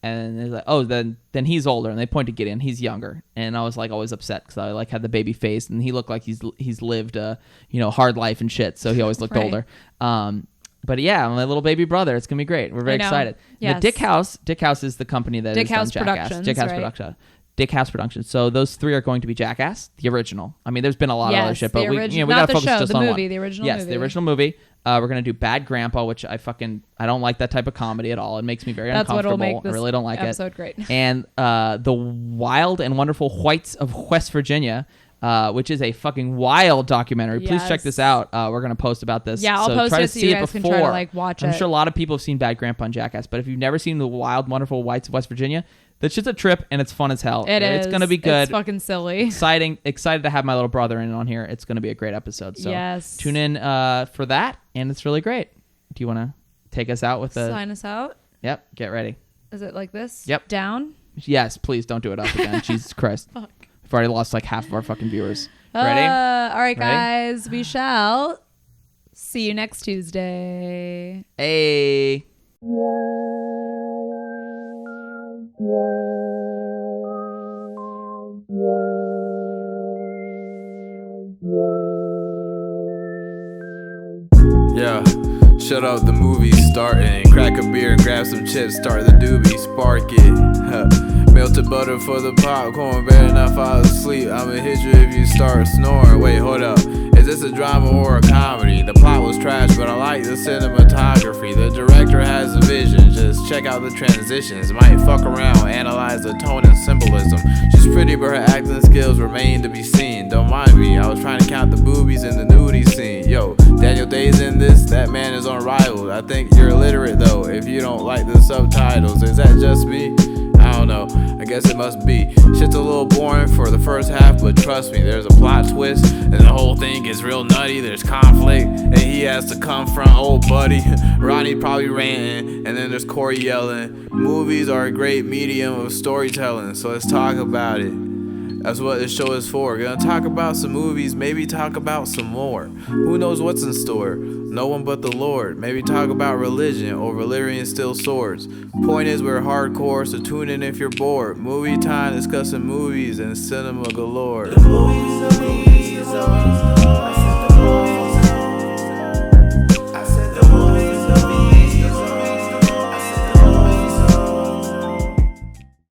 And they're like, "Oh, then he's older." And they point to Gideon. He's younger. And I was like always upset because I like had the baby face, and he looked like he's lived a hard life and shit. So he always looked Right. older. But yeah, my little baby brother. It's gonna be great. We're very I know. excited. Yes. The Dick House is the company that Dick has House done Jackass. Productions, Dick House right. Production. Dick House Productions. So those three are going to be Jackass, the original. I mean, there's been a lot of other Yes, shit, the but we origi- we not gotta the focus show, just the on movie, one. the original Yes, movie. the original movie. We're gonna do Bad Grandpa, which I don't like that type of comedy at all. It makes me very That's uncomfortable. what'll make this I really don't like episode it. great. And the Wild and Wonderful Whites of West Virginia. Which is a fucking wild documentary. Please check Yes. this out. We're gonna post about this. Yeah, I'll so post try it to so see you it guys can before. try to, like, watch I'm it. sure a lot of people have seen Bad Grandpa and Jackass, but if you've never seen the Wild, Wonderful Whites of West Virginia, that's just a trip and it's fun as hell. It's gonna be good. It's fucking silly. Excited to have my little brother in on here. It's gonna be a great episode. So Yes. tune in for that, and it's really great. Do you want to take us out with the? Sign us out. Yep. Get ready. Is it like this? Yep. Down? Yes, please don't do it up again. Jesus Christ. Fuck. We've already lost like half of our fucking viewers. Ready? All right, guys. We shall see you next Tuesday. Hey. Yeah, shut up, the movie's starting. Crack a beer and grab some chips, start the doobie, spark it. Huh. Melted butter for the popcorn, better not fall asleep. I'ma hit you if you start snoring. Wait, hold up. Is this a drama or a comedy? The plot was trash, but I like the cinematography. The director has a vision, just check out the transitions. Might fuck around, analyze the tone and symbolism. She's pretty, but her acting skills remain to be seen. Don't mind me, I was trying to count the boobies in the nudie scene. Yo, Daniel Day's in this, that man is unrivaled. I think you're illiterate though, if you don't like the subtitles. Is that just me? I don't know, I guess it must be. Shit's a little boring for the first half, but trust me, there's a plot twist, and the whole thing gets real nutty. There's conflict, and he has to confront old buddy. Ronnie probably ranting, and then there's Cory yelling. Movies are a great medium of storytelling, so let's talk about it. That's what this show is for. Gonna talk about some movies, maybe talk about some more. Who knows what's in store? No one but the Lord. Maybe talk about religion or Valyrian steel swords. Point is, we're hardcore, so tune in if you're bored. Movie time, discussing movies and cinema galore.